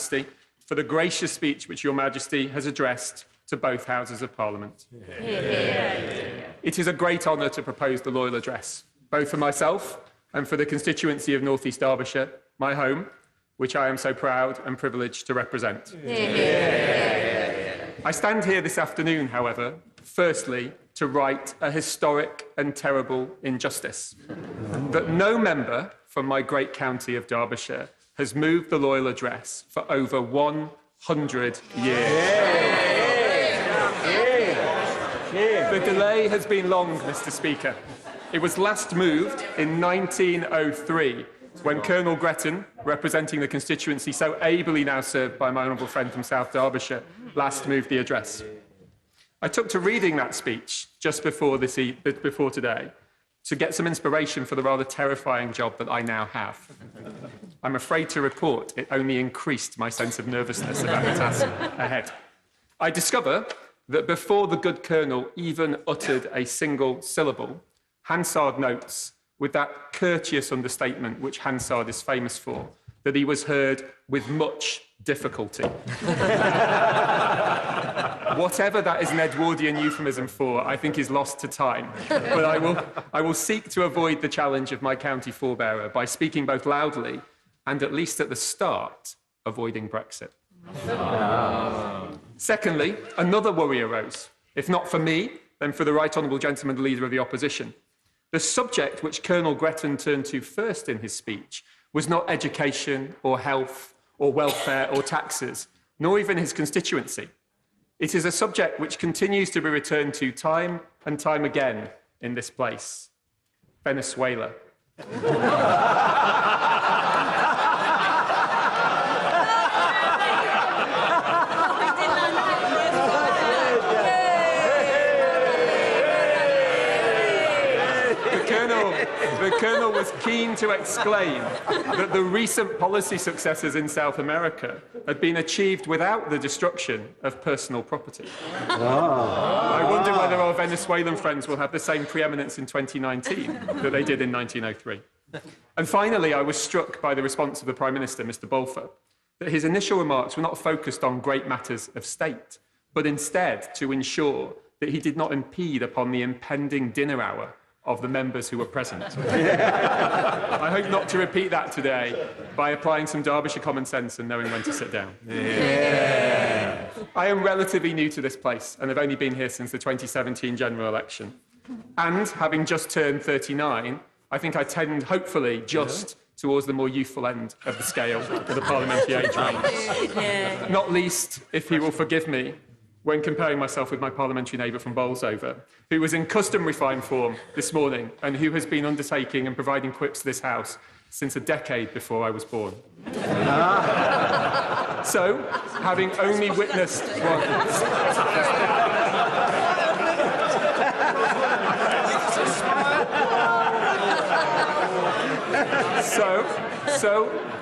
Majesty, for the gracious speech which Your Majesty has addressed to both Houses of Parliament. It is a great honour to propose the Loyal Address, both for myself and for the constituency of North East Derbyshire, my home, which I am so proud and privileged to represent. I stand here this afternoon, however, firstly, to right a historic and terrible injustice. That no member from my great county of Derbyshire has moved the Loyal Address for over 100 years. The delay has been long, Mr. Speaker. It was last moved in 1903, when Colonel Gretton, representing the constituency so ably now served by my honourable friend from South Derbyshire, last moved the address. I took to reading that speech just before today to get some inspiration for the rather terrifying job that I now have. I'm afraid to report it only increased my sense of nervousness about the task ahead. I discover that before the good Colonel even uttered a single syllable, Hansard notes, with that courteous understatement which Hansard is famous for, that he was heard with much difficulty. Whatever that is an Edwardian euphemism for, I think is lost to time. But I will seek to avoid the challenge of my county forebearer by speaking both loudly and, at least at the start, avoiding Brexit. Secondly, another worry arose, if not for me, then for the Right Honourable Gentleman, the Leader of the Opposition. The subject which Colonel Gretton turned to first in his speech was not education or health or welfare or taxes, nor even his constituency. It is a subject which continues to be returned to time and time again in this place: Venezuela. The Colonel was keen to explain that the recent policy successes in South America had been achieved without the destruction of personal property. I wonder whether our Venezuelan friends will have the same preeminence in 2019 that they did in 1903. And finally, I was struck by the response of the Prime Minister, Mr. Balfour, that his initial remarks were not focused on great matters of state, but instead to ensure that he did not impede upon the impending dinner hour of the members who were present. I hope not to repeat that today by applying some Derbyshire common sense and knowing when to sit down. I am relatively new to this place and have only been here since the 2017 general election. And having just turned 39, I think I tend, hopefully, just towards the more youthful end of the scale of the parliamentary age range. Not least, if he will forgive me, when comparing myself with my parliamentary neighbour from Bolsover, who was in customary fine form this morning and who has been undertaking and providing quips to this House since a decade before I was born. So, having only witnessed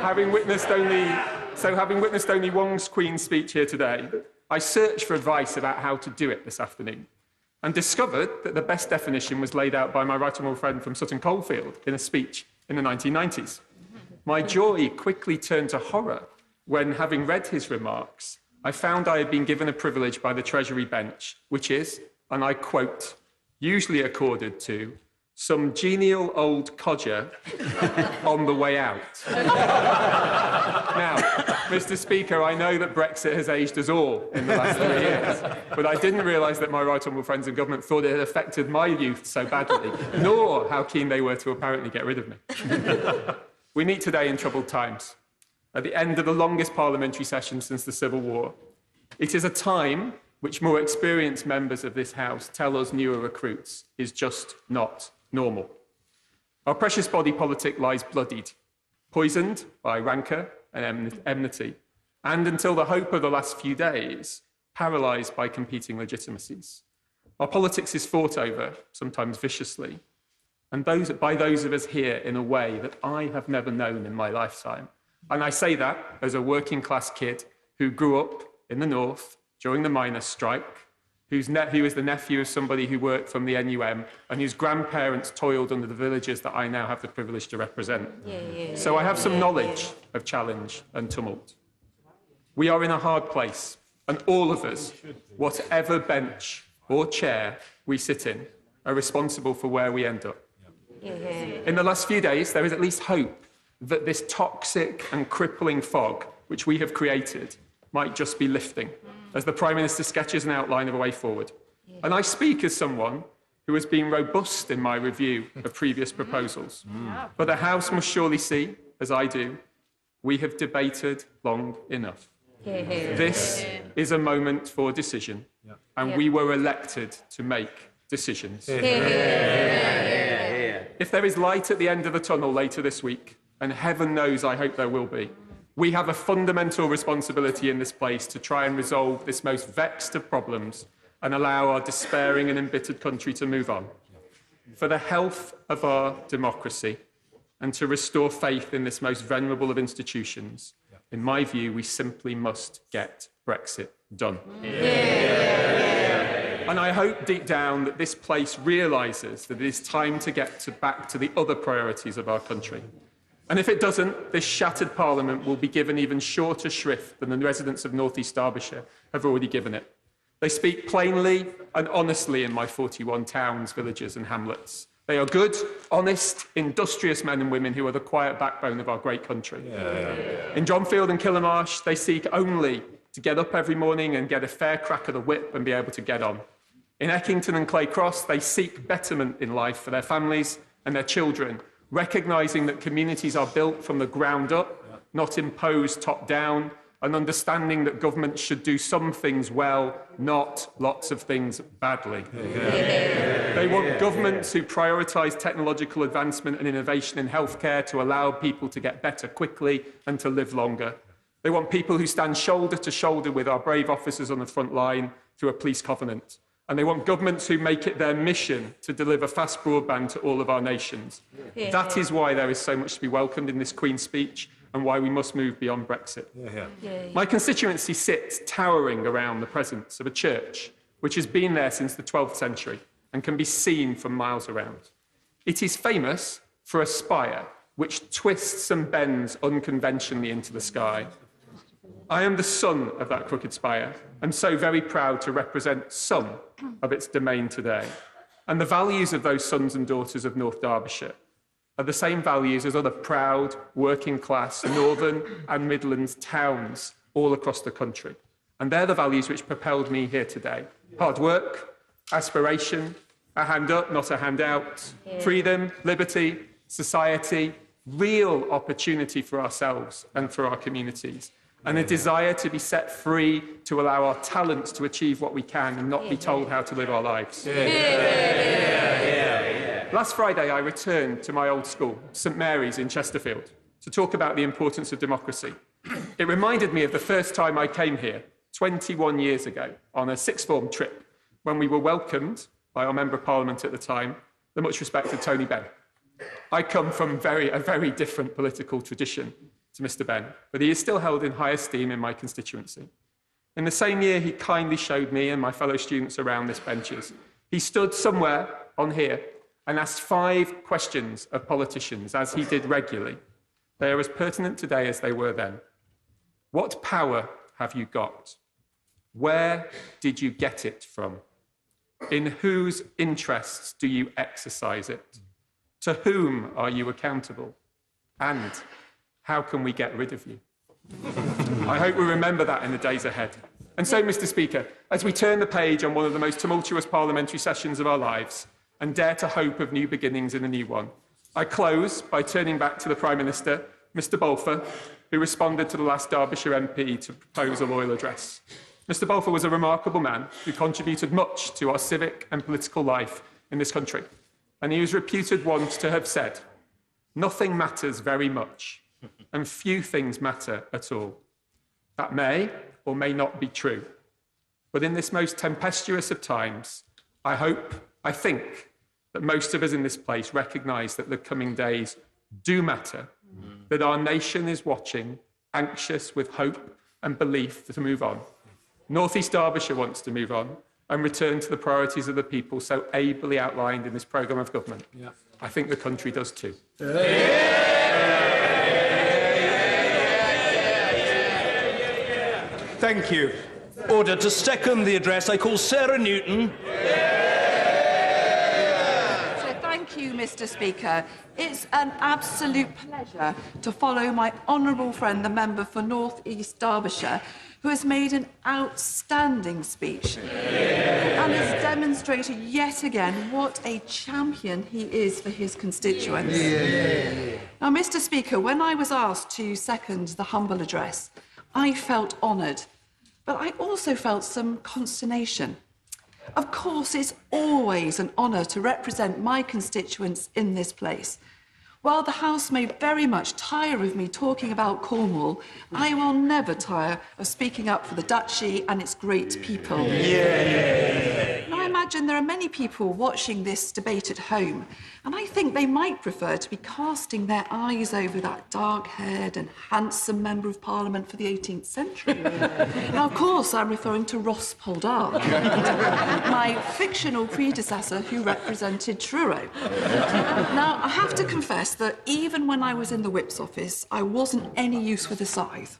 having witnessed only one Queen's speech here today, I searched for advice about how to do it this afternoon and discovered that the best definition was laid out by my right honourable friend from Sutton Coldfield in a speech in the 1990s. My joy quickly turned to horror when, having read his remarks, I found I had been given a privilege by the Treasury bench, which is, and I quote, usually accorded to some genial old codger on the way out. Now, Mr. Speaker, I know that Brexit has aged us all in the last 3 years, but I didn't realise that my right honourable friends in government thought it had affected my youth so badly, nor how keen they were to apparently get rid of me. We meet today in troubled times, at the end of the longest parliamentary session since the Civil War. It is a time which more experienced members of this House tell us newer recruits is just not normal. Our precious body politic lies bloodied, poisoned by rancour and enmity, and until the hope of the last few days, paralysed by competing legitimacies. Our politics is fought over, sometimes viciously, and by those of us here in a way that I have never known in my lifetime. And I say that as a working class kid who grew up in the north during the miners' strike, who is the nephew of somebody who worked from the NUM and whose grandparents toiled under the villages that I now have the privilege to represent. So I have some knowledge of challenge and tumult. We are in a hard place, and all of us, whatever bench or chair we sit in, are responsible for where we end up. In the last few days, there is at least hope that this toxic and crippling fog, which we have created, might just be lifting, as the Prime Minister sketches an outline of a way forward. And I speak as someone who has been robust in my review of previous proposals. But the House must surely see, as I do, we have debated long enough. This is a moment for decision, and we were elected to make decisions. If there is light at the end of the tunnel later this week, and heaven knows I hope there will be, we have a fundamental responsibility in this place to try and resolve this most vexed of problems and allow our despairing and embittered country to move on. For the health of our democracy and to restore faith in this most venerable of institutions, in my view, we simply must get Brexit done. And I hope deep down that this place realises that it is time to get back to the other priorities of our country. And if it doesn't, this shattered Parliament will be given even shorter shrift than the residents of North East Derbyshire have already given it. They speak plainly and honestly in my 41 towns, villages and hamlets. They are good, honest, industrious men and women who are the quiet backbone of our great country. In Johnfield and Killamarsh, they seek only to get up every morning and get a fair crack of the whip and be able to get on. In Eckington and Clay Cross, they seek betterment in life for their families and their children, recognising that communities are built from the ground up, not imposed top down, and understanding that governments should do some things well, not lots of things badly. They want governments who prioritise technological advancement and innovation in healthcare to allow people to get better quickly and to live longer. They want people who stand shoulder to shoulder with our brave officers on the front line through a police covenant. And they want governments who make it their mission to deliver fast broadband to all of our nations. That is why there is so much to be welcomed in this Queen's speech and why we must move beyond Brexit. My constituency sits towering around the presence of a church which has been there since the 12th century and can be seen from miles around. It is famous for a spire which twists and bends unconventionally into the sky. I am the son of that crooked spire, and so very proud to represent some of its domain today. And the values of those sons and daughters of North Derbyshire are the same values as other proud, working-class Northern and Midlands towns all across the country. And they're the values which propelled me here today. Hard work, aspiration, a hand up, not a handout, freedom, liberty, society, real opportunity for ourselves and for our communities, and a desire to be set free to allow our talents to achieve what we can and not be told how to live our lives. Last Friday, I returned to my old school, St Mary's in Chesterfield, to talk about the importance of democracy. It reminded me of the first time I came here, 21 years ago, on a sixth form trip, when we were welcomed by our Member of Parliament at the time, the much respected Tony Benn. I come from a very different political tradition to Mr Benn, but he is still held in high esteem in my constituency. In the same year, he kindly showed me and my fellow students around this benches. He stood somewhere on here and asked 5 questions of politicians, as he did regularly. They are as pertinent today as they were then. What power have you got? Where did you get it from? In whose interests do you exercise it? To whom are you accountable? And how can we get rid of you? I hope we remember that in the days ahead. And so, Mr Speaker, as we turn the page on one of the most tumultuous parliamentary sessions of our lives and dare to hope of new beginnings in a new one, I close by turning back to the Prime Minister, Mr Balfour, who responded to the last Derbyshire MP to propose a loyal address. Mr Balfour was a remarkable man who contributed much to our civic and political life in this country. And he was reputed once to have said, "Nothing matters very much, and few things matter at all." That may or may not be true. But in this most tempestuous of times, I think that most of us in this place recognise that the coming days do matter, that our nation is watching, anxious with hope and belief to move on. North East Derbyshire wants to move on and return to the priorities of the people so ably outlined in this programme of government. I think the country does too. Thank you. Order. To second the address, I call Sarah Newton. Thank you, Mr. Speaker. It's an absolute pleasure to follow my honourable friend, the member for North East Derbyshire, who has made an outstanding speech and has demonstrated yet again what a champion he is for his constituents. Now, Mr. Speaker, when I was asked to second the humble address, I felt honoured, but I also felt some consternation. Of course, it's always an honour to represent my constituents in this place. While the House may very much tire of me talking about Cornwall, I will never tire of speaking up for the Duchy and its great people. Now, I imagine there are many people watching this debate at home, and I think they might prefer to be casting their eyes over that dark-haired and handsome Member of Parliament for the 18th century. Now, of course, I'm referring to Ross Poldark, my fictional predecessor who represented Truro. Now, I have to confess that even when I was in the Whip's office, I wasn't any use with a scythe.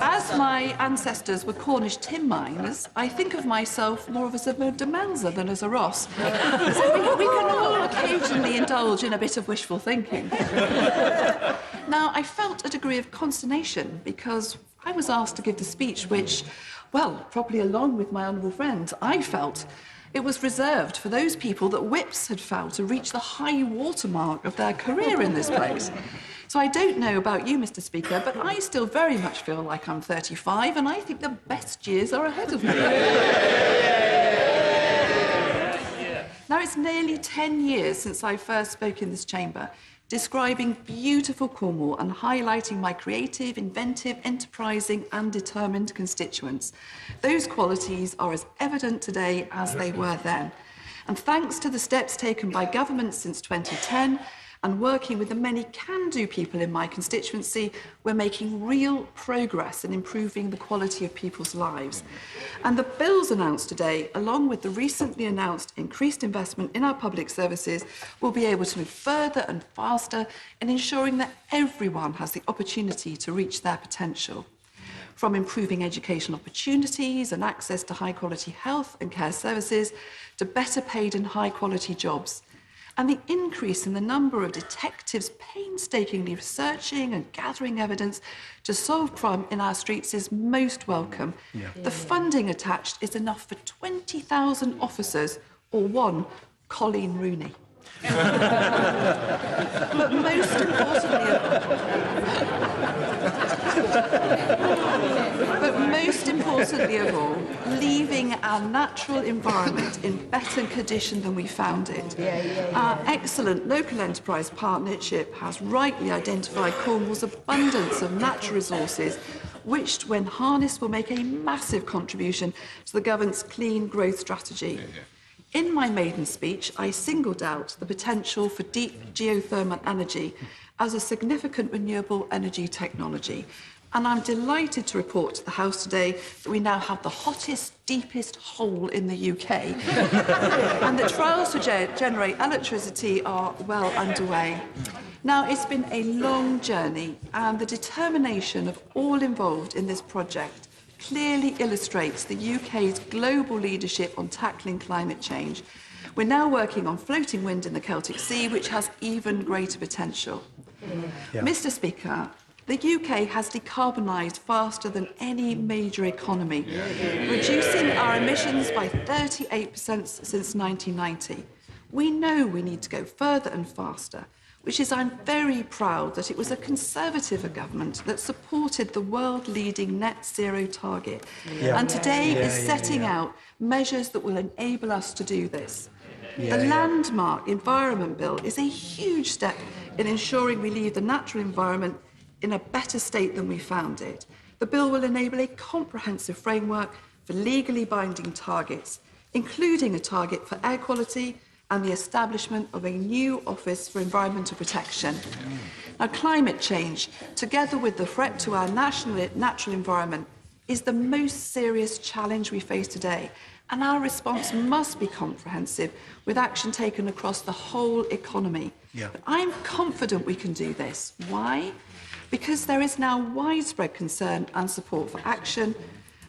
As my ancestors were Cornish tin miners, I think of myself more as a Demanza than as a Ross. So we can all occasionally indulge in a bit of wishful thinking. Now, I felt a degree of consternation because I was asked to give the speech which, well, probably along with my honourable friend, I felt it was reserved for those people that Whips had found to reach the high watermark of their career in this place. So I don't know about you, Mr. Speaker, but I still very much feel like I'm 35 and I think the best years are ahead of me. Now, it's nearly 10 years since I first spoke in this chamber, describing beautiful Cornwall and highlighting my creative, inventive, enterprising and determined constituents. Those qualities are as evident today as they were then. And thanks to the steps taken by government since 2010 and working with the many can-do people in my constituency, we're making real progress in improving the quality of people's lives. And the bills announced today, along with the recently announced increased investment in our public services, will be able to move further and faster in ensuring that everyone has the opportunity to reach their potential. From improving education opportunities and access to high-quality health and care services, to better paid and high-quality jobs. And the increase in the number of detectives painstakingly researching and gathering evidence to solve crime in our streets is most welcome. The funding attached is enough for 20,000 officers or one Colleen Rooney. But most importantly of all, leaving our natural environment in better condition than we found it. Our excellent local enterprise partnership has rightly identified Cornwall's abundance of natural resources, which, when harnessed, will make a massive contribution to the government's clean growth strategy. In my maiden speech, I singled out the potential for deep geothermal energy as a significant renewable energy technology. And I'm delighted to report to the House today that we now have the hottest, deepest hole in the UK and that trials to generate electricity are well underway. Now, it's been a long journey and the determination of all involved in this project clearly illustrates the UK's global leadership on tackling climate change. We're now working on floating wind in the Celtic Sea, which has even greater potential. Mr. Speaker, the UK has decarbonised faster than any major economy, reducing our emissions by 38% since 1990. We know we need to go further and faster, which is I'm very proud that it was a Conservative government that supported the world-leading net zero target, and today is setting out measures that will enable us to do this. The landmark Environment Bill is a huge step in ensuring we leave the natural environment in a better state than we found it. The bill will enable a comprehensive framework for legally binding targets, including a target for air quality and the establishment of a new Office for Environmental Protection. Now, climate change, together with the threat to our natural environment, is the most serious challenge we face today, And our response must be comprehensive, with action taken across the whole economy. Yeah. But I'm confident we can do this. Why? Because there is now widespread concern and support for action,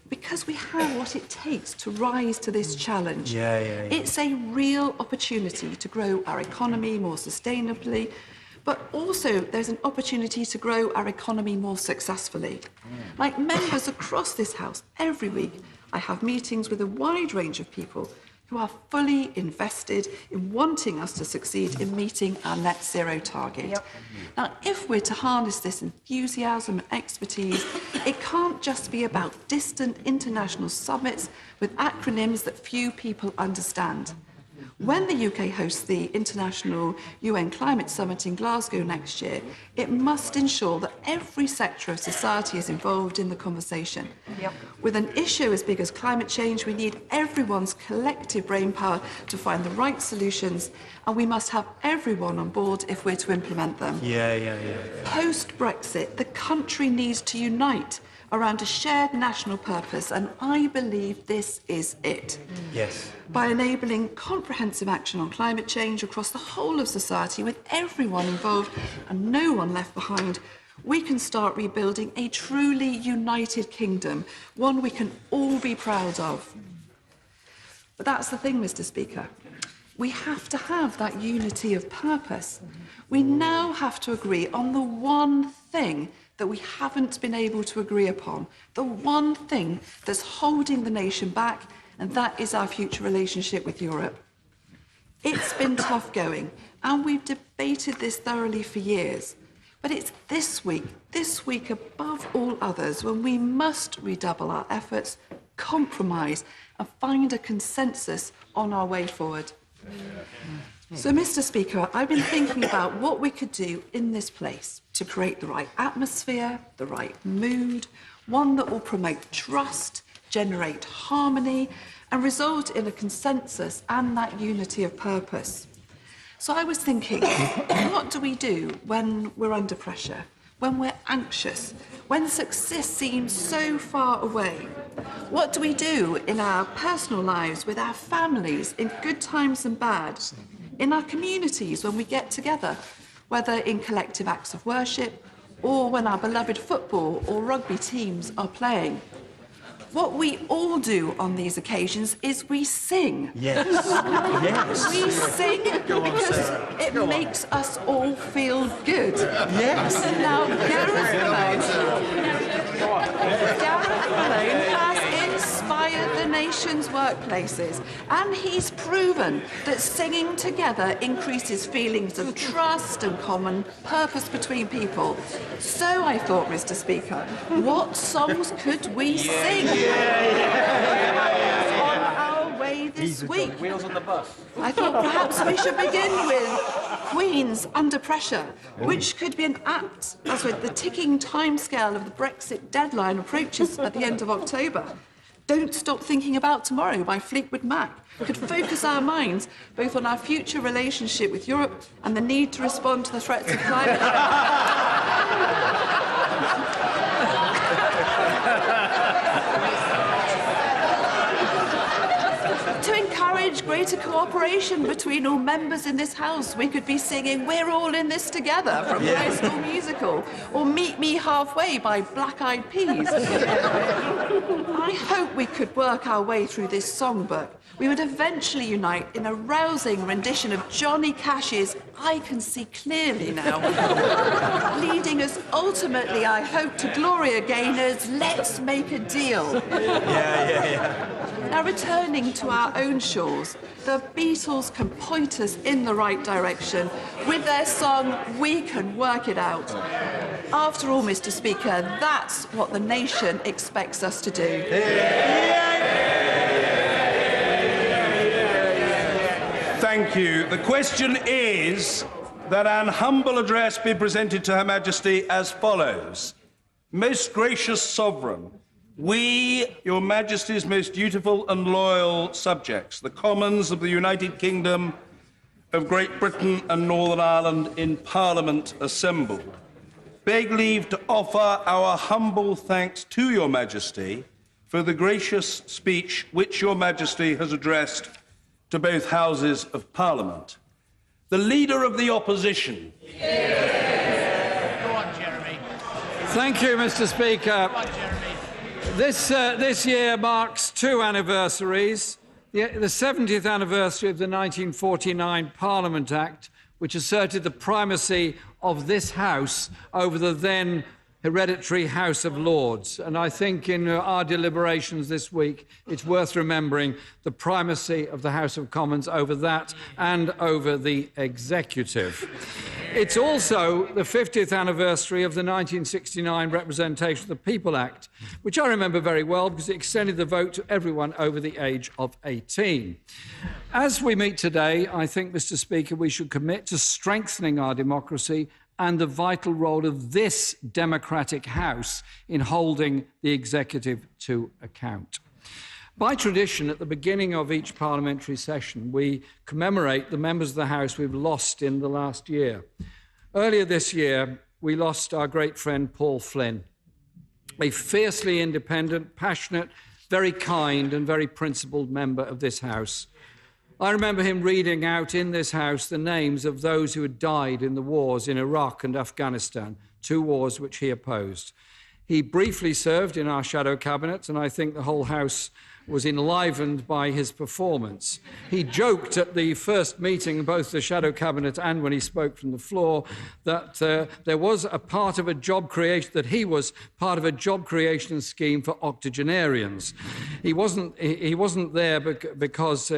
because we have what it takes to rise to this challenge. It's a real opportunity to grow our economy more sustainably, but also there's an opportunity to grow our economy more successfully. Like members across this House, every week I have meetings with a wide range of people who are fully invested in wanting us to succeed in meeting our net zero target. Now, if we're to harness this enthusiasm and expertise, it can't just be about distant international summits with acronyms that few people understand. When the UK hosts the International UN Climate Summit in Glasgow next year, it must ensure that every sector of society is involved in the conversation. With an issue as big as climate change, we need everyone's collective brainpower to find the right solutions, and we must have everyone on board if we're to implement them. Post-Brexit, the country needs to unite around a shared national purpose, and I believe this is it. By enabling comprehensive action on climate change across the whole of society, with everyone involved and no one left behind, we can start rebuilding a truly united kingdom, one we can all be proud of. But that's the thing, Mr. Speaker. We have to have that unity of purpose. We now have to agree on the one thing that we haven't been able to agree upon, the one thing that's holding the nation back, and that is our future relationship with Europe. It's been tough going, and we've debated this thoroughly for years. But it's this week above all others, when we must redouble our efforts, compromise, and find a consensus on our way forward. So, Mr. Speaker, I've been thinking about what we could do in this place to create the right atmosphere, the right mood, one that will promote trust, generate harmony, and result in a consensus and that unity of purpose. So I was thinking, what do we do when we're under pressure, when we're anxious, when success seems so far away? What do we do in our personal lives, with our families, in good times and bad? In our communities when we get together, whether in collective acts of worship or when our beloved football or rugby teams are playing? What we all do on these occasions is we sing. We sing because it makes us all feel good. Now, Gareth Malone has inspired the nation's workplaces, and he's proven that singing together increases feelings of trust and common purpose between people. So I thought, Mr. Speaker, what songs could we sing on our way this week? Wheels on the bus. I thought perhaps we should begin with Queen's Under Pressure, which could be an apt as with the ticking timescale of the Brexit deadline approaches at the end of October. Don't Stop Thinking About Tomorrow by Fleetwood Mac could focus our minds both on our future relationship with Europe and the need to respond to the threats of climate change. To encourage greater cooperation between all members in this House, we could be singing We're All in This Together from High School Musical, or Meet Me Halfway by Black Eyed Peas. I hope we could work our way through this songbook. We would eventually unite in a rousing rendition of Johnny Cash's I Can See Clearly Now, leading us ultimately, I hope, to Gloria Gaynor's Let's Make a Deal. Now, returning to our own shores, the Beatles can point us in the right direction with their song We Can Work It Out. After all, Mr. Speaker, that's what the nation expects us to do. Thank you. The question is that an humble address be presented to Her Majesty as follows. Most gracious Sovereign, we, Your Majesty's most dutiful and loyal subjects, the Commons of the United Kingdom of Great Britain and Northern Ireland in Parliament assembled, beg leave to offer our humble thanks to Your Majesty for the gracious speech which Your Majesty has addressed to both Houses of Parliament. The Leader of the Opposition. Go on, Jeremy. Thank you, Mr. Speaker. Go on, Jeremy. This year marks two anniversaries. The 70th anniversary of the 1949 Parliament Act, which asserted the primacy of this House over the then hereditary House of Lords. And I think in our deliberations this week, it's worth remembering the primacy of the House of Commons over that and over the executive. It's also the 50th anniversary of the 1969 Representation of the People Act, which I remember very well because it extended the vote to everyone over the age of 18. As we meet today, I think, Mr. Speaker, we should commit to strengthening our democracy and the vital role of this democratic House in holding the executive to account. By tradition, at the beginning of each parliamentary session, we commemorate the members of the House we've lost in the last year. Earlier this year, we lost our great friend Paul Flynn, a fiercely independent, passionate, very kind and very principled member of this House. I remember him reading out in this House the names of those who had died in the wars in Iraq and Afghanistan, two wars which he opposed. He briefly served in our shadow cabinet, and I think the whole House was enlivened by his performance. He joked at the first meeting, both the shadow cabinet and when he spoke from the floor, that there was a part of a job creation, that he was part of a job creation scheme for octogenarians. He wasn't there because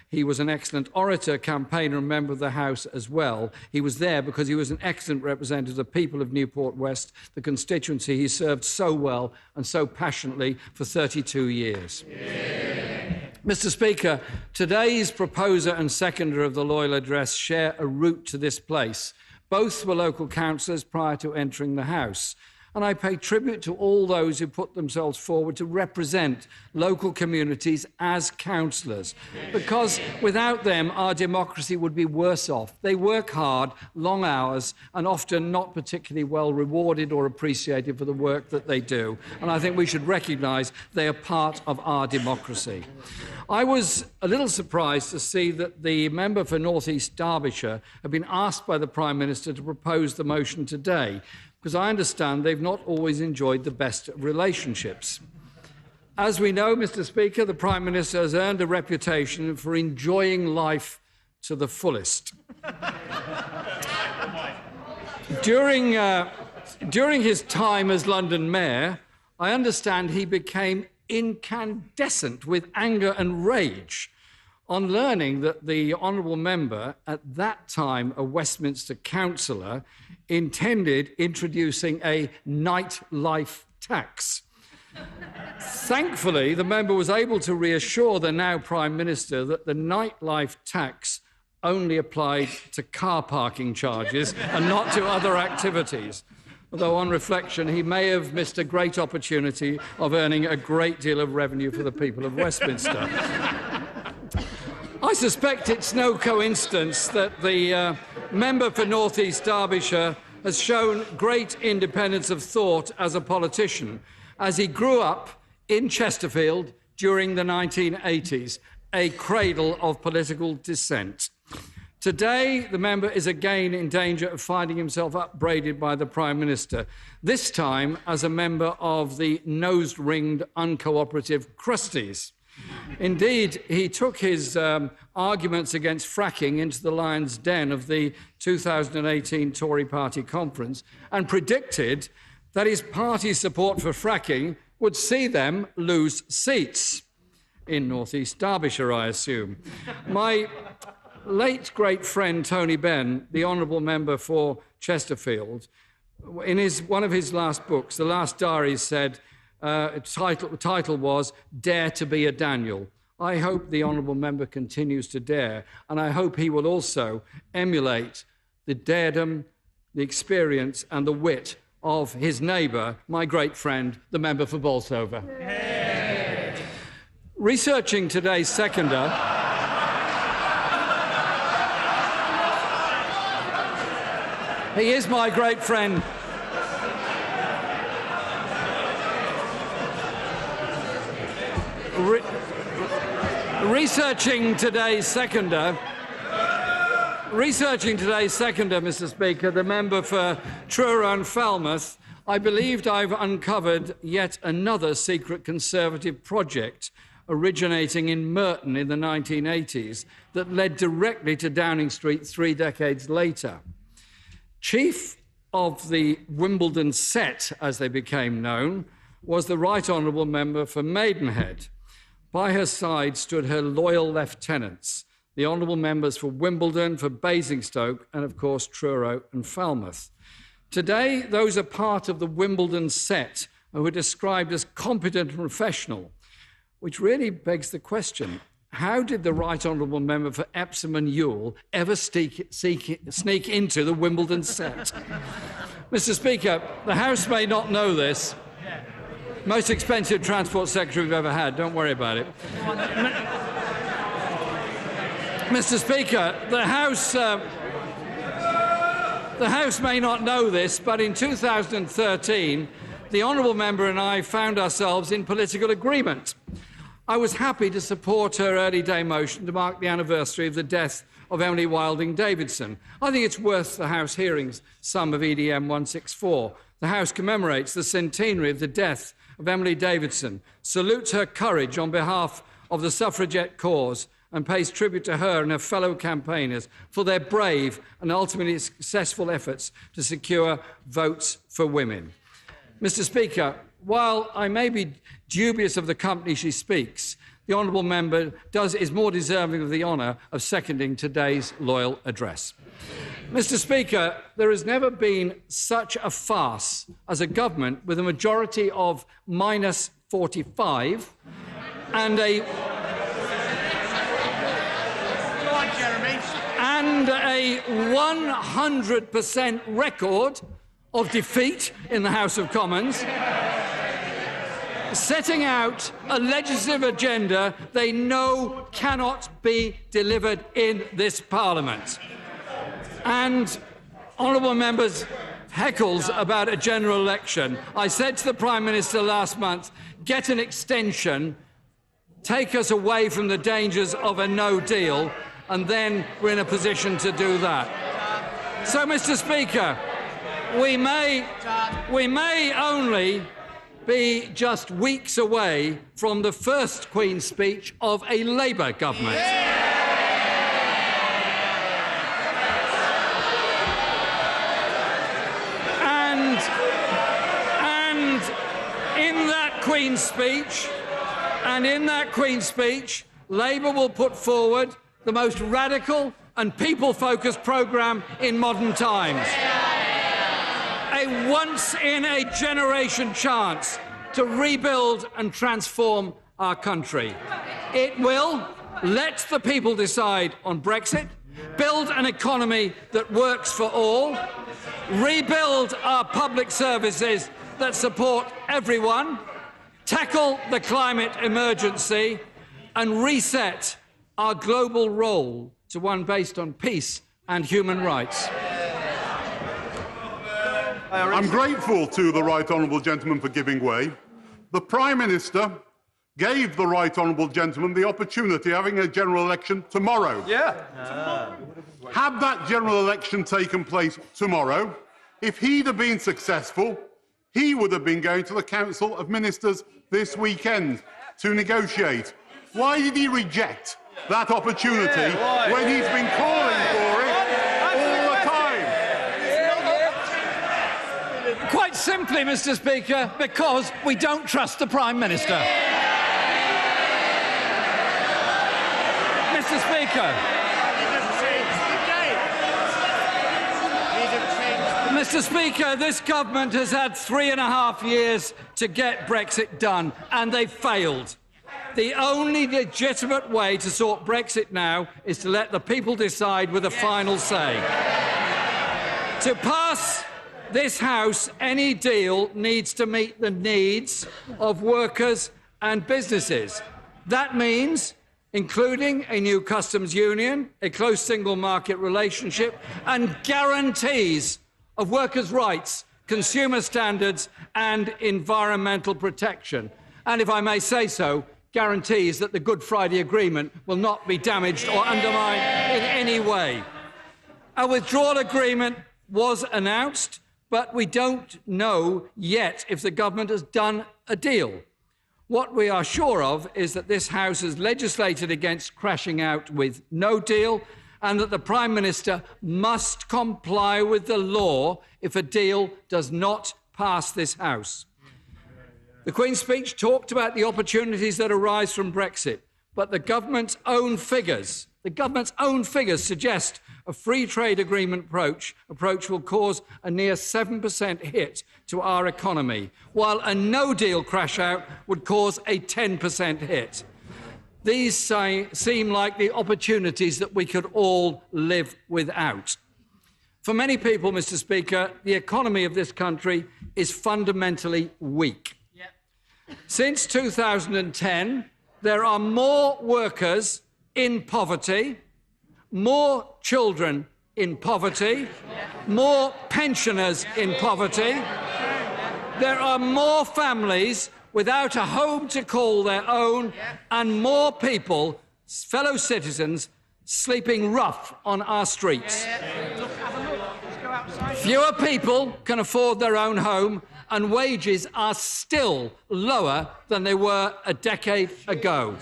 he was an excellent orator, campaigner and member of the House as well. He was there because he was an excellent representative of the people of Newport West, the constituency he served so well and so passionately for 32 years. Mr. Speaker, today's proposer and seconder of the Loyal Address share a route to this place. Both were local councillors prior to entering the House. And I pay tribute to all those who put themselves forward to represent local communities as councillors, because without them, our democracy would be worse off. They work hard, long hours, and often not particularly well rewarded or appreciated for the work that they do. And I think we should recognise they are part of our democracy. I was a little surprised to see that the member for North East Derbyshire had been asked by the Prime Minister to propose the motion today, because I understand they've not always enjoyed the best of relationships. As we know, Mr. Speaker, the Prime Minister has earned a reputation for enjoying life to the fullest. During his time as London Mayor, I understand he became incandescent with anger and rage on learning that the honourable member, at that time a Westminster councillor, intended introducing a nightlife tax. Thankfully, the member was able to reassure the now Prime Minister that the nightlife tax only applied to car parking charges and not to other activities. Although on reflection, he may have missed a great opportunity of earning a great deal of revenue for the people of Westminster. I suspect it's no coincidence that the member for North East Derbyshire has shown great independence of thought as a politician, as he grew up in Chesterfield during the 1980s, a cradle of political dissent. Today, the member is again in danger of finding himself upbraided by the Prime Minister, this time as a member of the nose-ringed, uncooperative Crusties. Indeed, he took his arguments against fracking into the lion's den of the 2018 Tory party conference and predicted that his party's support for fracking would see them lose seats in North East Derbyshire, I assume. My late great friend Tony Benn, the honourable member for Chesterfield, in one of his last books, The Last Diary, said, the title was Dare to be a Daniel. I hope the honourable member continues to dare, and I hope he will also emulate the daredom, the experience and the wit of his neighbour, my great friend, the member for Bolsover. Yay. Researching today's seconder, he is my great friend. Researching today's seconder, Mr. Speaker, the member for Truro and Falmouth, I believed I've uncovered yet another secret Conservative project originating in Merton in the 1980s that led directly to Downing Street 3 decades later. Chief of the Wimbledon set, as they became known, was the Right Honourable Member for Maidenhead. By her side stood her loyal lieutenants, the Honourable Members for Wimbledon, for Basingstoke, and of course Truro and Falmouth. Today, those are part of the Wimbledon set who are described as competent and professional, which really begs the question, how did the Right Honourable Member for Epsom and Ewell ever sneak into the Wimbledon set? Mr. Speaker, the House may not know this. Most expensive Transport Secretary we've ever had, don't worry about it. Mr. Speaker, the House may not know this, but in 2013, the Honourable Member and I found ourselves in political agreement. I was happy to support her early day motion to mark the anniversary of the death of Emily Wilding Davidson. I think it's worth the House hearing some of EDM 164. The House commemorates the centenary of the death of Emily Davidson, salutes her courage on behalf of the suffragette cause, and pays tribute to her and her fellow campaigners for their brave and ultimately successful efforts to secure votes for women. Mr. Speaker, while I may be dubious of the company she speaks, the Honourable Member is more deserving of the honour of seconding today's loyal address. Mr. Speaker, there has never been such a farce as a government with a majority of minus 45 and a 100% record of defeat in the House of Commons, setting out a legislative agenda they know cannot be delivered in this Parliament. And, honourable members, heckles about a general election. I said to the Prime Minister last month, get an extension, take us away from the dangers of a no deal, and then we're in a position to do that. So, Mr. Speaker, we may only be just weeks away from the first Queen's speech of a Labour government. And in that Queen's speech, Labour will put forward the most radical and people-focused programme in modern times. A once-in-a-generation chance to rebuild and transform our country. It will let the people decide on Brexit, build an economy that works for all, rebuild our public services that support everyone, tackle the climate emergency, and reset our global role to one based on peace and human rights. I'm grateful to the Right Honourable Gentleman for giving way. The Prime Minister gave the Right Honourable Gentleman the opportunity of having a general election tomorrow. Had that general election taken place tomorrow, if he'd have been successful, he would have been going to the Council of Ministers this weekend to negotiate. Why did he reject that opportunity when he's been calling for it all the time? Quite simply, Mr. Speaker, because we don't trust the Prime Minister. Mr. Speaker. Mr. Speaker, this government has had 3.5 years to get Brexit done, and they've failed. The only legitimate way to sort Brexit now is to let the people decide with a final say. To pass this House, any deal needs to meet the needs of workers and businesses. That means including a new customs union, a close single market relationship, and guarantees of workers' rights, consumer standards and environmental protection. And if I may say so, guarantees that the Good Friday Agreement will not be damaged or undermined in any way. A withdrawal agreement was announced, but we don't know yet if the government has done a deal. What we are sure of is that this House has legislated against crashing out with no deal, and that the Prime Minister must comply with the law if a deal does not pass this House. The Queen's speech talked about the opportunities that arise from Brexit, but the government's own figures suggest a free trade agreement approach will cause a near 7% hit to our economy, while a no-deal crash-out would cause a 10% hit. These seem like the opportunities that we could all live without. For many people, Mr. Speaker, the economy of this country is fundamentally weak. Since 2010, there are more workers in poverty, more children in poverty, more pensioners in poverty. There are more families without a home to call their own, and more people, fellow citizens, sleeping rough on our streets. Fewer people can afford their own home, and wages are still lower than they were a decade ago.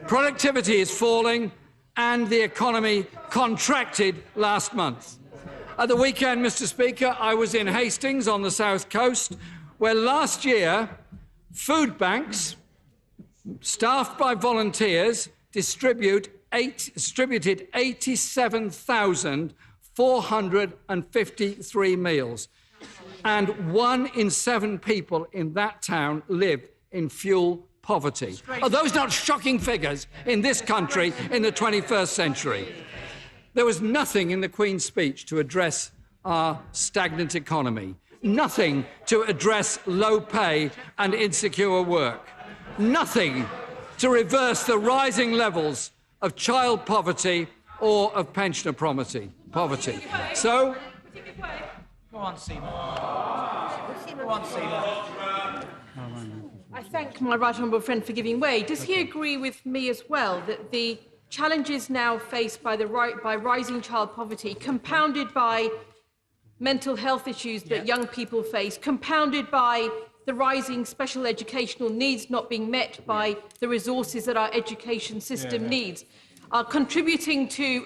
Productivity is falling, and the economy contracted last month. At the weekend, Mr. Speaker, I was in Hastings on the south coast, where last year food banks, staffed by volunteers, distributed 87,453 meals. And 1 in 7 people in that town live in fuel poverty. Are those not shocking figures in this country in the 21st century? There was nothing in the Queen's speech to address our stagnant economy, nothing to address low pay and insecure work, nothing to reverse the rising levels of child poverty or of pensioner poverty. So, Go on, Seymour. Go on, Seymour. I thank my right honourable friend for giving way. Does he agree with me as well that the challenges now faced by rising child poverty, compounded by mental health issues that young people face, compounded by the rising special educational needs not being met by the resources that our education system needs, are contributing to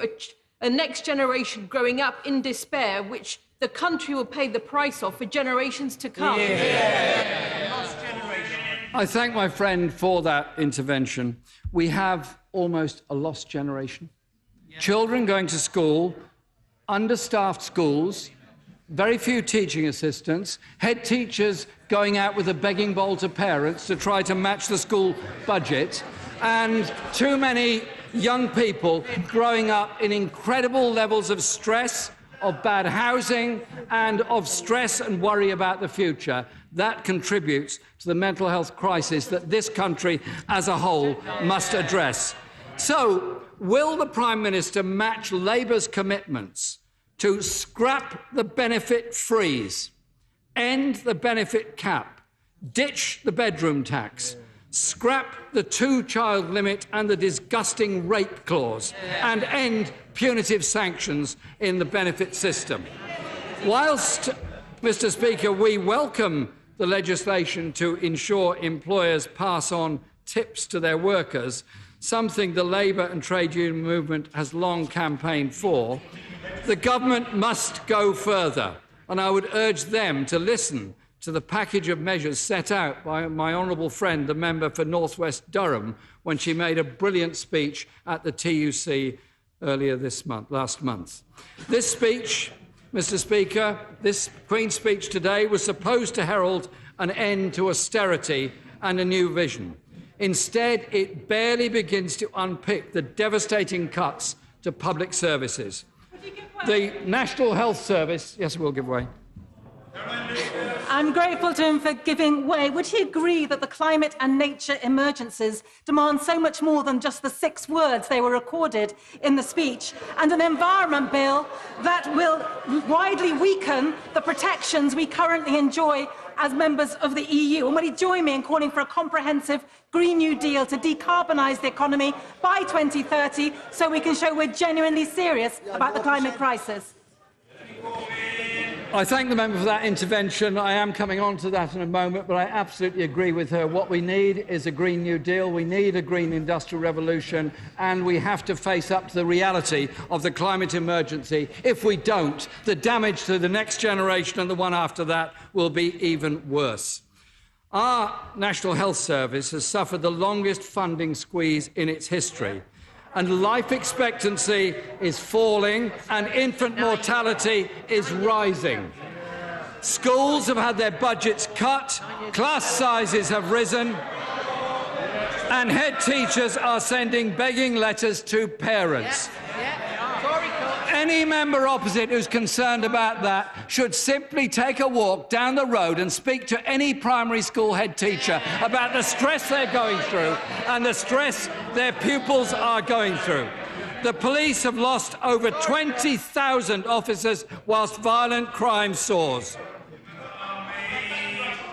a next generation growing up in despair, which the country will pay the price of for generations to come? I thank my friend for that intervention. We have almost a lost generation. Children going to school, understaffed schools, very few teaching assistants, head teachers going out with a begging bowl to parents to try to match the school budget, and too many young people growing up in incredible levels of stress, of bad housing, and of stress and worry about the future. That contributes to the mental health crisis that this country as a whole must address. So, will the Prime Minister match Labour's commitments to scrap the benefit freeze, end the benefit cap, ditch the bedroom tax, scrap the 2-child limit and the disgusting rape clause, and end punitive sanctions in the benefit system? Whilst, Mr. Speaker, we welcome the legislation to ensure employers pass on tips to their workers, something the Labour and trade union movement has long campaigned for, the government must go further, and I would urge them to listen to the package of measures set out by my honourable friend, the member for North West Durham, when she made a brilliant speech at the TUC earlier last month. This speech, Mr. Speaker, this Queen's speech today was supposed to herald an end to austerity and a new vision. Instead, it barely begins to unpick the devastating cuts to public services. The National Health Service, yes, we'll give way. I'm grateful to him for giving way. Would he agree that the climate and nature emergencies demand so much more than just the 6 words they were recorded in the speech, and an environment bill that will widely weaken the protections we currently enjoy as members of the EU? And would he join me in calling for a comprehensive Green New Deal to decarbonise the economy by 2030 so we can show we're genuinely serious about the climate crisis? I thank the member for that intervention. I am coming on to that in a moment, but I absolutely agree with her. What we need is a Green New Deal. We need a green industrial revolution, and we have to face up to the reality of the climate emergency. If we don't, the damage to the next generation and the one after that will be even worse. Our National Health Service has suffered the longest funding squeeze in its history, and life expectancy is falling and infant mortality is rising. Schools have had their budgets cut, class sizes have risen, and head teachers are sending begging letters to parents. Any member opposite who's concerned about that should simply take a walk down the road and speak to any primary school head teacher about the stress they're going through and the stress their pupils are going through. The police have lost over 20,000 officers whilst violent crime soars.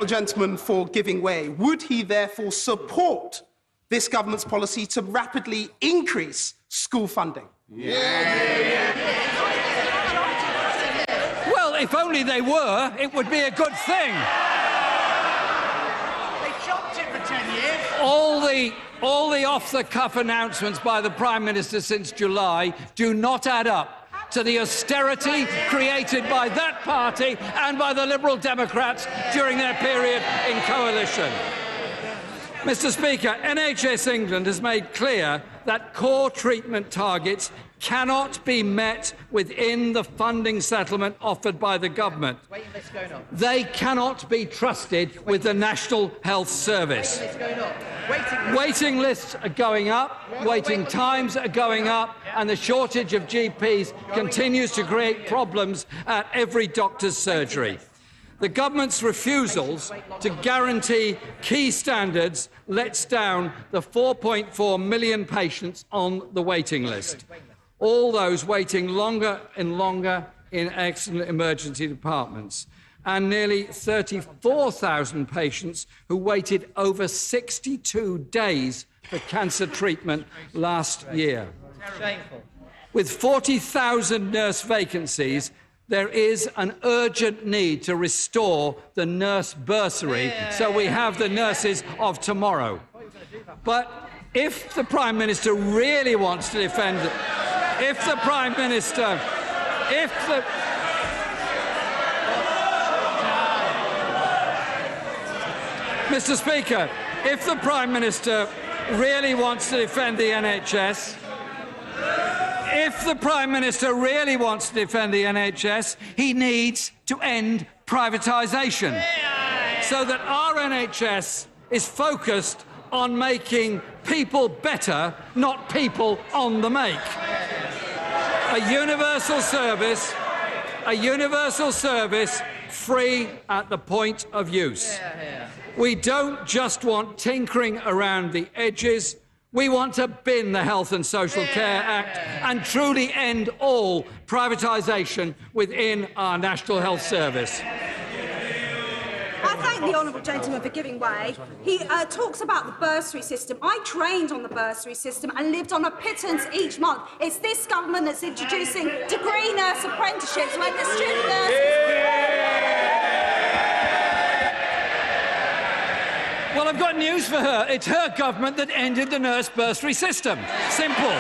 The gentleman for giving way. Would he therefore support this government's policy to rapidly increase school funding? Well, if only they were, it would be a good thing. They chopped it for 10 years. All the off-the-cuff announcements by the Prime Minister since July do not add up to the austerity created by that party and by the Liberal Democrats during their period in coalition. Mr. Speaker, NHS England has made clear that core treatment targets cannot be met within the funding settlement offered by the government. They cannot be trusted with the National Health Service. Waiting lists are going up, waiting times are going up, and the shortage of GPs continues to create problems at every doctor's surgery. The government's refusals to guarantee key standards lets down the 4.4 million patients on the waiting list, all those waiting longer and longer in excellent emergency departments, and nearly 34,000 patients who waited over 62 days for cancer treatment last year. Shameful. With 40,000 nurse vacancies, there is an urgent need to restore the nurse bursary so we have the nurses of tomorrow. But if the Prime Minister really wants to defend it, Mr. Speaker, if the Prime Minister really wants to defend the NHS, he needs to end privatisation so that our NHS is focused on making people better, not people on the make. A universal service free at the point of use. We don't just want tinkering around the edges. We want to bin the Health and Social Care Act and truly end all privatisation within our National Health Service. I thank the honourable gentleman for giving way. He talks about the bursary system. I trained on the bursary system and lived on a pittance each month. It's this government that's introducing degree nurse apprenticeships when the student nurses... Well, I've got news for her. It's her government that ended the nurse bursary system. Simple.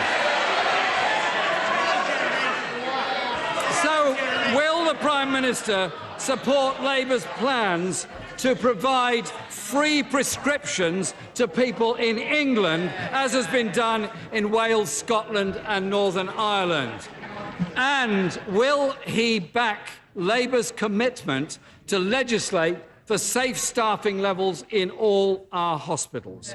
So, will the Prime Minister support Labour's plans to provide free prescriptions to people in England, as has been done in Wales, Scotland and Northern Ireland? And will he back Labour's commitment to legislate for safe staffing levels in all our hospitals?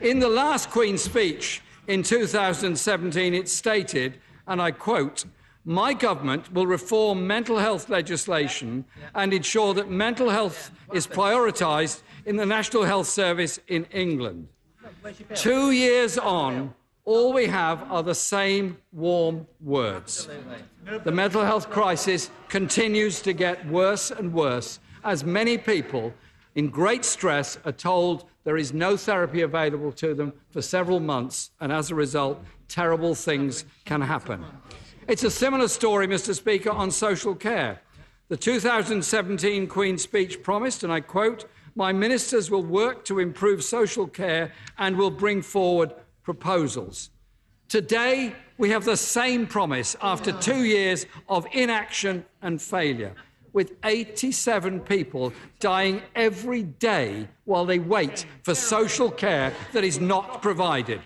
In the last Queen's speech in 2017, it stated, and I quote, my government will reform mental health legislation and ensure that mental health is prioritised in the National Health Service in England. 2 years on, all we have are the same warm words. The mental health crisis continues to get worse and worse as many people in great stress are told there is no therapy available to them for several months, and as a result, terrible things can happen. It's a similar story, Mr. Speaker, on social care. The 2017 Queen's speech promised, and I quote, "My ministers will work to improve social care and will bring forward proposals." Today, we have the same promise after 2 years of inaction and failure, with 87 people dying every day while they wait for social care that is not provided.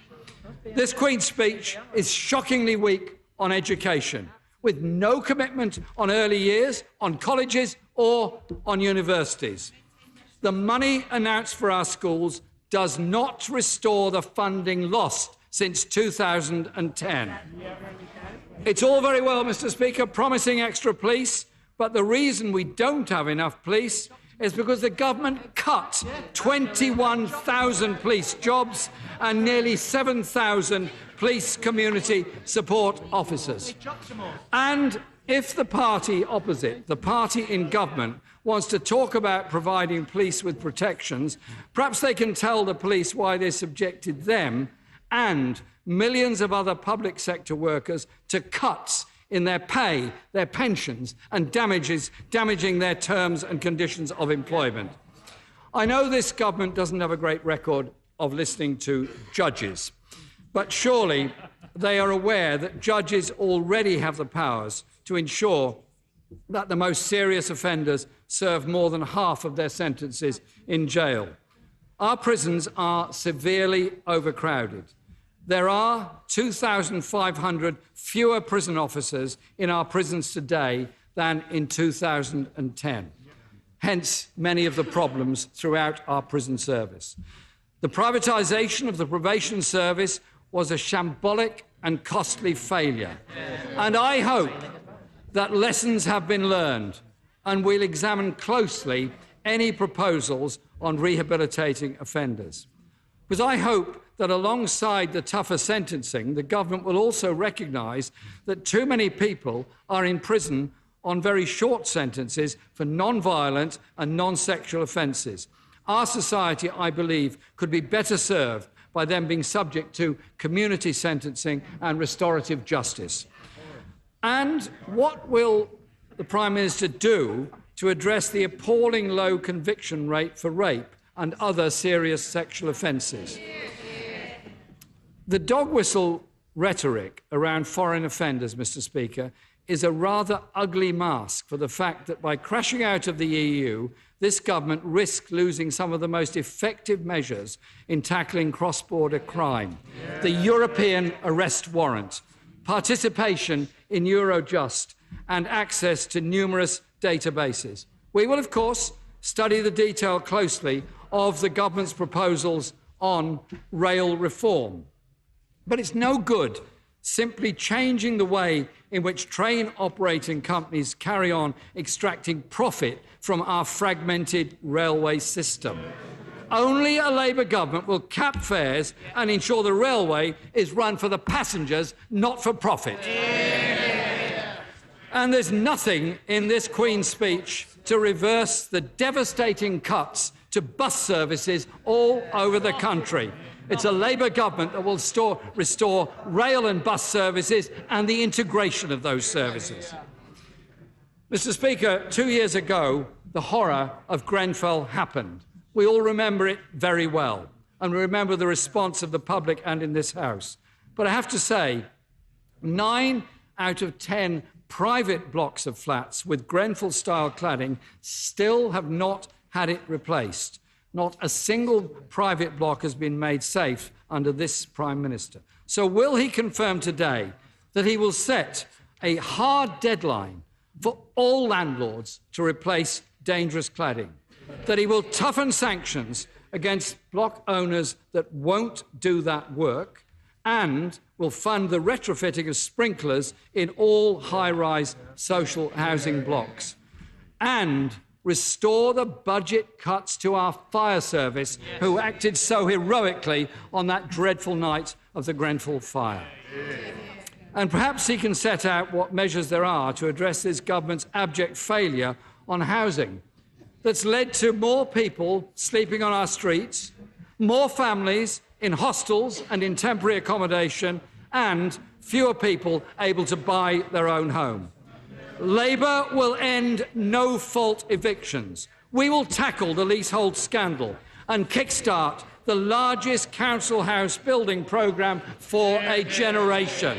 This Queen's speech is shockingly weak on education, with no commitment on early years, on colleges or on universities. The money announced for our schools does not restore the funding lost since 2010. It's all very well, Mr. Speaker, promising extra police, but the reason we don't have enough police is because the government cut 21,000 police jobs and nearly 7,000 police community support officers. And if the party opposite, the party in government, wants to talk about providing police with protections, perhaps they can tell the police why they subjected them and millions of other public sector workers to cuts in their pay, their pensions, and damaging their terms and conditions of employment. I know this government doesn't have a great record of listening to judges, but surely they are aware that judges already have the powers to ensure that the most serious offenders serve more than half of their sentences in jail. Our prisons are severely overcrowded. There are 2,500 fewer prison officers in our prisons today than in 2010. Hence, many of the problems throughout our prison service. The privatisation of the probation service was a shambolic and costly failure. And I hope that lessons have been learned and we'll examine closely any proposals on rehabilitating offenders. Because I hope that alongside the tougher sentencing, the government will also recognise that too many people are in prison on very short sentences for non-violent and non-sexual offences. Our society, I believe, could be better served by them being subject to community sentencing and restorative justice. And what will the Prime Minister do to address the appalling low conviction rate for rape and other serious sexual offences? The dog whistle rhetoric around foreign offenders, Mr. Speaker, is a rather ugly mask for the fact that by crashing out of the EU, this government risks losing some of the most effective measures in tackling cross-border crime. The European arrest warrant, participation in Eurojust, and access to numerous databases. We will, of course, study the detail closely of the government's proposals on rail reform. But it's no good simply changing the way in which train operating companies carry on extracting profit from our fragmented railway system. Only a Labour government will cap fares and ensure the railway is run for the passengers, not for profit. And there's nothing in this Queen's speech to reverse the devastating cuts to bus services all over the country. It's a Labour government that will restore rail and bus services and the integration of those services. Mr. Speaker, 2 years ago, the horror of Grenfell happened. We all remember it very well, and we remember the response of the public and in this House. But I have to say, 9 out of 10 private blocks of flats with Grenfell-style cladding still have not had it replaced. Not a single private block has been made safe under this Prime Minister. So will he confirm today that he will set a hard deadline for all landlords to replace dangerous cladding, that he will toughen sanctions against block owners that won't do that work, and will fund the retrofitting of sprinklers in all high-rise social housing blocks, and restore the budget cuts to our fire service, who acted so heroically on that dreadful night of the Grenfell fire. And perhaps he can set out what measures there are to address this government's abject failure on housing that's led to more people sleeping on our streets, more families in hostels and in temporary accommodation, and fewer people able to buy their own home. Labour will end no-fault evictions. We will tackle the leasehold scandal and kickstart the largest council house building programme for a generation.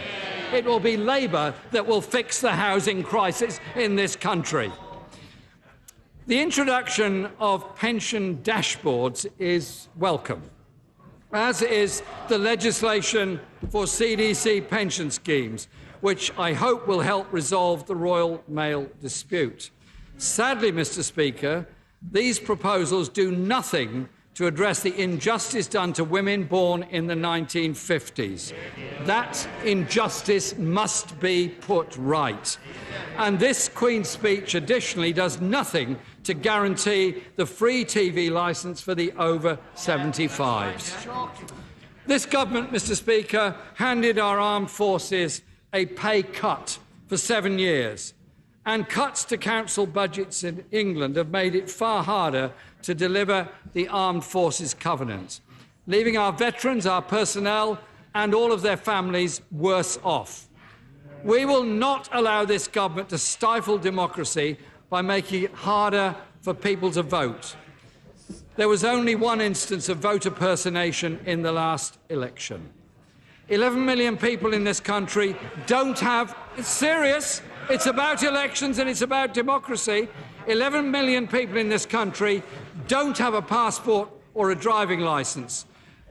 It will be Labour that will fix the housing crisis in this country. The introduction of pension dashboards is welcome, as is the legislation for CDC pension schemes, which I hope will help resolve the Royal Mail dispute. Sadly, Mr. Speaker, these proposals do nothing to address the injustice done to women born in the 1950s. That injustice must be put right. And this Queen's speech additionally does nothing to guarantee the free TV licence for the over 75s. This government, Mr. Speaker, handed our armed forces a pay cut for 7 years, and cuts to council budgets in England have made it far harder to deliver the Armed Forces Covenant, leaving our veterans, our personnel and all of their families worse off. We will not allow this government to stifle democracy by making it harder for people to vote. There was only one instance of voter personation in the last election. 11 million people in this country don't have... It's serious. It's about elections and it's about democracy. 11 million people in this country don't have a passport or a driving licence.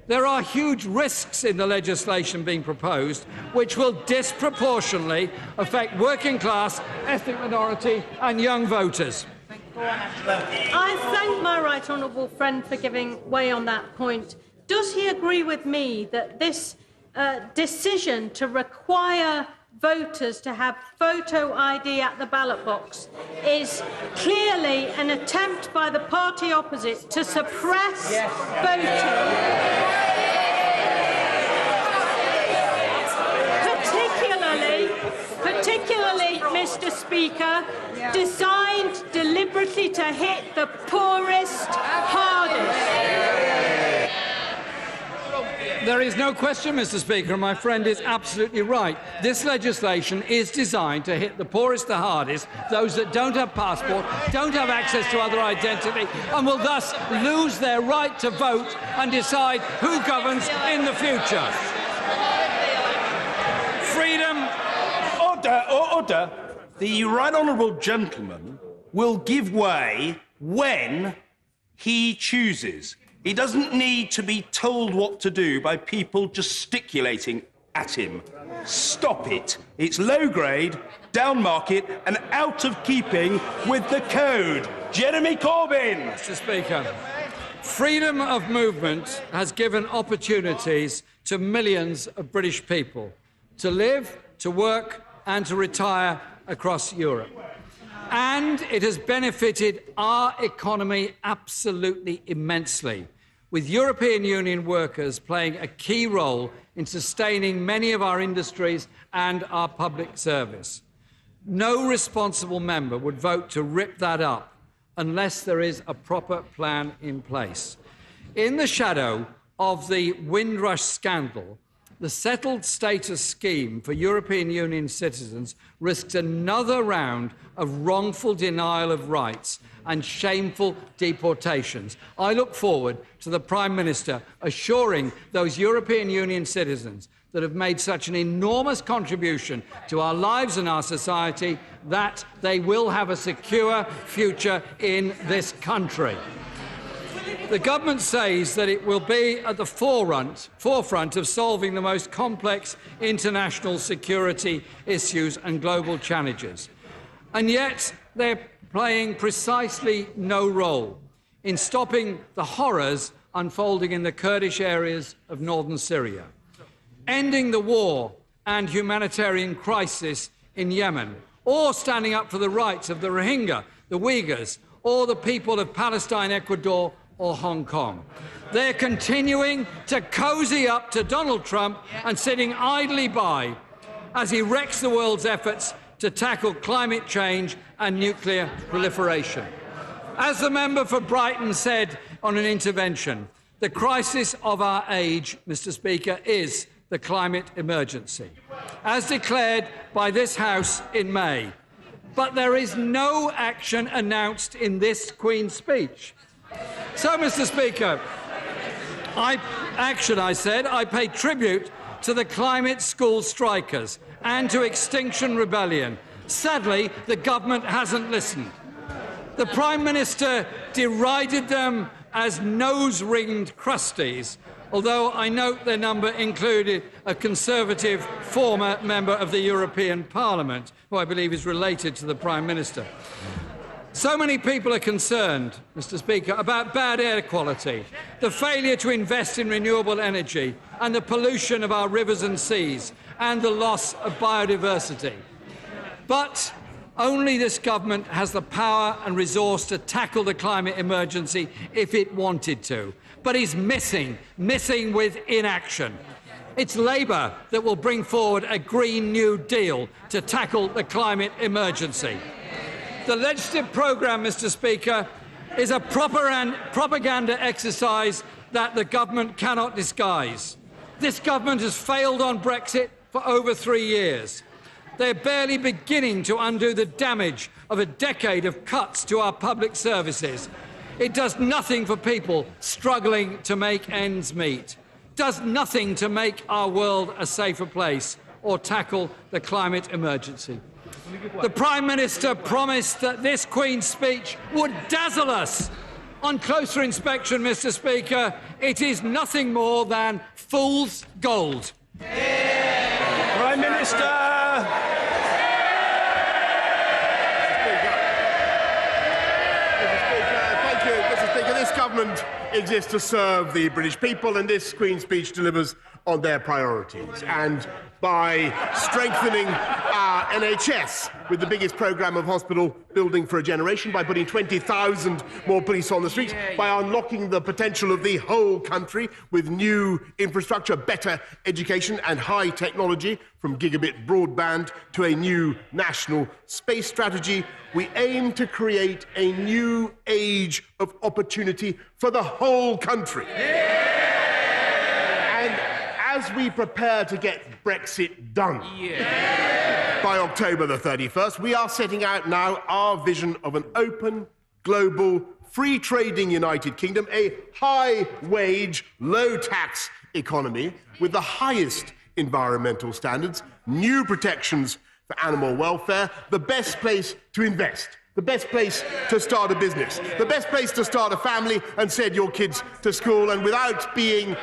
There are huge risks in the legislation being proposed, which will disproportionately affect working class, ethnic minority and young voters. I thank my right honourable friend for giving way on that point. Does he agree with me that this decision to require voters to have photo ID at the ballot box is clearly an attempt by the party opposite to suppress voting? Particularly, Mr. Speaker, designed deliberately to hit the poorest hardest. There is no question, Mr. Speaker, and my friend is absolutely right. This legislation is designed to hit the poorest the hardest, those that don't have passport, don't have access to other identity, and will thus lose their right to vote and decide who governs in the future. Freedom. Order. The right honourable gentleman will give way when he chooses. He doesn't need to be told what to do by people gesticulating at him. Stop it. It's low grade, down market and out of keeping with the code. Jeremy Corbyn. Mr. Speaker, freedom of movement has given opportunities to millions of British people to live, to work and to retire across Europe. And it has benefited our economy absolutely immensely, with European Union workers playing a key role in sustaining many of our industries and our public service. No responsible member would vote to rip that up unless there is a proper plan in place. In the shadow of the Windrush scandal, the settled status scheme for European Union citizens risks another round of wrongful denial of rights and shameful deportations. I look forward to the Prime Minister assuring those European Union citizens that have made such an enormous contribution to our lives and our society that they will have a secure future in this country. The government says that it will be at the forefront of solving the most complex international security issues and global challenges. And yet they're playing precisely no role in stopping the horrors unfolding in the Kurdish areas of northern Syria. ending the war and humanitarian crisis in Yemen, or standing up for the rights of the Rohingya, the Uyghurs, or the people of Palestine, Ecuador, or Hong Kong. They're continuing to cozy up to Donald Trump and sitting idly by as he wrecks the world's efforts to tackle climate change and nuclear proliferation. As the member for Brighton said on an intervention, the crisis of our age, Mr. Speaker, is the climate emergency, as declared by this House in May. But there is no action announced in this Queen's speech. So, Mr. Speaker, I pay tribute to the climate school strikers and to Extinction Rebellion. Sadly, the government hasn't listened. The Prime Minister derided them as nose-ringed crusties, although I note their number included a Conservative former member of the European Parliament, who I believe is related to the Prime Minister. So many people are concerned, Mr. Speaker, about bad air quality, the failure to invest in renewable energy, and the pollution of our rivers and seas, and the loss of biodiversity. But only this government has the power and resource to tackle the climate emergency if it wanted to, but is missing with inaction. It's Labour that will bring forward a Green New Deal to tackle the climate emergency. The legislative programme, Mr. Speaker, is a propaganda exercise that the government cannot disguise. This government has failed on Brexit for over 3 years. They're barely beginning to undo the damage of a decade of cuts to our public services. It does nothing for people struggling to make ends meet, does nothing to make our world a safer place or tackle the climate emergency. The Prime Minister promised that this Queen's speech would dazzle us. On closer inspection, Mr. Speaker, it is nothing more than fool's gold. Prime Minister. Mr. Speaker, this government exists to serve the British people, and this Queen's speech delivers on their priorities. And by strengthening our NHS with the biggest programme of hospital building for a generation, by putting 20,000 more police on the streets, by unlocking the potential of the whole country with new infrastructure, better education and high technology, from gigabit broadband to a new national space strategy, we aim to create a new age of opportunity for the whole country. And as we prepare to get Brexit done by October the 31st, we are setting out now our vision of an open, global, free-trading United Kingdom, a high-wage, low-tax economy with the highest environmental standards, new protections for animal welfare, the best place to invest, the best place to start a business, the best place to start a family and send your kids to school, and without being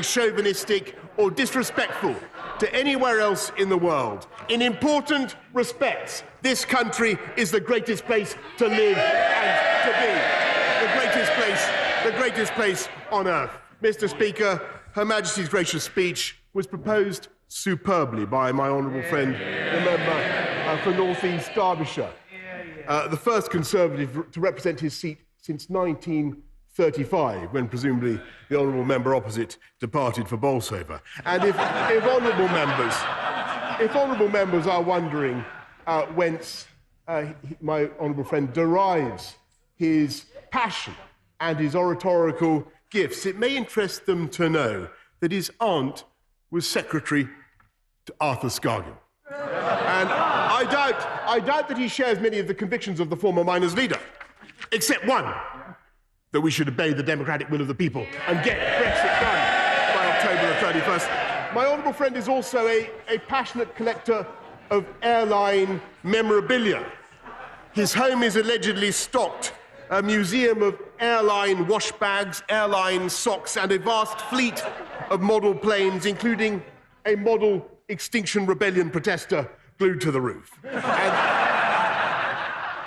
chauvinistic or disrespectful to anywhere else in the world. In important respects, this country is the greatest place to live and to be. The greatest place on earth. Mr. Speaker, Her Majesty's gracious speech was proposed superbly by my honourable friend, the member for North East Derbyshire. The first Conservative to represent his seat since 1935, when presumably the honourable member opposite departed for Bolsover. And if honourable members are wondering whence my honourable friend derives his passion and his oratorical gifts, it may interest them to know that his aunt was secretary to Arthur Scargill. And I doubt that he shares many of the convictions of the former miners' leader, except one, that we should obey the democratic will of the people and get Brexit done by October the 31st. My honourable friend is also a passionate collector of airline memorabilia. His home is allegedly stocked a museum of airline wash bags, airline socks, and a vast fleet of model planes, including a model Extinction Rebellion protester glued to the roof. And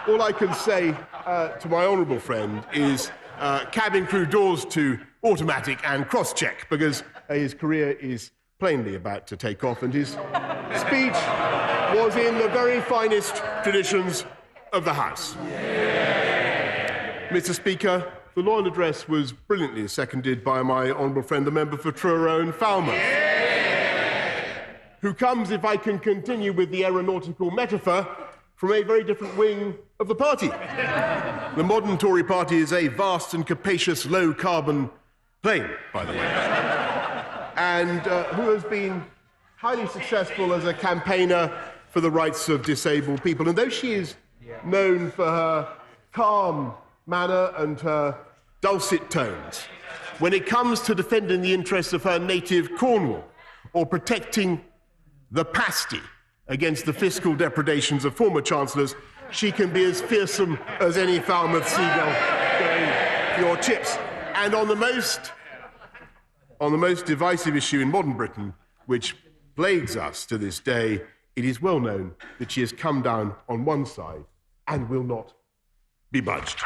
all I can say to my honourable friend is cabin crew doors to automatic and cross-check, because his career is plainly about to take off, and his speech was in the very finest traditions of the House. Mr. Speaker, the Loyal Address was brilliantly seconded by my honourable friend, the member for Truro and Falmouth, who comes, if I can continue with the aeronautical metaphor, from a very different wing of the party. The modern Tory party is a vast and capacious low-carbon plane, by the way, and who has been highly successful as a campaigner for the rights of disabled people. And though she is known for her calm manner and her dulcet tones, when it comes to defending the interests of her native Cornwall or protecting the pasty against the fiscal depredations of former chancellors, she can be as fearsome as any Falmouth seagull going your chips. And on the most divisive issue in modern Britain, which plagues us to this day, it is well known that she has come down on one side and will not be budged.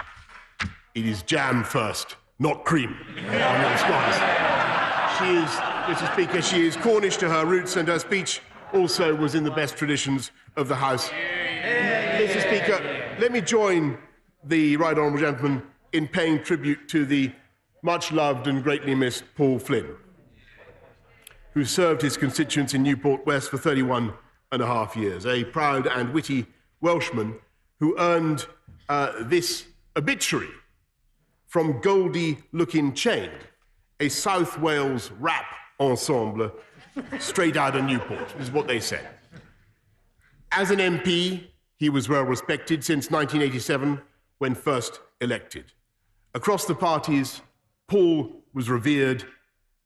It is jam first, not cream on your scones. She is, Mr. Speaker, she is Cornish to her roots, and her speech also was in the best traditions of the House. Mr. Speaker, let me join the right honourable gentleman in paying tribute to the much-loved and greatly missed Paul Flynn, who served his constituents in Newport West for 31 and a half years, a proud and witty Welshman who earned this obituary from Goldie Looking Chain, a South Wales rap ensemble straight out of Newport, is what they said. As an MP, he was well respected since 1987, when first elected. Across the parties, Paul was revered,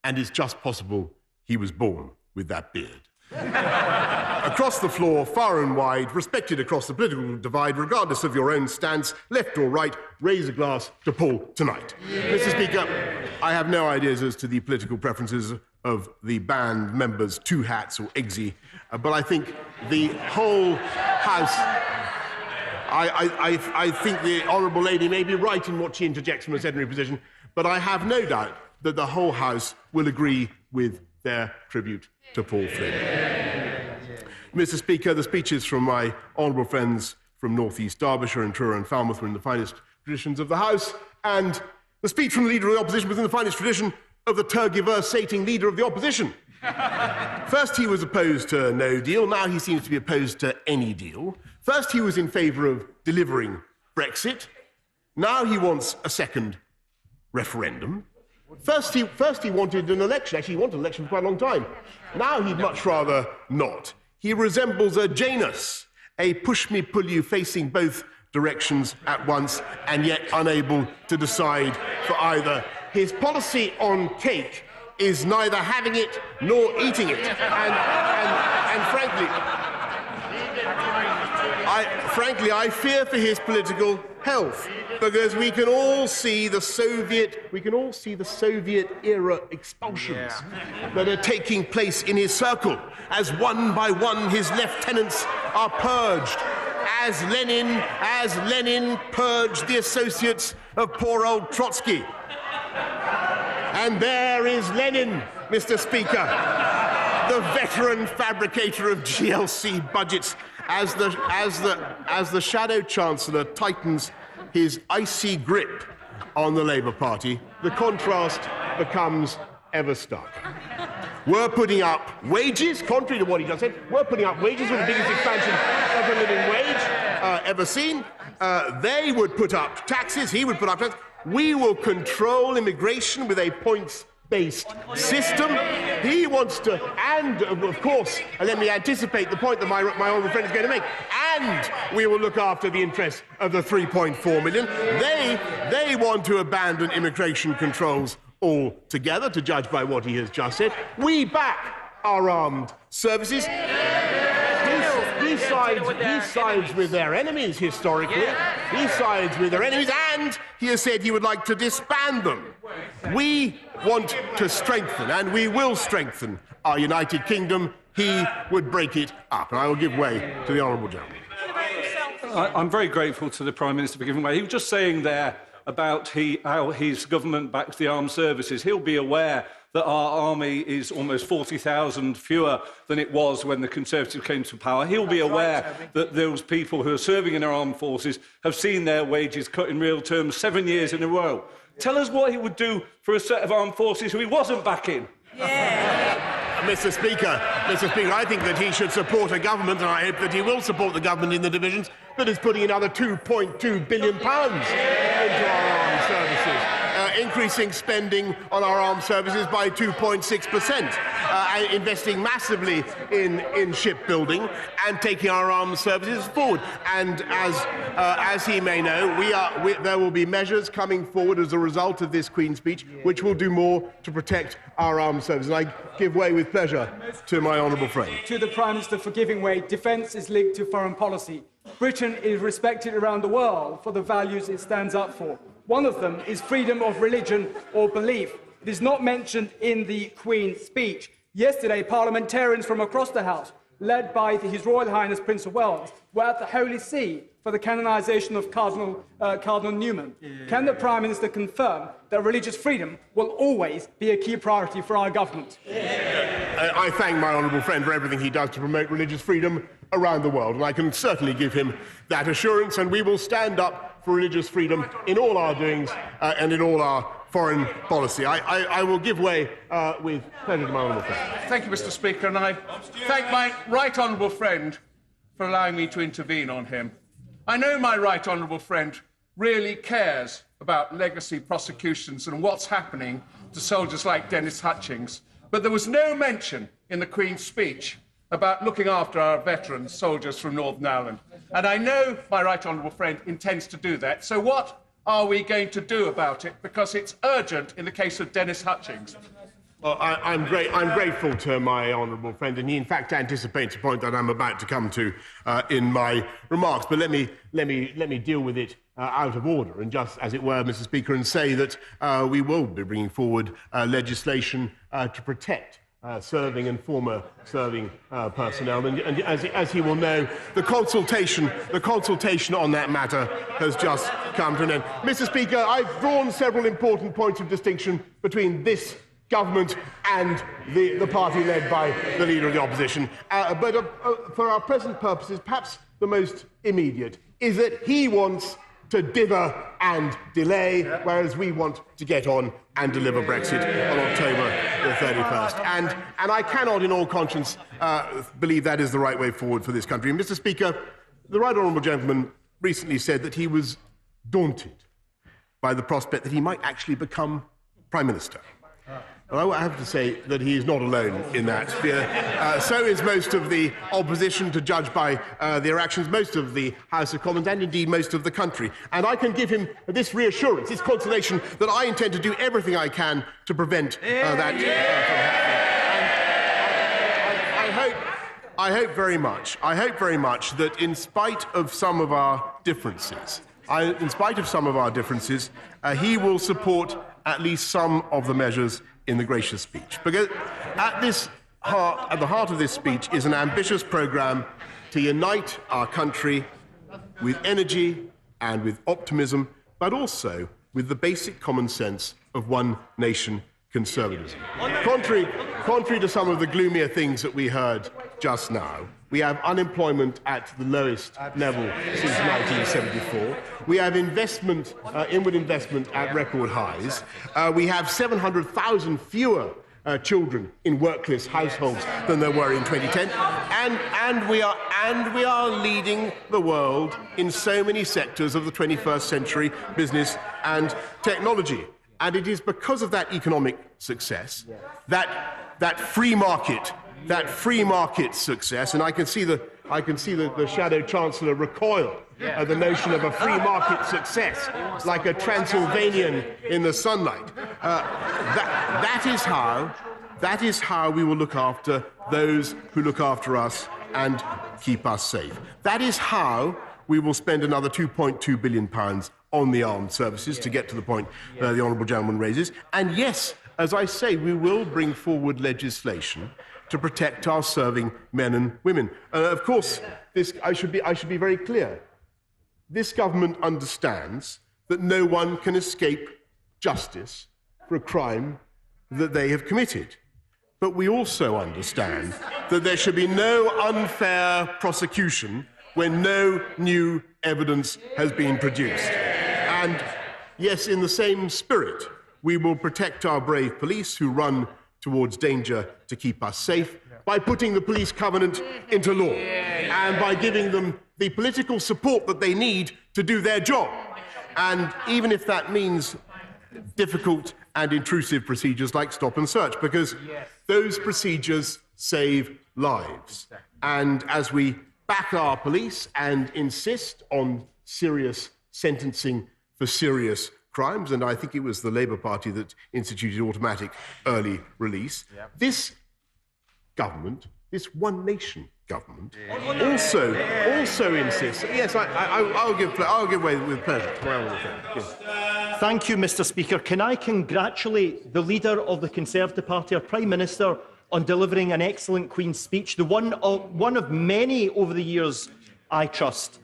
and it's just possible he was born with that beard. Across the floor, far and wide, respected across the political divide, regardless of your own stance, left or right, raise a glass to Paul tonight. Mr. Speaker, I have no ideas as to the political preferences of the band members, Two Hats or Eggsy, but I think the whole House, I think the honourable lady may be right in what she interjects from a secondary position, but I have no doubt that the whole House will agree with their tribute to Paul Flynn. Mr. Speaker, the speeches from my honourable friends from North East Derbyshire and Truro and Falmouth were in the finest traditions of the House, and the speech from the Leader of the Opposition was in the finest tradition of the tergiversating Leader of the Opposition. First he was opposed to no deal, now he seems to be opposed to any deal. First he was in favour of delivering Brexit, now he wants a second referendum. First he wanted an election, actually he wanted an election for quite a long time. Now he'd much rather not. He resembles a Janus, a push-me-pull-you facing both directions at once and yet unable to decide for either. His policy on cake is neither having it nor eating it. And frankly, I fear for his political health, because we can all see the Soviet era expulsions that are taking place in his circle, as one by one his lieutenants are purged, as Lenin purged the associates of poor old Trotsky. And there is Lenin, Mr. Speaker, the veteran fabricator of GLC budgets, as the Shadow Chancellor tightens his icy grip on the Labour Party. The contrast becomes ever starker. We're putting up wages, contrary to what he just said, we're putting up wages with the biggest expansion of the living wage ever seen. They would put up taxes, he would put up taxes. We will control immigration with a points-based system. He wants to, and of course, and let me anticipate the point that my honourable friend is going to make, and we will look after the interests of the 3.4 million. They want to abandon immigration controls altogether, to judge by what he has just said. We back our armed services. He sides with their enemies historically. He sides with their enemies, and he has said he would like to disband them. We want to strengthen, and we will strengthen our United Kingdom. He would break it up, and I will give way to the honourable gentleman. I'm very grateful to the Prime Minister for giving way. He was just saying there about how his government backs the armed services. He'll be aware that our army is almost 40,000 fewer than it was when the Conservatives came to power. He'll be aware that those people who are serving in our armed forces have seen their wages cut in real terms 7 years in a row. Tell us what he would do for a set of armed forces who he wasn't backing. Mr. Speaker, I think that he should support a government, and I hope that he will support the government in the divisions that is putting another £2.2 billion into our armed services, increasing spending on our armed services by 2.6%, investing massively in shipbuilding and taking our armed services forward. And as he may know, there will be measures coming forward as a result of this Queen's speech which will do more to protect our armed services. And I give way with pleasure to my honourable friend. To the Prime Minister for giving way. Defence is linked to foreign policy. Britain is respected around the world for the values it stands up for. One of them is freedom of religion or belief. It is not mentioned in the Queen's speech. Yesterday, parliamentarians from across the House, led by His Royal Highness Prince of Wales, were at the Holy See for the canonisation of Cardinal Newman. Can the Prime Minister confirm that religious freedom will always be a key priority for our government? I thank my honourable friend for everything he does to promote religious freedom around the world, and I can certainly give him that assurance, and we will stand up for religious freedom in all our doings and in all our foreign policy. I will give way with pleasure to my honourable friend. Thank you, Mr. Speaker, and I thank my right honourable friend for allowing me to intervene on him. I know my right honourable friend really cares about legacy prosecutions and what's happening to soldiers like Dennis Hutchings, but there was no mention in the Queen's speech about looking after our veteran soldiers from Northern Ireland. And I know my right honourable friend intends to do that. So what are we going to do about it? Because it's urgent in the case of Dennis Hutchings. Well, I'm grateful to my honourable friend, and he in fact anticipates a point that I'm about to come to in my remarks. But let me deal with it out of order, and just as it were, Mr. Speaker, and say that we will be bringing forward legislation to protect serving and former serving personnel. And as he will know, the consultation on that matter has just come to an end. Mr. Speaker, I've drawn several important points of distinction between this government and the party led by the Leader of the Opposition. But for our present purposes, perhaps the most immediate is that he wants to dither and delay, whereas we want to get on and deliver Brexit on October the 31st. And I cannot, in all conscience, believe that is the right way forward for this country. And Mr. Speaker, the right honourable gentleman recently said that he was daunted by the prospect that he might actually become Prime Minister. And I have to say that he is not alone in that fear. So is most of the opposition, to judge by their actions, most of the House of Commons, and indeed most of the country. And I can give him this reassurance, this consolation, that I intend to do everything I can to prevent that from happening. I hope very much that in spite of some of our differences, he will support at least some of the measures in the gracious speech. Because at the heart of this speech is an ambitious programme to unite our country with energy and with optimism, but also with the basic common sense of one nation conservatism. Contrary to some of the gloomier things that we heard just now, we have unemployment at the lowest level since 1974. We have inward investment at record highs. We have 700,000 fewer children in workless households than there were in 2010. And we are leading the world in so many sectors of the 21st century, business and technology. And it is because of that economic success, that free market success, and I can see the Shadow Chancellor recoil at the notion of a free market success, like a Transylvanian in the sunlight. That is how we will look after those who look after us and keep us safe. That is how we will spend another £2.2 billion on the armed services, to get to the point the honourable gentleman raises. And yes, as I say, we will bring forward legislation to protect our serving men and women. Of course, I should be very clear. This government understands that no one can escape justice for a crime that they have committed. But we also understand that there should be no unfair prosecution when no new evidence has been produced. And yes, in the same spirit, we will protect our brave police who run towards danger to keep us safe by putting the police covenant into law and by giving them the political support that they need to do their job. And even if that means difficult and intrusive procedures like stop and search, because those procedures save lives. And as we back our police and insist on serious sentencing for serious crimes, and I think it was the Labour Party that instituted automatic early release, this government, this one nation government, also insists. Yes, I'll give way with pleasure. Yes. Thank you, Mr. Speaker. Can I congratulate the leader of the Conservative Party, our Prime Minister, on delivering an excellent Queen's speech, the one of many over the years, I trust.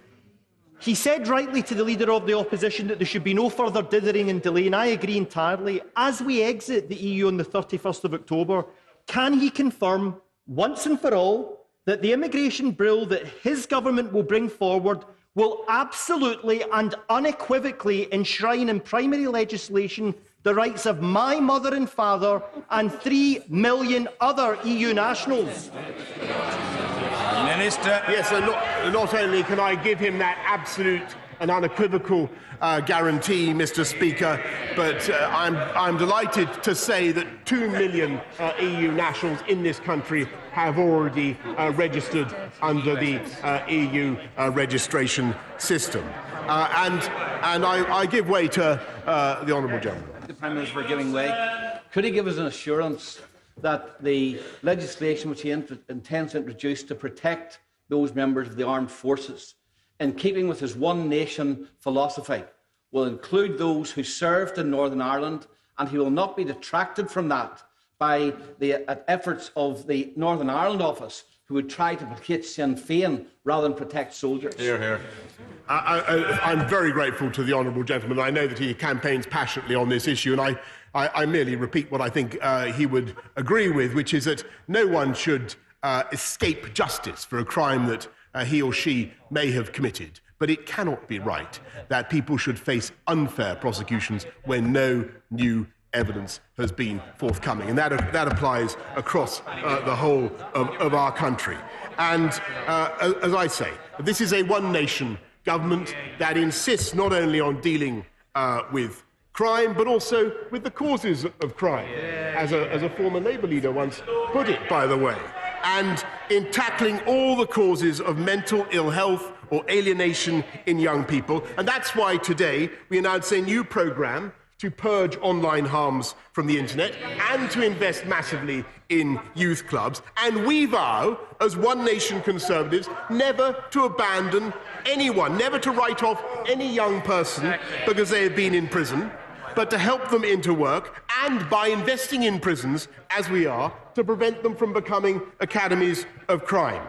He said rightly to the Leader of the Opposition that there should be no further dithering and delay, and I agree entirely. As we exit the EU on the 31st of October, can he confirm, once and for all, that the immigration bill that his government will bring forward will absolutely and unequivocally enshrine in primary legislation the rights of my mother and father and 3 million other EU nationals? Minister. Yes, and not only can I give him that absolute and unequivocal guarantee, Mr. Speaker, but I'm delighted to say that 2 million EU nationals in this country have already registered under the EU registration system. And I give way to the honourable gentleman. The Prime Minister for giving way. Could he give us an assurance that the legislation which he intends to introduce to protect those members of the armed forces, in keeping with his one nation philosophy, will include those who served in Northern Ireland, and he will not be detracted from that by the efforts of the Northern Ireland office, who would try to placate Sinn Féin rather than protect soldiers? Hear, hear. I'm very grateful to the honourable gentleman. I know that he campaigns passionately on this issue, and I merely repeat what I think he would agree with, which is that no one should escape justice for a crime that he or she may have committed. But it cannot be right that people should face unfair prosecutions when no new evidence has been forthcoming. And that applies across the whole of our country. And as I say, this is a one-nation government that insists not only on dealing with crime, but also with the causes of crime, as a former Labour leader once put it, by the way, and in tackling all the causes of mental ill health or alienation in young people. And that's why today we announce a new programme to purge online harms from the internet and to invest massively in youth clubs. And we vow, as One Nation Conservatives, never to abandon anyone, never to write off any young person because they have been in prison, but to help them into work, and by investing in prisons, as we are, to prevent them from becoming academies of crime.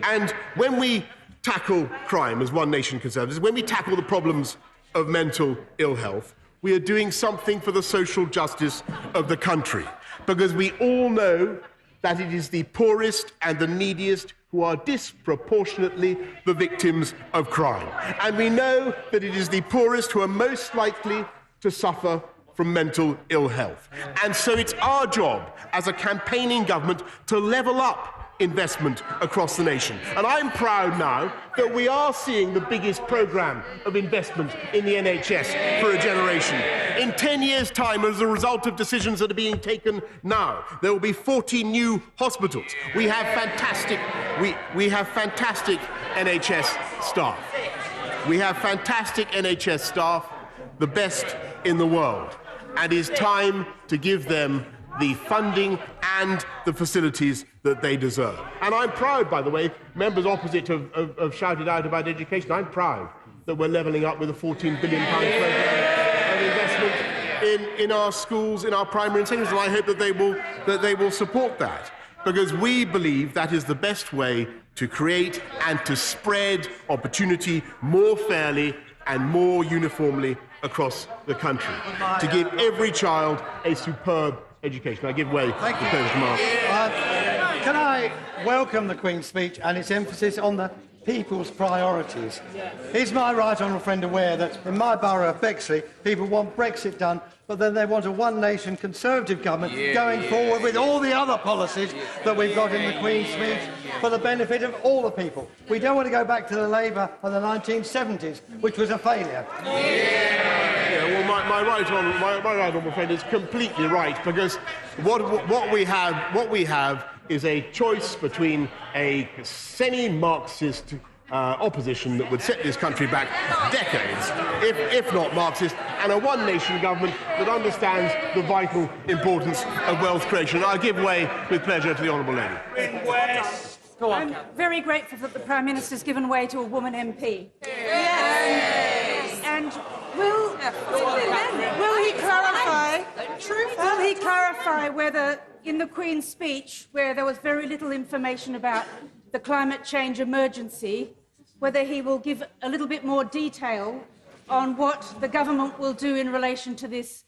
And when we tackle crime as One Nation Conservatives, when we tackle the problems of mental ill health, we are doing something for the social justice of the country, because we all know that it is the poorest and the neediest who are disproportionately the victims of crime. And we know that it is the poorest who are most likely to suffer from mental ill health. And so it's our job as a campaigning government to level up investment across the nation. And I'm proud now that we are seeing the biggest programme of investment in the NHS for a generation. In 10 years' time, as a result of decisions that are being taken now, there will be 40 new hospitals. We have fantastic NHS staff. We have fantastic NHS staff, the best in the world. And it's time to give them the funding and the facilities that they deserve. And I'm proud, by the way, members opposite have shouted out about education. I'm proud that we're levelling up with a £14 billion programme of investment in our schools, in our primary and secondary, and I hope that they will support that, because we believe that is the best way to create and to spread opportunity more fairly and more uniformly across the country, to give every child a superb education. I give way to Mark. Can I welcome the Queen's speech and its emphasis on the people's priorities? Is my right honourable friend aware that in my borough of Bexley, people want Brexit done, but then they want a one-nation Conservative government going forward with all the other policies that we've got in the Queen's speech for the benefit of all the people? We don't want to go back to the Labour of the 1970s, which was a failure. Well, my right honourable friend is completely right, because what we have is a choice between a semi-Marxist opposition that would set this country back decades, if not Marxist, and a one-nation government that understands the vital importance of wealth creation. I give way with pleasure to the honourable lady. I'm very grateful that the Prime Minister's given way to a woman MP. Yes. And will he clarify whether, in the Queen's speech, where there was very little information about the climate change emergency, whether he will give a little bit more detail on what the government will do in relation to this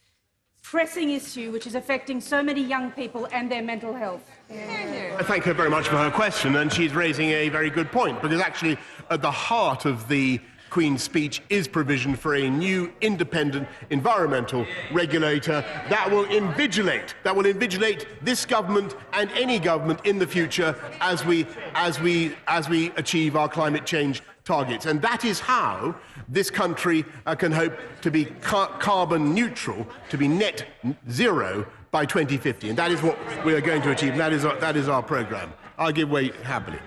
pressing issue which is affecting so many young people and their mental health? I thank her very much for her question, and she's raising a very good point, because actually at the heart of the Queen's speech is provision for a new independent environmental regulator that will invigilate this government and any government in the future as we achieve our climate change targets. And that is how this country can hope to be carbon neutral, to be net zero by 2050. And that is what we are going to achieve, and that is our programme. I'll give way happily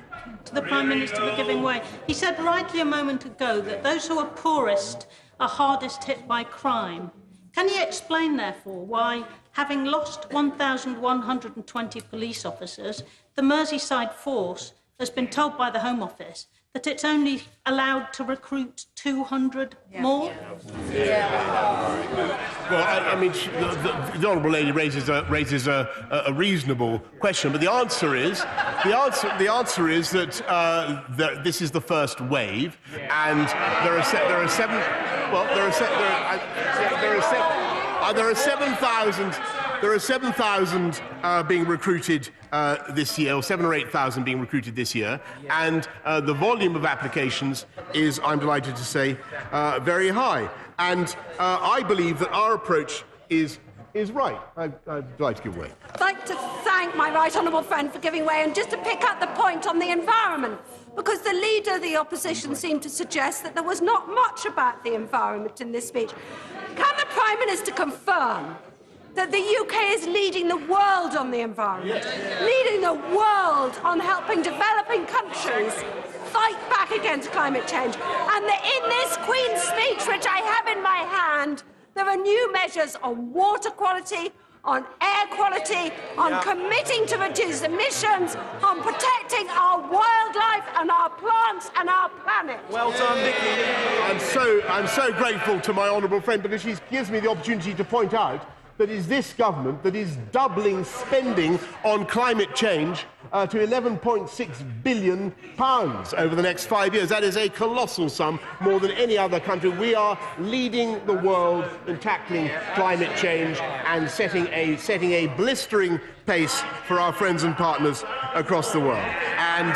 to the Prime Minister for giving way. He said rightly a moment ago that those who are poorest are hardest hit by crime. Can you explain, therefore, why, having lost 1,120 police officers, the Merseyside force has been told by the Home Office that it's only allowed to recruit 200 more? Well, I mean, the honourable lady raises a reasonable question, but the answer is that this is the first wave, and there are 7,000 being recruited this year, or 7,000 or 8,000 being recruited this year, and the volume of applications is, I'm delighted to say, very high. And I believe that our approach is right. I'd like to give way. I'd like to thank my right honourable friend for giving way, and just to pick up the point on the environment, because the Leader of the Opposition seemed to suggest that there was not much about the environment in this speech. Can the Prime Minister confirm that the UK is leading the world on the environment, leading the world on helping developing countries fight back against climate change, and that in this Queen's speech, which I have in my hand, there are new measures on water quality, on air quality, on committing to reduce emissions, on protecting our wildlife and our plants and our planet. Well done, Nicky. I'm so grateful to my honourable friend, because she gives me the opportunity to point out that is this government that is doubling spending on climate change to £11.6 billion over the next 5 years. That is a colossal sum, more than any other country. We are leading the world in tackling climate change and setting a blistering pace for our friends and partners across the world. And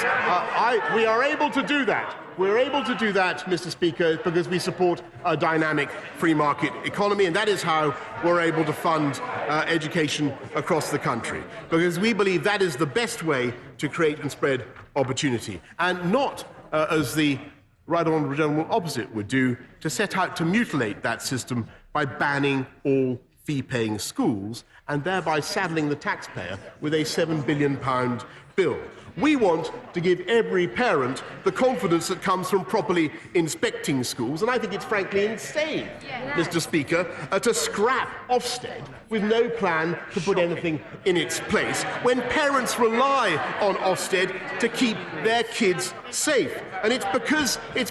we are able to do that. We're able to do that, Mr. Speaker, because we support a dynamic free market economy, and that is how we're able to fund education across the country, because we believe that is the best way to create and spread opportunity, and not, as the right honourable gentleman opposite would do, to set out to mutilate that system by banning all fee-paying schools and thereby saddling the taxpayer with a £7 billion bill. We want to give every parent the confidence that comes from properly inspecting schools, and I think it's frankly insane, Mr. Speaker, to scrap Ofsted with no plan to put anything in its place, when parents rely on Ofsted to keep their kids safe. And it's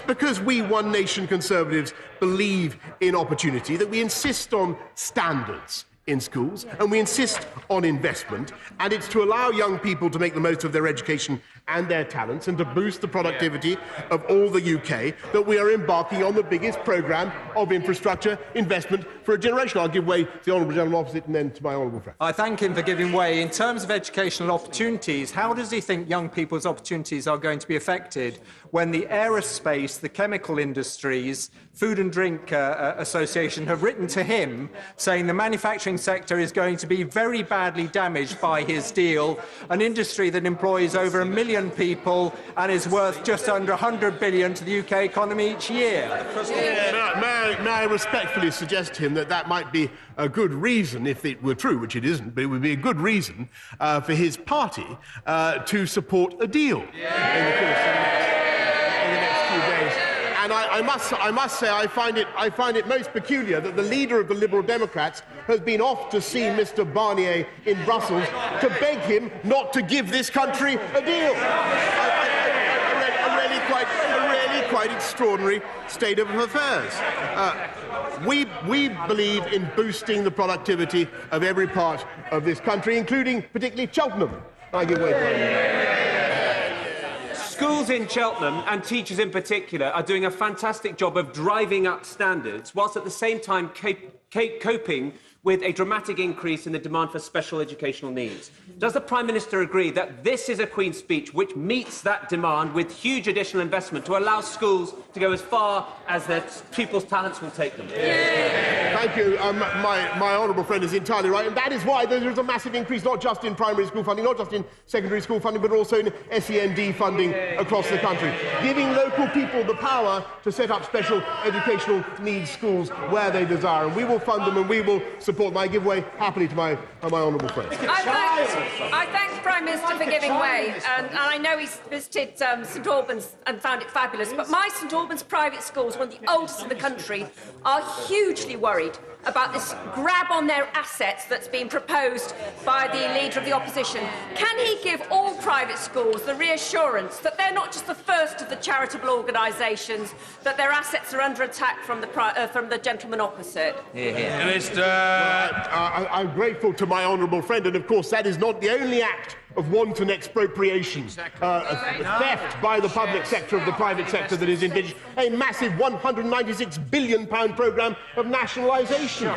because we One Nation Conservatives believe in opportunity that we insist on standards in schools, and we insist on investment, and it's to allow young people to make the most of their education and their talents and to boost the productivity of all the UK that we are embarking on the biggest programme of infrastructure investment for a generation. I'll give way to the honourable gentleman opposite and then to my honourable friend. I thank him for giving way. In terms of educational opportunities, how does he think young people's opportunities are going to be affected when the aerospace, the chemical industries, Food and Drink Association have written to him saying the manufacturing sector is going to be very badly damaged by his deal, an industry that employs over 1 million people and is worth just under 100 billion to the UK economy each year? May I respectfully suggest to him that that might be a good reason, if it were true, which it isn't, but it would be a good reason for his party to support a deal in the course of the next few days. And I must say I find it most peculiar that the leader of the Liberal Democrats has been off to see Mr. Barnier in Brussels to beg him not to give this country a deal. A really quite extraordinary state of affairs. We believe in boosting the productivity of every part of this country, including particularly Cheltenham. I give way to Schools in Cheltenham, and teachers in particular, are doing a fantastic job of driving up standards, whilst at the same time coping with a dramatic increase in the demand for special educational needs. Does the Prime Minister agree that this is a Queen's speech which meets that demand with huge additional investment to allow schools to go as far as their people's talents will take them? Thank you. My honourable friend is entirely right, and that is why there is a massive increase, not just in primary school funding, not just in secondary school funding, but also in SEND funding across the country, giving local people the power to set up special educational needs schools where they desire. And we will fund them and we will support them. I give way happily to my honourable friend. I thank the Prime Minister for giving way, and I know he's visited St Albans and found it fabulous, but my St Albans private schools, one of the oldest in the country, are hugely worried about this grab on their assets that's been proposed by the Leader of the Opposition. Can he give all private schools the reassurance that they're not just the first of the charitable organisations, that their assets are under attack from the gentleman opposite? Minister. I'm grateful to my honourable friend, and of course that is not the only act of wanton expropriation, theft by the public sector of the private sector that is envisaged. A massive £196 billion programme of nationalisation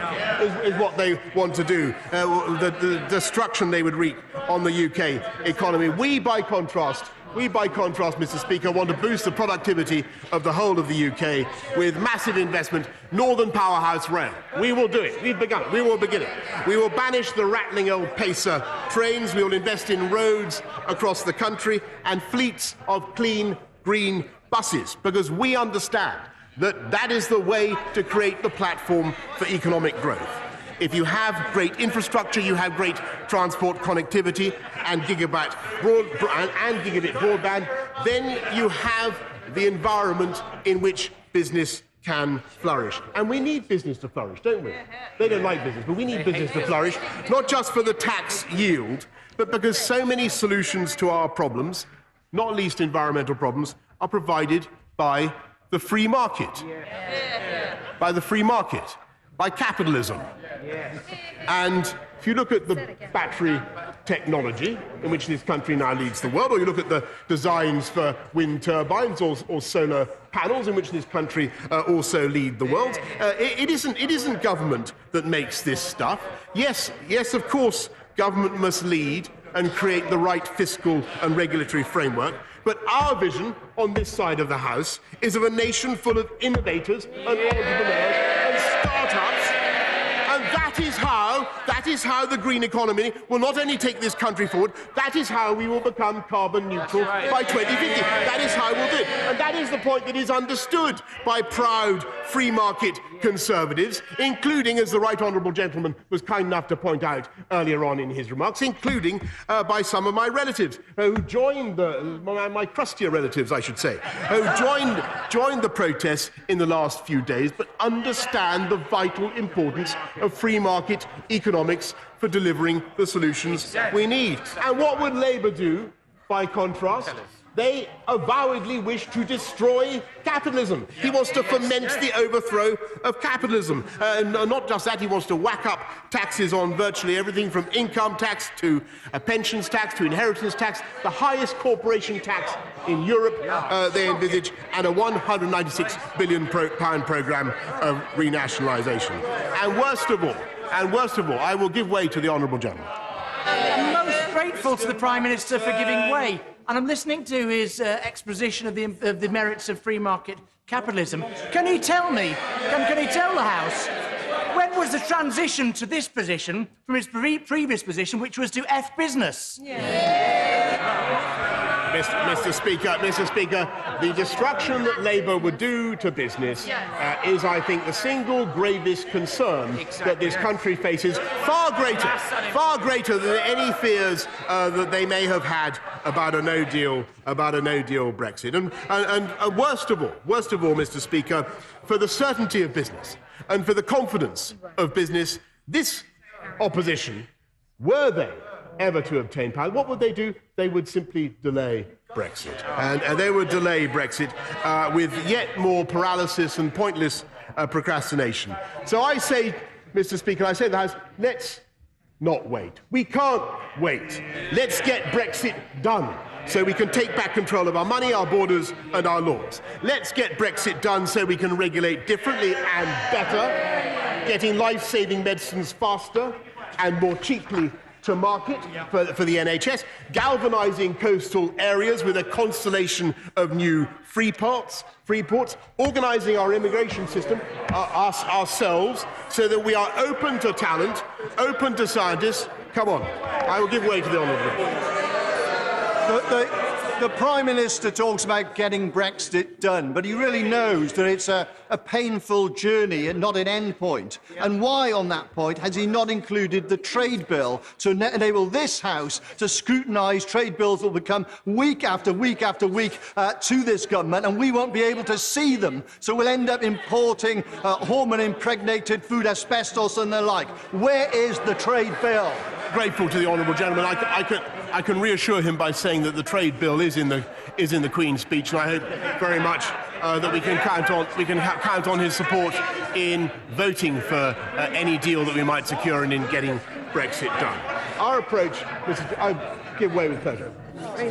is what they want to do, the destruction they would wreak on the UK economy. We, by contrast, Mr. Speaker, want to boost the productivity of the whole of the UK with massive investment. Northern Powerhouse Rail. We will do it. We've begun. We will begin it. We will banish the rattling old Pacer trains. We will invest in roads across the country and fleets of clean, green buses, because we understand that that is the way to create the platform for economic growth. If you have great infrastructure, you have great transport connectivity and gigabit broadband, then you have the environment in which business can flourish. And we need business to flourish, don't we? They don't like business, but we need business to flourish, not just for the tax yield, but because so many solutions to our problems, not least environmental problems, are provided by the free market. By the free market. By capitalism. And if you look at the battery technology in which this country now leads the world, or you look at the designs for wind turbines or solar panels in which this country also lead the world, it isn't government that makes this stuff. Yes, of course, government must lead and create the right fiscal and regulatory framework. But our vision on this side of the House is of a nation full of innovators and entrepreneurs and start-ups. And that is how the green economy will not only take this country forward, that is how we will become carbon neutral by 2050. That is how we'll do it. And that is the point that is understood by proud free market conservatives, including, as the right honourable gentleman was kind enough to point out earlier on in his remarks, including by some of my relatives who joined my crustier relatives, I should say, who joined the protests in the last few days, but understand the vital importance of free market economics for delivering the solutions we need. And what would Labour do, by contrast? They avowedly wish to destroy capitalism. He wants to foment the overthrow of capitalism. Not just that, he wants to whack up taxes on virtually everything from income tax to pensions tax to inheritance tax, the highest corporation tax in Europe they envisage, and a £196 billion programme of renationalisation. And worst of all, I will give way to the honourable gentleman. I'm most grateful to the Prime Minister for giving way, and I'm listening to his exposition of the merits of free market capitalism. Can he tell me, can he tell the House, when was the transition to this position from his previous position, which was to F business? Mr. Speaker, the destruction that Labour would do to business is, I think, the single gravest concern that this country faces, far greater than any fears that they may have had about a no-deal Brexit. And worst of all, Mr. Speaker, for the certainty of business and for the confidence of business, this opposition, were they ever to obtain power, what would they do? They would simply delay Brexit. And they would delay Brexit with yet more paralysis and pointless procrastination. So I say, Mr. Speaker, I say to the House, let's not wait. We can't wait. Let's get Brexit done so we can take back control of our money, our borders and our laws. Let's get Brexit done so we can regulate differently and better, getting life-saving medicines faster and more cheaply to market for the NHS, galvanising coastal areas with a constellation of new free ports, organising our immigration system ourselves so that we are open to talent, open to scientists. Come on, I will give way to the honourable. The Prime Minister talks about getting Brexit done, but he really knows that it's a painful journey and not an end point. And why, on that point, has he not included the trade bill to enable this House to scrutinise trade bills that will come week after week after week to this government, and we won't be able to see them. So we'll end up importing hormone-impregnated food, asbestos and the like. Where is the trade bill? Grateful to the honourable gentleman. I can reassure him by saying that the trade bill is in the Queen's speech, and I hope very much that we can count on his support in voting for any deal that we might secure and in getting Brexit done. Our approach, I give way with pleasure. I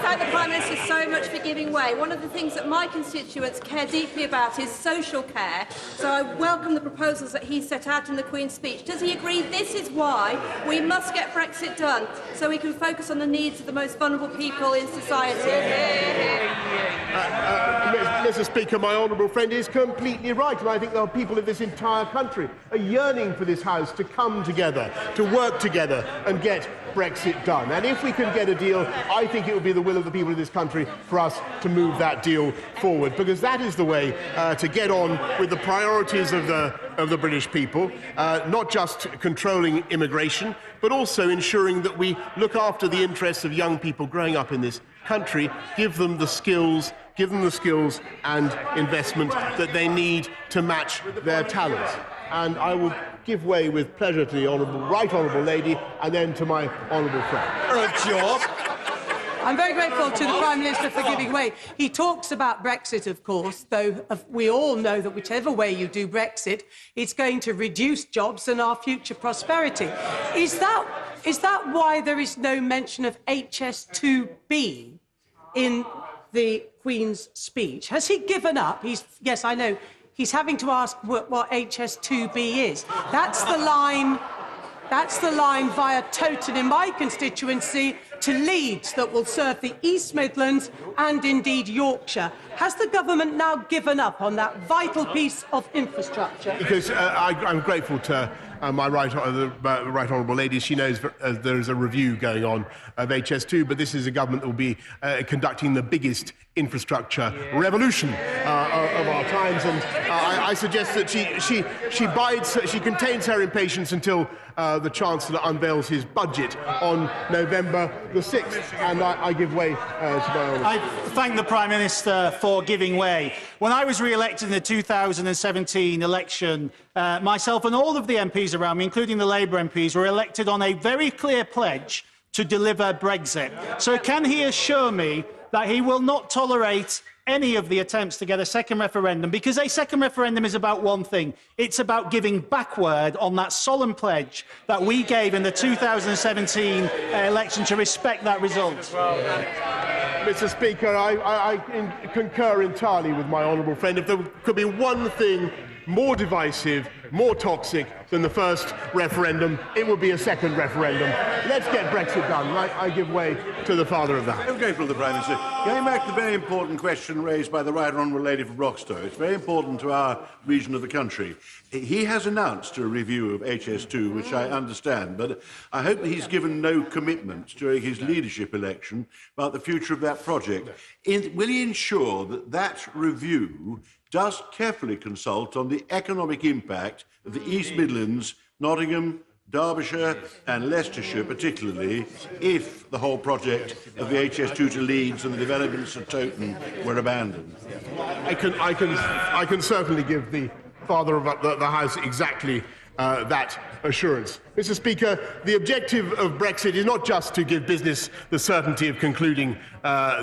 thank the Prime Minister so much for giving way. One of the things that my constituents care deeply about is social care, so I welcome the proposals that he set out in the Queen's speech. Does he agree this is why we must get Brexit done, so we can focus on the needs of the most vulnerable people in society? Mr. Speaker, my honourable friend is completely right, and I think there are people in this entire country are yearning for this House to come together, to work together and get Brexit done. And if we can get a deal, I think it would be the will of the people of this country for us to move that deal forward, because that is the way to get on with the priorities of the British people, not just controlling immigration, but also ensuring that we look after the interests of young people growing up in this country, give them the skills and investment that they need to match their talents. And I will give way with pleasure to the right honourable lady and then to my honourable friend. I'm very grateful to the Prime Minister for giving way. He talks about Brexit, of course, though we all know that whichever way you do Brexit, it's going to reduce jobs and our future prosperity. Is that why there is no mention of HS2B in the Queen's speech? Has he given up? Yes, I know. He's having to ask what HS2B is. That's the line via Towton in my constituency to Leeds that will serve the East Midlands and indeed Yorkshire. Has the government now given up on that vital piece of infrastructure? Because I'm grateful to my right honourable lady. She knows there is a review going on of HS2, but this is a government that will be conducting the biggest infrastructure revolution of our times, and I suggest that she contains her impatience until the Chancellor unveils his budget on November the 6th, and I give way to my honourable. I thank the Prime Minister for giving way. When I was re-elected in the 2017 election, myself and all of the MPs around me, including the Labour MPs, were elected on a very clear pledge to deliver Brexit. So can he assure me that he will not tolerate any of the attempts to get a second referendum? Because a second referendum is about one thing. It's about giving backward on that solemn pledge that we gave in the 2017 election to respect that result. Mr. Speaker, I concur entirely with my honourable friend. If there could be one thing more divisive, more toxic than the first referendum, it would be a second referendum. Let's get Brexit done. I give way to the Father of the House. I'm grateful to the Prime Minister. Going back to the very important question raised by the Right Honourable Lady from Broxtowe, it's very important to our region of the country. He has announced a review of HS2, which I understand, but I hope that he's given no commitments during his leadership election about the future of that project. Will he ensure that that review does carefully consult on the economic impact of the East Midlands, Nottingham, Derbyshire and Leicestershire particularly, if the whole project of the HS2 to Leeds and the developments of Towton were abandoned? I can certainly give the Father of the House exactly that assurance. Mr. Speaker, the objective of Brexit is not just to give business the certainty of concluding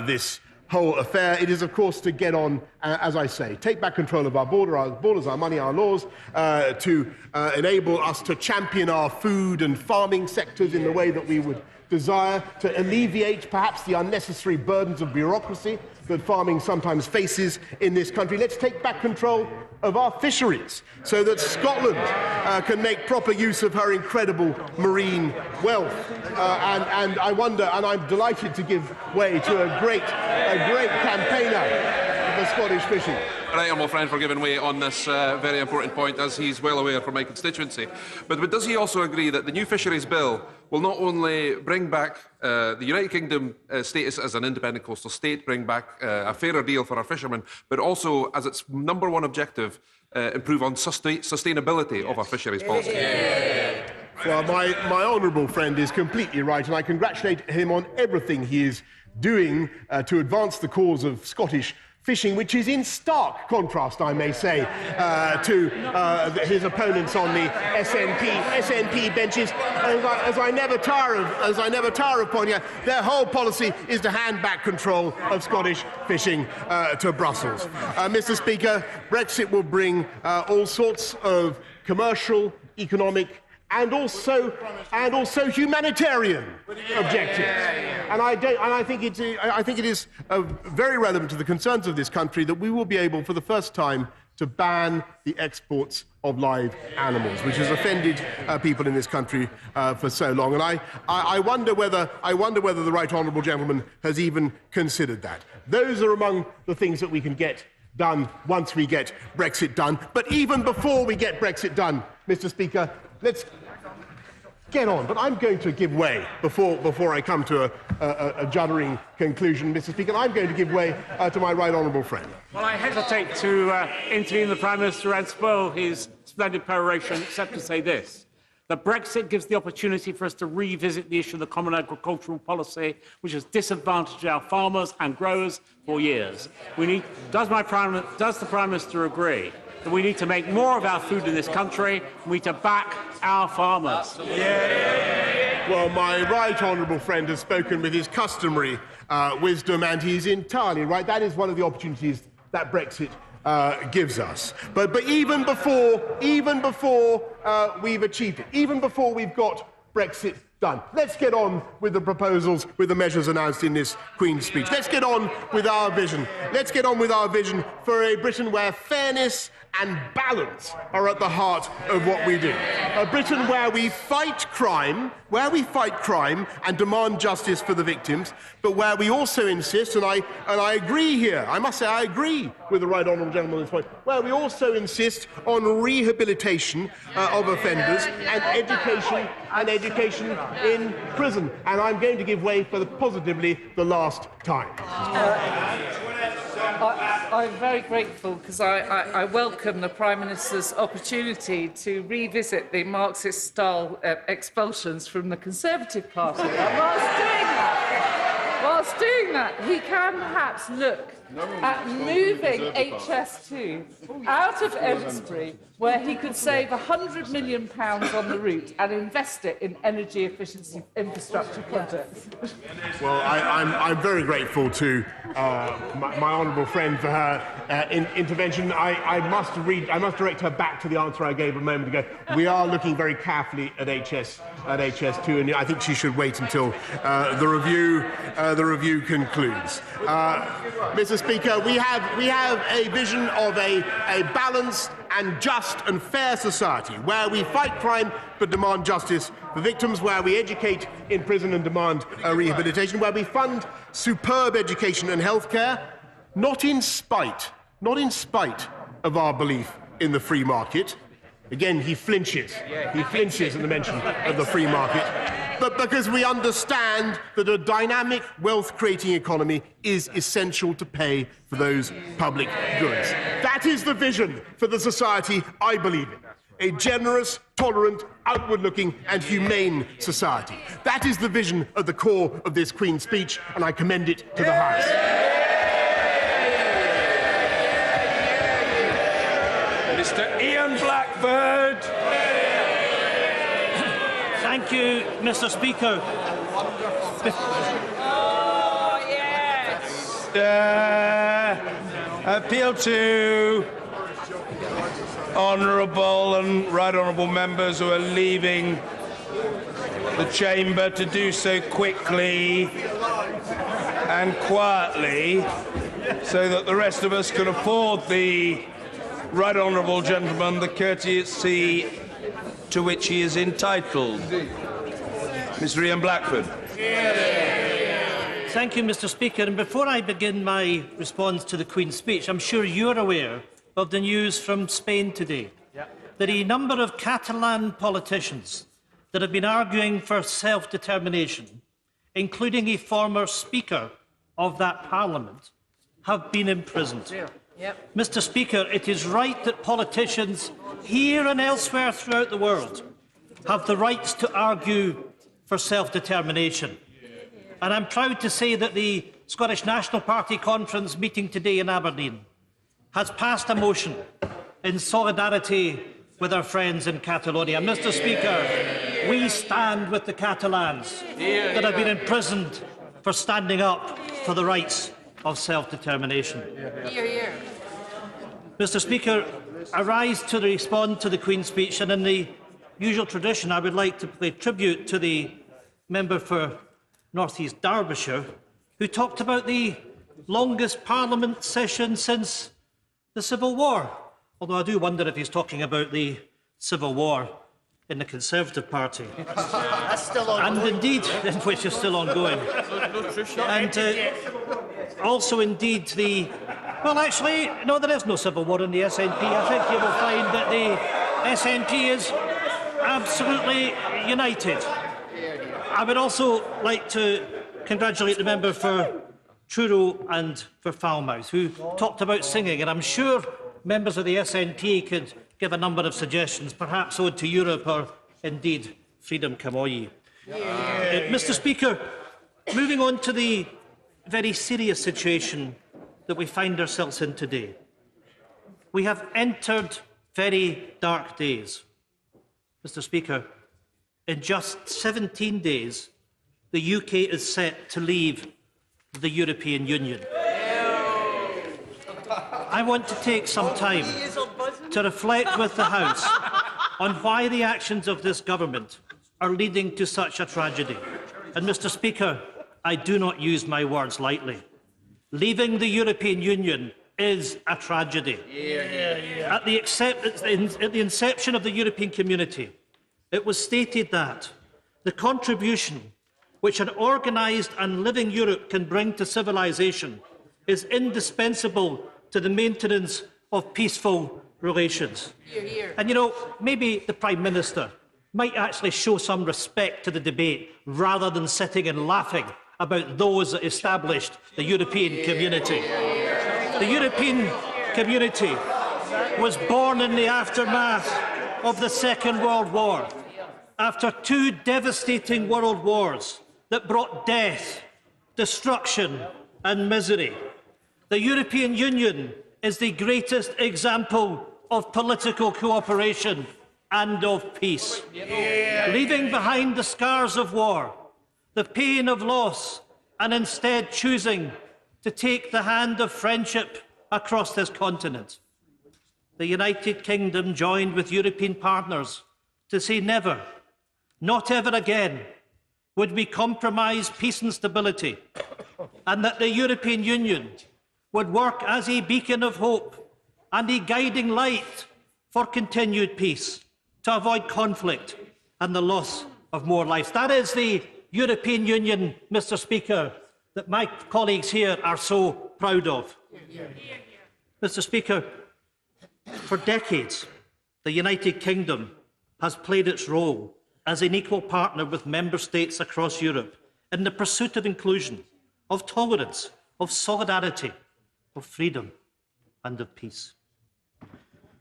this whole affair. It is, of course, to get on, as I say, take back control of our borders, our money, our laws, to enable us to champion our food and farming sectors in the way that we would desire, to alleviate perhaps the unnecessary burdens of bureaucracy that farming sometimes faces in this country. Let's take back control of our fisheries so that Scotland can make proper use of her incredible marine wealth. And I wonder, and I'm delighted to give way to a great campaigner for Scottish fishing. Right, honourable friend, for giving way on this very important point, as he's well aware from my constituency. But does he also agree that the new fisheries bill will not only bring back the United Kingdom status as an independent coastal state, bring back a fairer deal for our fishermen, but also, as its number one objective, improve on sustainability of our fisheries policy? Well, my honourable friend is completely right, and I congratulate him on everything he is doing to advance the cause of Scottish fishing, which is in stark contrast, I may say, to his opponents on the SNP benches. As I never tire of pointing out, their whole policy is to hand back control of Scottish fishing to Brussels. Mr. Speaker, Brexit will bring all sorts of commercial, economic, and also humanitarian objectives. And I think it is very relevant to the concerns of this country that we will be able, for the first time, to ban the exports of live animals, which has offended people in this country for so long. And I wonder whether the right honourable gentleman has even considered that. Those are among the things that we can get done once we get Brexit done. But even before we get Brexit done, Mr. Speaker, let's get on. But I'm going to give way before I come to a juddering conclusion, Mr. Speaker. I'm going to give way to my right honourable friend. Well, I hesitate to intervene the Prime Minister and spoil his splendid peroration, except to say this: that Brexit gives the opportunity for us to revisit the issue of the common agricultural policy, which has disadvantaged our farmers and growers for years. Does the Prime Minister agree that we need to make more of our food in this country, and we need to back our farmers? Well, my right honourable friend has spoken with his customary wisdom, and he's entirely right. That is one of the opportunities that Brexit gives us. But even before we've achieved it, even before we've got Brexit done, let's get on with the proposals, with the measures announced in this Queen's speech. Let's get on with our vision. Let's get on with our vision for a Britain where fairness and balance are at the heart of what we do. A Britain where we fight crime, and demand justice for the victims, but where we also insist, and I agree here, I must say I agree with the right honourable gentleman on this point, where we also insist on rehabilitation of offenders and education in prison. And I'm going to give way for positively the last time. I'm very grateful because I welcome the Prime Minister's opportunity to revisit the Marxist-style expulsions from the Conservative Party. And whilst doing that, he can perhaps look at moving HS2 out of Edinburgh, where he could save £100 million on the route and invest it in energy efficiency infrastructure projects? Well, I'm very grateful to my honourable friend for her intervention. I must direct her back to the answer I gave a moment ago. We are looking very carefully at HS2, and I think she should wait until the review concludes. Mr. Speaker, we have a vision of a balanced and just and fair society where we fight crime but demand justice for victims, where we educate in prison and demand rehabilitation, where we fund superb education and healthcare, not in spite of our belief in the free market. Again, he flinches. He flinches at the mention of the free market. But because we understand that a dynamic wealth-creating economy is essential to pay for those public goods. That is the vision for the society I believe in. A generous, tolerant, outward-looking and humane society. That is the vision at the core of this Queen's speech, and I commend it to the House. Mr. Ian Blackford. Thank you, Mr. Speaker. Oh, yes! Appeal to honourable and right honourable members who are leaving the chamber to do so quickly and quietly so that the rest of us can afford the right honourable gentleman the courtesy to which he is entitled. Mr. Ian Blackford. Thank you, Mr. Speaker. And before I begin my response to the Queen's speech, I'm sure you're aware of the news from Spain today that a number of Catalan politicians that have been arguing for self-determination, including a former Speaker of that Parliament, have been imprisoned. Mr. Speaker, it is right that politicians here and elsewhere throughout the world have the rights to argue for self-determination. And I'm proud to say that the Scottish National Party conference meeting today in Aberdeen has passed a motion in solidarity with our friends in Catalonia. Mr. Speaker, we stand with the Catalans that have been imprisoned for standing up for the rights of self-determination. Mr. Speaker, I rise to respond to the Queen's speech, and in the usual tradition, I would like to pay tribute to the member for North East Derbyshire, who talked about the longest Parliament session since the Civil War. Although I do wonder if he's talking about the Civil War in the Conservative Party. That's still ongoing. And indeed, which is still ongoing. And also indeed the... Well, actually, no, there is no civil war in the SNP. I think you will find that the SNP is absolutely united. I would also like to congratulate the member for Truro and for Falmouth, who talked about singing, and I'm sure members of the SNP could give a number of suggestions, perhaps Ode to Europe or indeed Freedom Camoyi. Mr. Speaker, moving on to the very serious situation that we find ourselves in today. We have entered very dark days. Mr. Speaker, in just 17 days, the UK is set to leave the European Union. I want to take some time to reflect with the House on why the actions of this government are leading to such a tragedy. And, Mr. Speaker, I do not use my words lightly. Leaving the European Union is a tragedy. At the inception of the European community, it was stated that the contribution which an organised and living Europe can bring to civilization is indispensable to the maintenance of peaceful relations. And, you know, maybe the Prime Minister might actually show some respect to the debate rather than sitting and laughing about those that established the European community. The European community was born in the aftermath of the Second World War, after two devastating world wars that brought death, destruction and misery. The European Union is the greatest example of political cooperation and of peace. Leaving behind the scars of war, the pain of loss, and instead choosing to take the hand of friendship across this continent. The United Kingdom joined with European partners to say never, not ever again, would we compromise peace and stability, and that the European Union would work as a beacon of hope and a guiding light for continued peace, to avoid conflict and the loss of more lives. That is the European Union, Mr. Speaker, that my colleagues here are so proud of. Mr. Speaker, for decades, the United Kingdom has played its role as an equal partner with member states across Europe in the pursuit of inclusion, of tolerance, of solidarity, of freedom and of peace.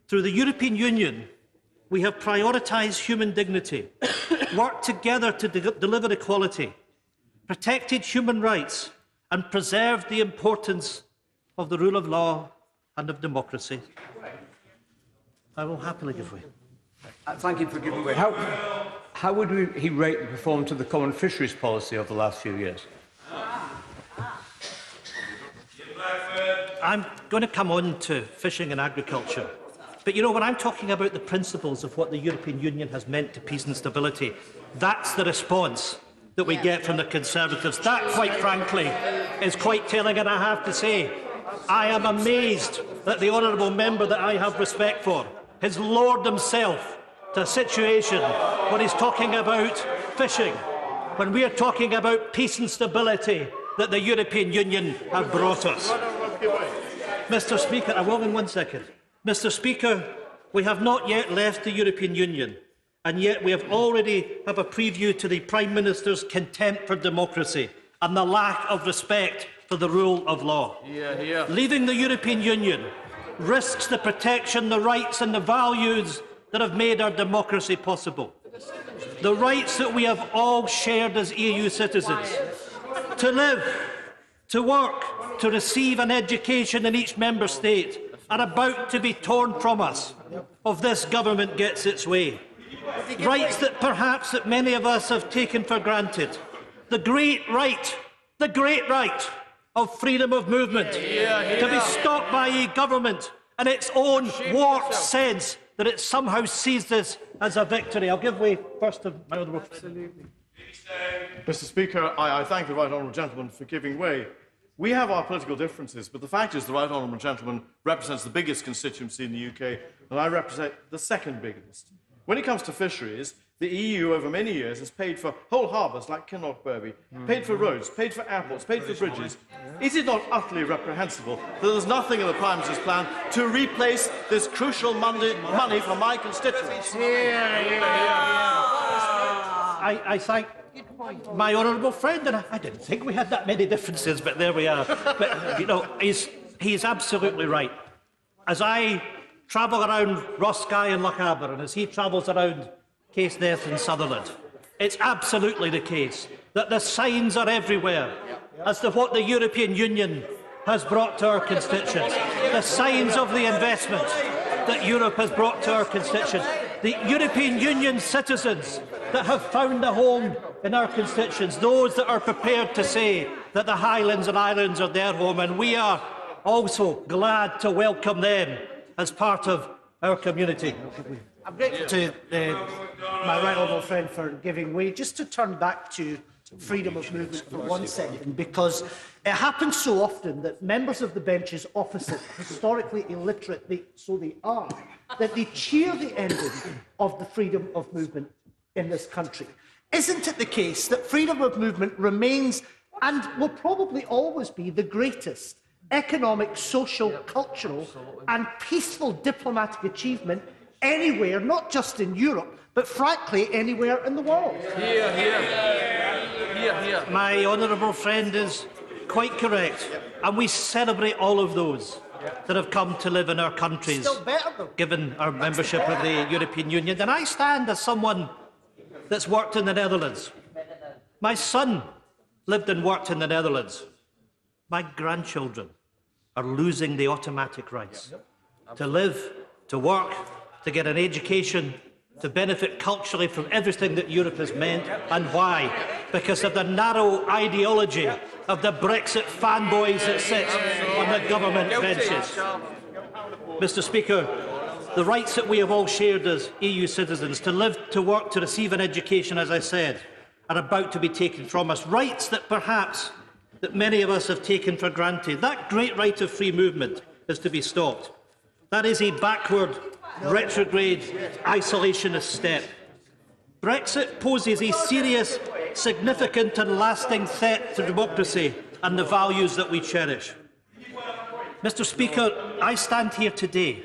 Through the European Union, we have prioritised human dignity, worked together to deliver equality, protected human rights and preserved the importance of the rule of law and of democracy. I will happily give way. Thank you for giving way. How would he rate the performance of the common fisheries policy over the last few years? I'm going to come on to fishing and agriculture. But, you know, when I'm talking about the principles of what the European Union has meant to peace and stability, that's the response that we get from the Conservatives. That, quite frankly, is quite telling, and I have to say, I am amazed that the honourable member that I have respect for has lowered himself to a situation where he's talking about fishing, when we are talking about peace and stability that the European Union have brought us. Mr. Speaker, I will in 1 second. Mr. Speaker, we have not yet left the European Union, and yet we have already have a preview to the Prime Minister's contempt for democracy and the lack of respect for the rule of law. Leaving the European Union risks the protection, the rights and the values that have made our democracy possible. The rights that we have all shared as EU citizens. To live, to work, to receive an education in each member state are about to be torn from us if this government gets its way. Rights that perhaps that many of us have taken for granted. The great right of freedom of movement, to be stopped by a government in its own warped sense that it somehow sees this as a victory. I'll give way first to my honourable friend. Mr. Speaker, I thank the right honourable gentleman for giving way. We have our political differences, but the fact is the right honourable gentleman represents the biggest constituency in the UK, and I represent the second biggest. When it comes to fisheries, the EU over many years has paid for whole harbours like Kinloch Berby, paid for roads, paid for airports, paid for bridges. Is it not utterly reprehensible that there's nothing in the Prime Minister's plan to replace this crucial money for my constituents? I thank my honourable friend, and I didn't think we had that many differences, but there we are. But, you know, he's absolutely right. As I travel around Roskilde and Lochaber, and as he travels around Caithness and Sutherland, it's absolutely the case that the signs are everywhere as to what the European Union has brought to our constituents. The signs of the investment that Europe has brought to our constituents. The European Union citizens that have found a home in our constituents, those that are prepared to say that the Highlands and Islands are their home, and we are also glad to welcome them as part of our community. I'm grateful to my right honourable friend for giving way. Just to turn back to freedom of movement for 1 second, because it happens so often that members of the benches opposite, historically illiterate, so they are, that they cheer the ending of the freedom of movement in this country. Isn't it the case that freedom of movement remains and will probably always be the greatest economic, social, cultural and peaceful diplomatic achievement anywhere, not just in Europe, but frankly anywhere in the world? My honourable friend is quite correct, and we celebrate all of those that have come to live in our countries, given our membership of the European Union. And I stand as someone that's worked in the Netherlands. My son lived and worked in the Netherlands. My grandchildren are losing the automatic rights to live, to work, to get an education, to benefit culturally from everything that Europe has meant. And why? Because of the narrow ideology of the Brexit fanboys that sit on the government benches. Mr. Speaker, the rights that we have all shared as EU citizens to live, to work, to receive an education, as I said, are about to be taken from us. Rights that perhaps that many of us have taken for granted. That great right of free movement is to be stopped. That is a backward, retrograde, isolationist step. Brexit poses a serious, significant and lasting threat to democracy and the values that we cherish. Mr. Speaker, I stand here today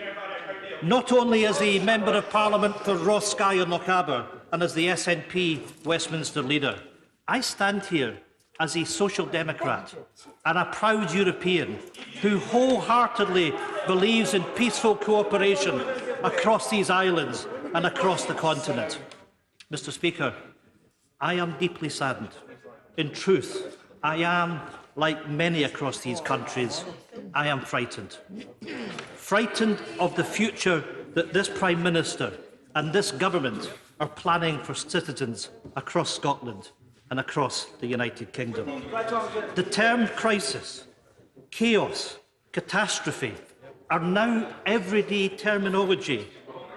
not only as a Member of Parliament for Ross, Skye and Lochaber and as the SNP Westminster leader. I stand here as a Social Democrat and a proud European who wholeheartedly believes in peaceful cooperation across these islands and across the continent. Mr. Speaker, I am deeply saddened. In truth, I am, like many across these countries, I am frightened. Frightened of the future that this Prime Minister and this government are planning for citizens across Scotland and across the United Kingdom. The term crisis, chaos, catastrophe are now everyday terminology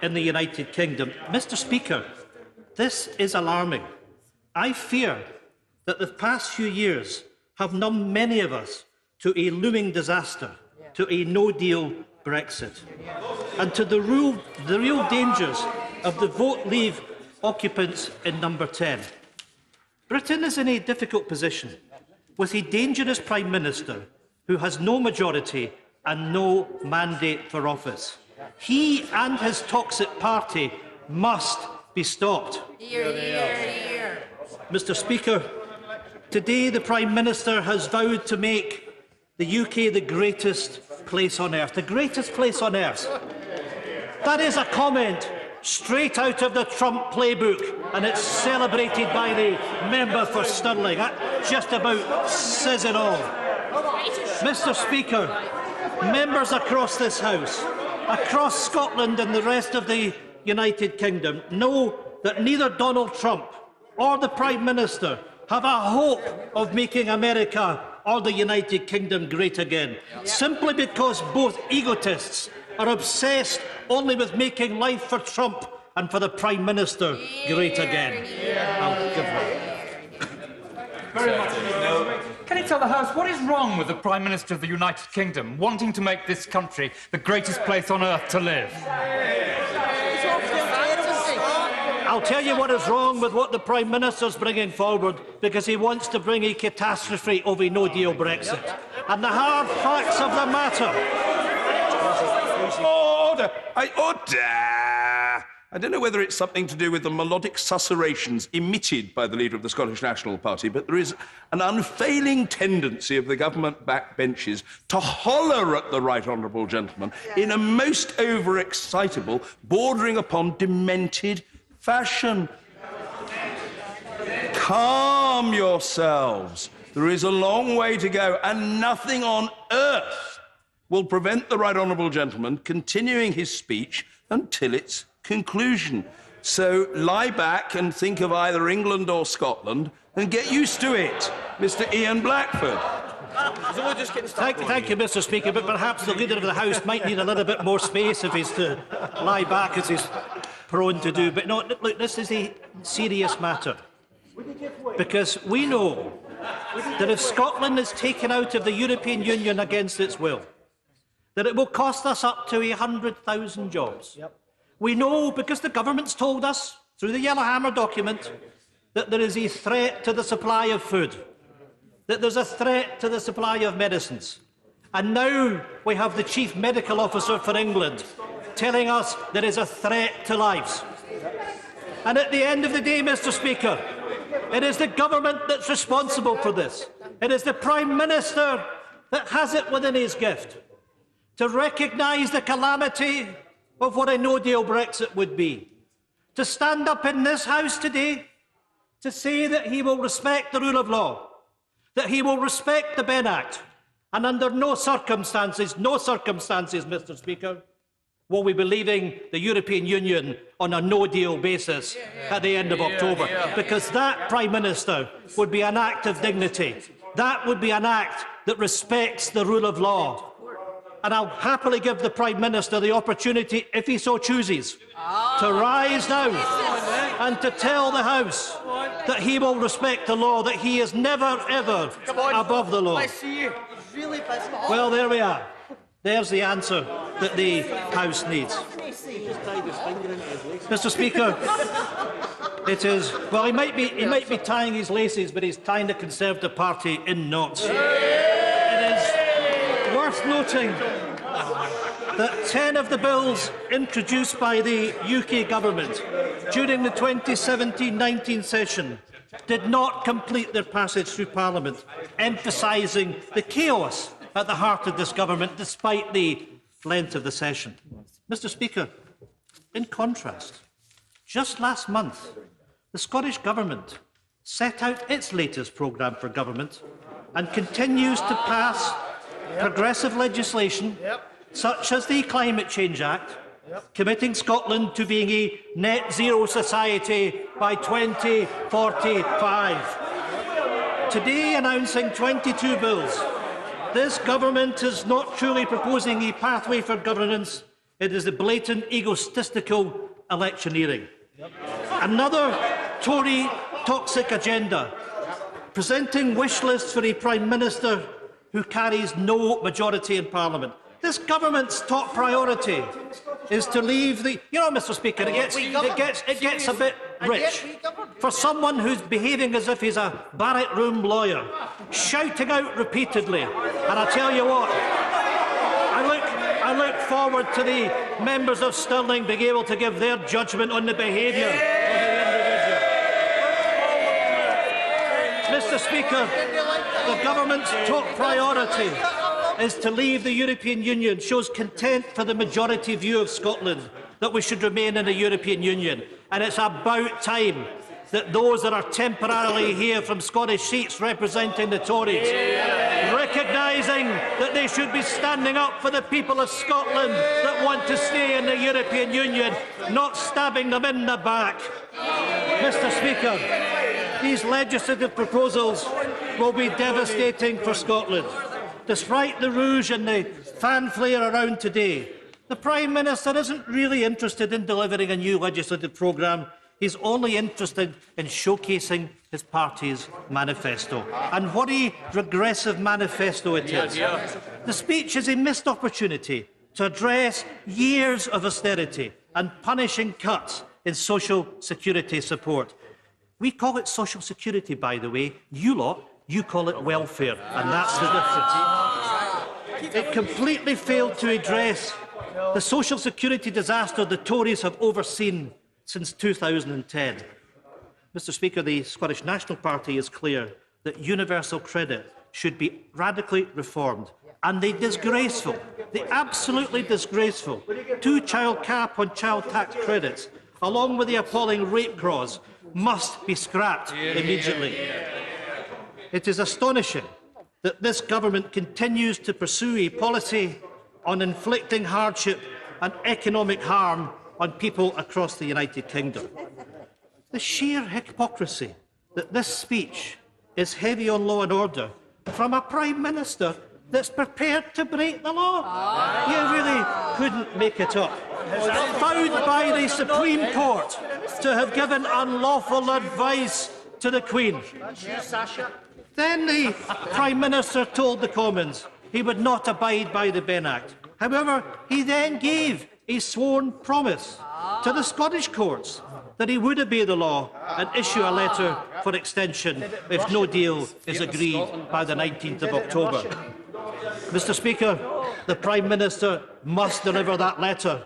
in the United Kingdom. Mr. Speaker, this is alarming. I fear that the past few years have numbed many of us to a looming disaster, to a no-deal Brexit, and to the real dangers of the vote leave occupants in number 10. Britain is in a difficult position, with a dangerous Prime Minister who has no majority and no mandate for office. He and his toxic party must be stopped. Mr. Speaker, today the Prime Minister has vowed to make the UK the greatest place on earth. The greatest place on earth. That is a comment straight out of the Trump playbook, and it's celebrated by the member for Stirling. That just about says it all. Mr. Speaker, members across this House, across Scotland and the rest of the United Kingdom know that neither Donald Trump or the Prime Minister have a hope of making America or the United Kingdom great again, simply because both egotists are obsessed only with making life for Trump and for the Prime Minister great again. I'll give that. Very much. Can you tell the House what is wrong with the Prime Minister of the United Kingdom wanting to make this country the greatest place on earth to live? I'll tell you what is wrong with what the Prime Minister's bringing forward, because he wants to bring a catastrophe of a no-deal Brexit. And the hard facts of the matter... Order! Order! I don't know whether it's something to do with the melodic susurrations emitted by the leader of the Scottish National Party, but there is an unfailing tendency of the government backbenches to holler at the right honourable gentleman in a most overexcitable, bordering upon demented fashion. Calm yourselves. There is a long way to go, and nothing on earth will prevent the right honourable gentleman continuing his speech until its conclusion. So lie back and think of either England or Scotland and get used to it, Mr. Ian Blackford. Thank you, Mr. Speaker, but perhaps the Leader of the House might need a little bit more space if he's to lie back, as he's prone to do. But no, look, this is a serious matter, because we know that if Scotland is taken out of the European Union against its will, that it will cost us up to 100,000 jobs. We know, because the government's told us, through the Yellowhammer document, that there is a threat to the supply of food, that there's a threat to the supply of medicines. And now we have the Chief Medical Officer for England telling us there is a threat to lives. And at the end of the day, Mr. Speaker, it is the government that's responsible for this. It is the Prime Minister that has it within his gift to recognise the calamity of what a no-deal Brexit would be, to stand up in this House today to say that he will respect the rule of law, that he will respect the Benn Act, And under no circumstances, Mr Speaker, will we be leaving the European Union on a no-deal basis at the end of October, because that, Prime Minister, would be an act of dignity. That would be an act that respects the rule of law. And I'll happily give the Prime Minister the opportunity, if he so chooses, to rise now and to tell the House that he will respect the law, that he is never, ever above the law. Well, there we are. There's the answer that the House needs. Mr Speaker, it is... Well, he might be tying his laces, but he's tying the Conservative Party in knots. It is worth noting that 10 of the bills introduced by the UK Government during the 2017-19 session did not complete their passage through Parliament, emphasising the chaos at the heart of this government, despite the length of the session. Mr Speaker, in contrast, just last month, the Scottish Government set out its latest programme for government and continues to pass progressive legislation such as the Climate Change Act, committing Scotland to being a net zero society by 2045. Today announcing 22 bills. This government is not truly proposing a pathway for governance, it is a blatant egotistical electioneering. Another Tory toxic agenda, presenting wish lists for a Prime Minister who carries no majority in Parliament. This government's top priority is to leave the... You know, Mr Speaker, it gets a bit rich for someone who's behaving as if he's a Barrack Room lawyer, shouting out repeatedly. And I tell you what, I look forward to the members of Stirling being able to give their judgment on the behaviour of the individual. Mr Speaker, the government's top priority is to leave the European Union, shows contempt for the majority view of Scotland that we should remain in the European Union. And it's about time that those that are temporarily here from Scottish seats representing the Tories, recognising that they should be standing up for the people of Scotland that want to stay in the European Union, not stabbing them in the back. Mr Speaker, these legislative proposals will be devastating for Scotland. Despite the rouge and the fanfare around today, the Prime Minister isn't really interested in delivering a new legislative programme. He's only interested in showcasing his party's manifesto. And what a regressive manifesto it is. The speech is a missed opportunity to address years of austerity and punishing cuts in social security support. We call it social security, by the way. You call it welfare, and that's the difference. It completely failed to address the social security disaster the Tories have overseen since 2010. Mr Speaker, the Scottish National Party is clear that universal credit should be radically reformed, and the absolutely disgraceful two-child cap on child tax credits, along with the appalling rape clause, must be scrapped immediately. It is astonishing that this government continues to pursue a policy on inflicting hardship and economic harm on people across the United Kingdom. The sheer hypocrisy that this speech is heavy on law and order from a Prime Minister that's prepared to break the law. You really couldn't make it up. Found by the Supreme Court to have given unlawful advice to the Queen. Then the Prime Minister told the Commons he would not abide by the Benn Act. However, he then gave a sworn promise to the Scottish courts that he would obey the law and issue a letter for extension if no deal is agreed by the 19th of October. Mr Speaker, the Prime Minister must deliver that letter,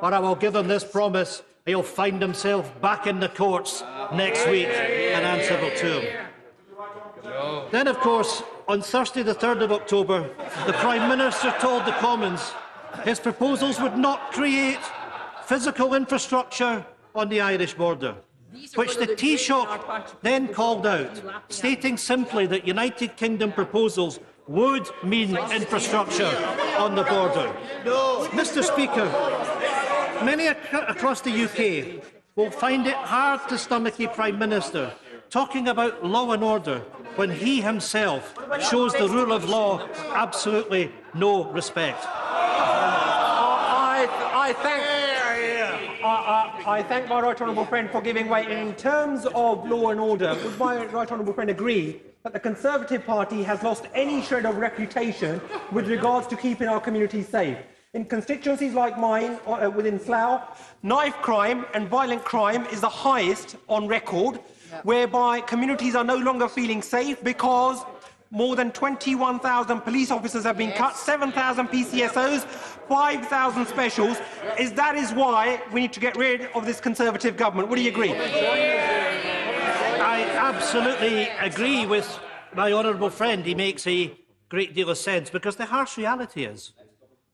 or I will give him this promise: he'll find himself back in the courts next week and answerable to him. Then, of course, on Thursday, the 3rd of October, the Prime Minister told the Commons his proposals would not create physical infrastructure on the Irish border, which the Taoiseach then called out, stating simply that United Kingdom proposals would mean infrastructure on the border. No. Mr. Speaker, many across the UK will find it hard to stomach a Prime Minister talking about law and order when he himself shows the rule of law absolutely no respect. I thank my right honourable friend for giving way. In terms of law and order, would my right honourable friend agree that the Conservative Party has lost any shred of reputation with regards to keeping our communities safe? In constituencies like mine, within Slough, knife crime and violent crime is the highest on record, whereby communities are no longer feeling safe because more than 21,000 police officers have been cut, 7,000 PCSOs, 5,000 specials. That is why we need to get rid of this Conservative government. Would you agree? I absolutely agree with my honourable friend. He makes a great deal of sense, because the harsh reality is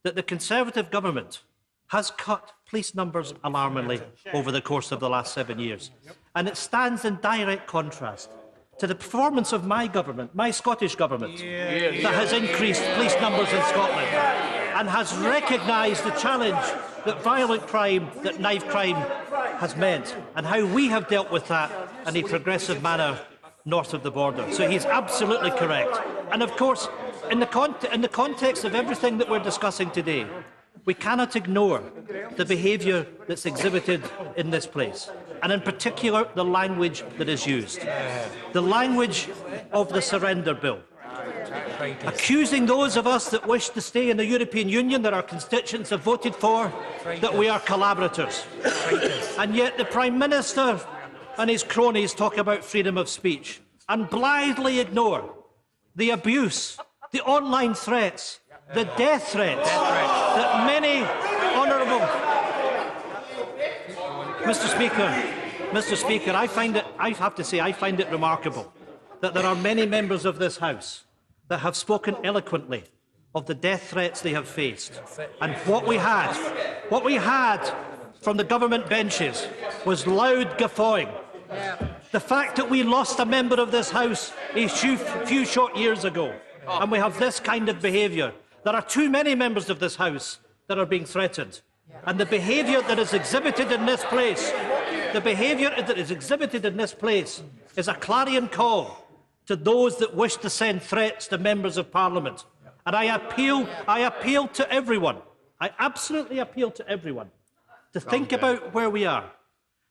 that the Conservative government has cut police numbers alarmingly over the course of the last 7 years. And it stands in direct contrast to the performance of my government, my Scottish government, that has increased police numbers in Scotland and has recognised the challenge that violent crime, that knife crime has meant, and how we have dealt with that in a progressive manner north of the border. So he's absolutely correct. And of course, in the context of everything that we're discussing today, we cannot ignore the behaviour that's exhibited in this place, and in particular the language that is used. The language of the surrender bill, accusing those of us that wish to stay in the European Union, that our constituents have voted for, that we are collaborators. And yet the Prime Minister and his cronies talk about freedom of speech and blithely ignore the abuse, the online threats, the death threats that many honourable... Mr. Speaker, I have to say, I find it remarkable that there are many members of this House that have spoken eloquently of the death threats they have faced. And what we had from the government benches was loud guffawing. The fact that we lost a member of this House a few short years ago, and we have this kind of behaviour. There are too many members of this House that are being threatened. And the behaviour that is exhibited in this place, is a clarion call to those that wish to send threats to members of Parliament. And I appeal to everyone, I absolutely appeal to everyone, to think about where we are,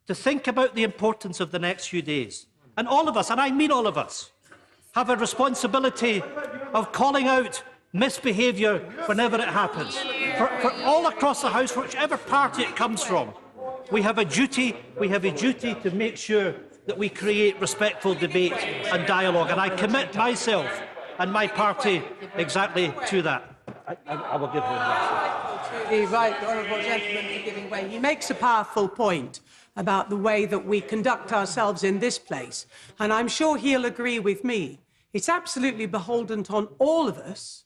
to think about the importance of the next few days. And all of us, and I mean all of us, have a responsibility of calling out misbehaviour whenever it happens. For all across the House, whichever party it comes from, we have a duty to make sure that we create respectful debate and dialogue. And I commit myself and my party exactly to that. I will give him that. The right honourable gentleman for giving way. He makes a powerful point about the way that we conduct ourselves in this place, and I'm sure he'll agree with me. It's absolutely beholden on all of us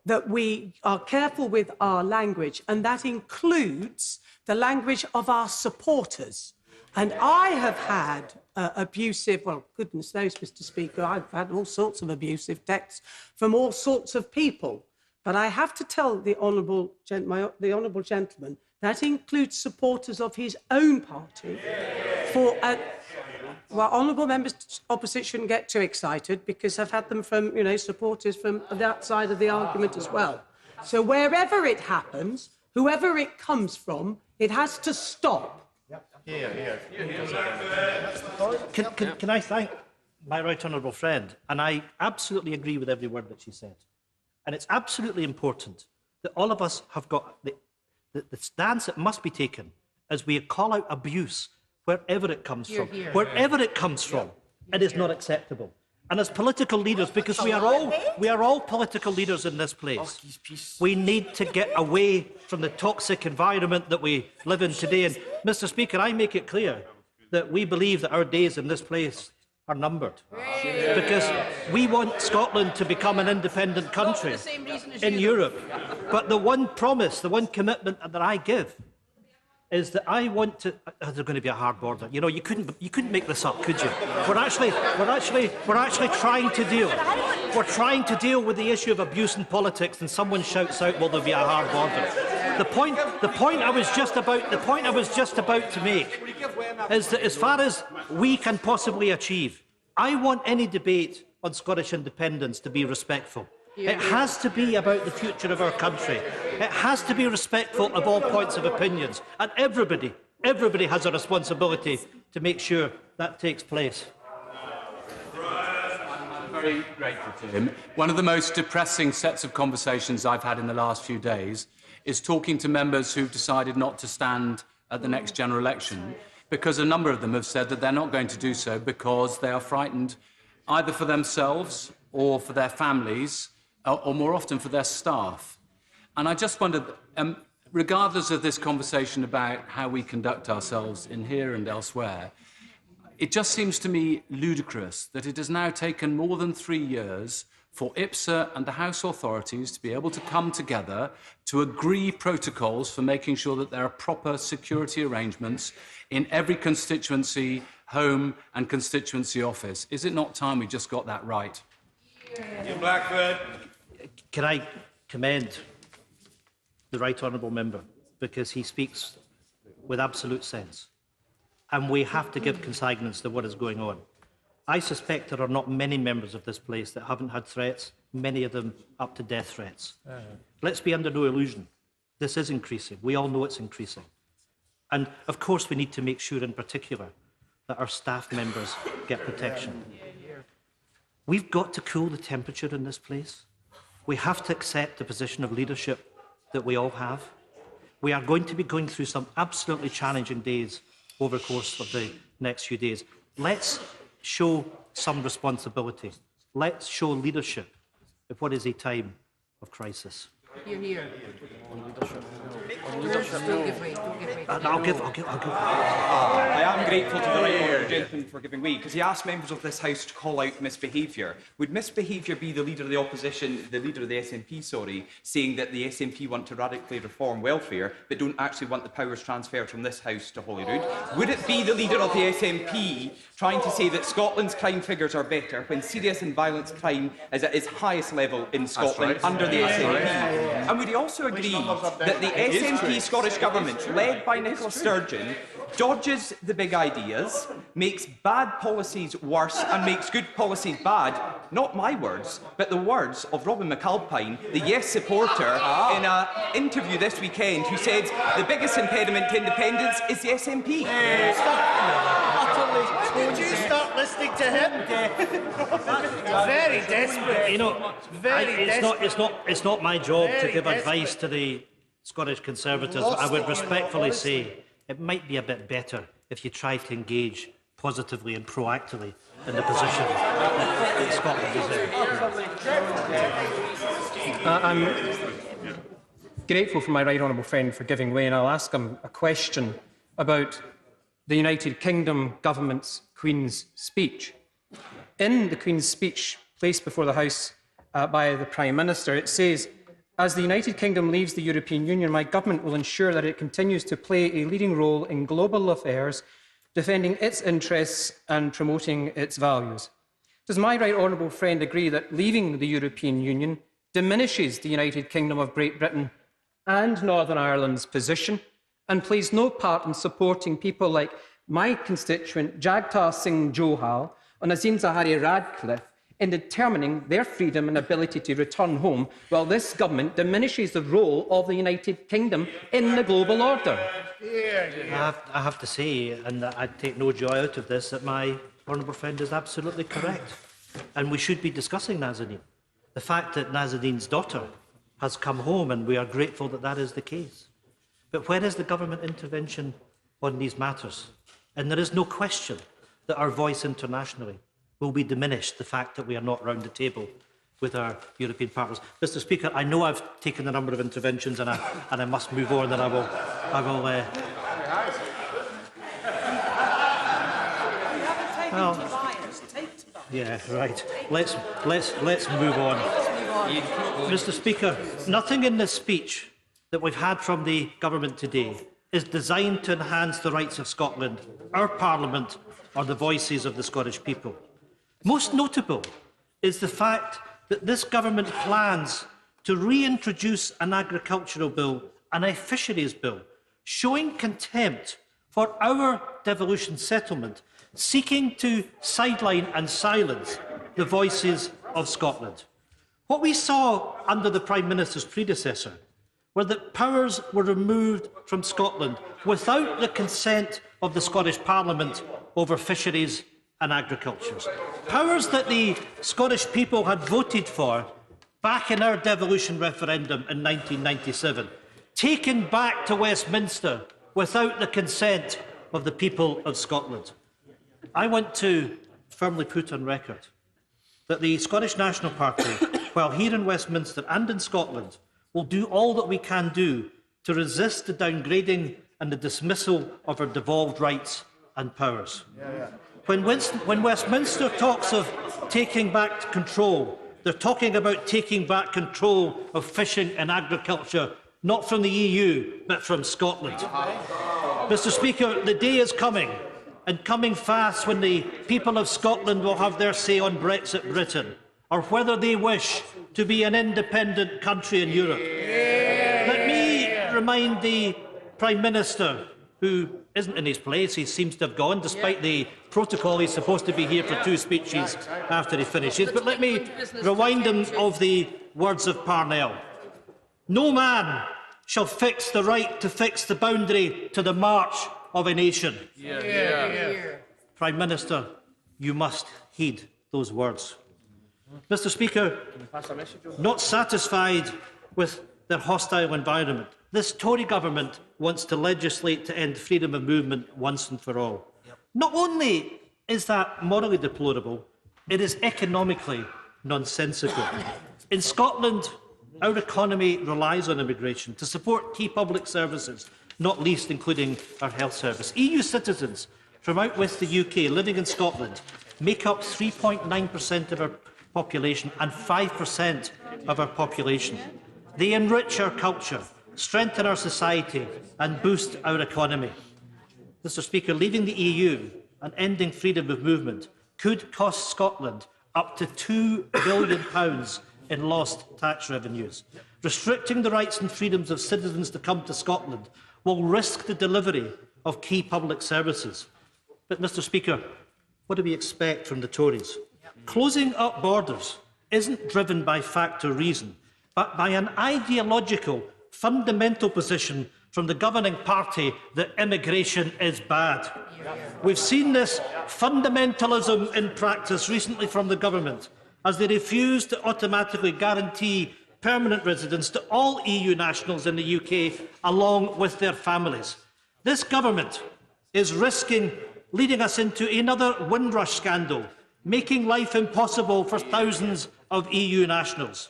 that we are careful with our language, and that includes the language of our supporters. And I have had abusive, well, goodness knows, Mr. Speaker, I've had all sorts of abusive texts from all sorts of people. But I have to tell the honourable gentleman that includes supporters of his own party. Well, honourable members opposite shouldn't get too excited, because I've had them from, supporters from that side of the argument as well. So wherever it happens, whoever it comes from, it has to stop. Can I thank my right honourable friend? And I absolutely agree with every word that she said. And it's absolutely important that all of us have got the stance that must be taken as we call out abuse wherever it comes from. Wherever it comes from, it is not acceptable. And as political leaders, because we are all political leaders in this place, we need to get away from the toxic environment that we live in today. And, Mr. Speaker, I make it clear that we believe that our days in this place are numbered. Because we want Scotland to become an independent country in Europe. But the one promise, the one commitment that I give is that I want to. There's going to be a hard border. You know, you couldn't make this up, could you? We're actually trying to deal. We're trying to deal with the issue of abuse in politics, and someone shouts out, "Well, there'll be a hard border." The point I was just about to make is that as far as we can possibly achieve, I want any debate on Scottish independence to be respectful. It has to be about the future of our country. It has to be respectful of all points of opinions. And everybody has a responsibility to make sure that takes place. I'm very grateful to him. One of the most depressing sets of conversations I've had in the last few days is talking to members who've decided not to stand at the next general election, because a number of them have said that they're not going to do so because they are frightened either for themselves or for their families, or more often for their staff. And I just wondered, regardless of this conversation about how we conduct ourselves in here and elsewhere, it just seems to me ludicrous that it has now taken more than 3 years for IPSA and the House authorities to be able to come together to agree protocols for making sure that there are proper security arrangements in every constituency, home and constituency office. Is it not time we just got that right? In Blackford. Can I commend the right honourable member, because he speaks with absolute sense, and we have to give consignments to what is going on. I suspect there are not many members of this place that haven't had threats, many of them up to death threats. Let's be under no illusion. This is increasing. We all know it's increasing. And of course we need to make sure in particular that our staff members get protection. We've got to cool the temperature in this place. We have to accept the position of leadership that we all have. We are going to be going through some absolutely challenging days over the course of the next few days. Let's show some responsibility. Let's show leadership at what is a time of crisis. You're here. I am grateful to the right honourable gentleman for giving way, because he asked members of this House to call out misbehaviour. Would misbehaviour be the leader of the opposition, the leader of the SNP, saying that the SNP want to radically reform welfare, but don't actually want the powers transferred from this House to Holyrood? Would it be the leader of the SNP trying to say that Scotland's crime figures are better when serious and violent crime is at its highest level in Scotland under the SNP? And would he also agree that the SNP Scottish Government, led by Nicola Sturgeon, dodges the big ideas, makes bad policies worse and makes good policies bad? Not my words, but the words of Robin McAlpine, the Yes supporter, in an interview this weekend, who said the biggest impediment to independence is the SNP. Would you stop listening to him? Very desperate. You know, it's not my job to give advice to the Scottish Conservatives. I would respectfully say it might be a bit better if you try to engage positively and proactively in the position that Scotland is in. I'm grateful for my right honourable friend for giving way, and I'll ask him a question about the United Kingdom Government's Queen's speech. In the Queen's speech placed before the House by the Prime Minister, it says, "As the United Kingdom leaves the European Union, my government will ensure that it continues to play a leading role in global affairs, defending its interests and promoting its values." Does my right honourable friend agree that leaving the European Union diminishes the United Kingdom of Great Britain and Northern Ireland's position, and plays no part in supporting people like my constituent Jagtar Singh Johal and Azim Zahari Radcliffe in determining their freedom and ability to return home, while this government diminishes the role of the United Kingdom in the global order? I have to say, and I take no joy out of this, that my honourable friend is absolutely correct. And we should be discussing Nazanin. The fact that Nazanin's daughter has come home, and we are grateful that that is the case. But where is the government intervention on these matters? And there is no question that our voice internationally will be diminished, the fact that we are not round the table with our European partners. Mr. Speaker, I know I've taken a number of interventions and I must move on, and I will yeah, right. Let's move on. Mr. Speaker, nothing in this speech that we've had from the government today is designed to enhance the rights of Scotland, our Parliament, or the voices of the Scottish people. Most notable is the fact that this government plans to reintroduce an agricultural bill and a fisheries bill, showing contempt for our devolution settlement, seeking to sideline and silence the voices of Scotland. What we saw under the Prime Minister's predecessor were that powers were removed from Scotland without the consent of the Scottish Parliament over fisheries and agriculture. Powers that the Scottish people had voted for back in our devolution referendum in 1997, taken back to Westminster without the consent of the people of Scotland. I want to firmly put on record that the Scottish National Party, while here in Westminster and in Scotland, will do all that we can do to resist the downgrading and the dismissal of our devolved rights and powers. When Westminster talks of taking back control, they're talking about taking back control of fishing and agriculture, not from the EU, but from Scotland. Mr. Speaker, the day is coming, and coming fast, when the people of Scotland will have their say on Brexit Britain, or whether they wish to be an independent country in Europe. Let me remind the Prime Minister, who isn't in his place, he seems to have gone, despite the protocol he's supposed to be here for 2 speeches after he finishes, but let me remind him of the words of Parnell. No man shall fix the right to fix the boundary to the march of a nation. Prime Minister, you must heed those words. Mr. Speaker, not satisfied with their hostile environment, this Tory government wants to legislate to end freedom of movement once and for all. Not only is that morally deplorable, it is economically nonsensical. In Scotland, our economy relies on immigration to support key public services, not least including our health service. EU citizens from out with the UK living in Scotland make up 3.9% of our population and 5% of our population. They enrich our culture, strengthen our society and boost our economy. Mr. Speaker, leaving the EU and ending freedom of movement could cost Scotland up to £2 billion in lost tax revenues. Restricting the rights and freedoms of citizens to come to Scotland will risk the delivery of key public services. But, Mr. Speaker, what do we expect from the Tories? Closing up borders isn't driven by fact or reason, but by an ideological, fundamental position from the governing party that immigration is bad. We've seen this fundamentalism in practice recently from the government, as they refuse to automatically guarantee permanent residence to all EU nationals in the UK, along with their families. This government is risking leading us into another Windrush scandal, making life impossible for thousands of EU nationals.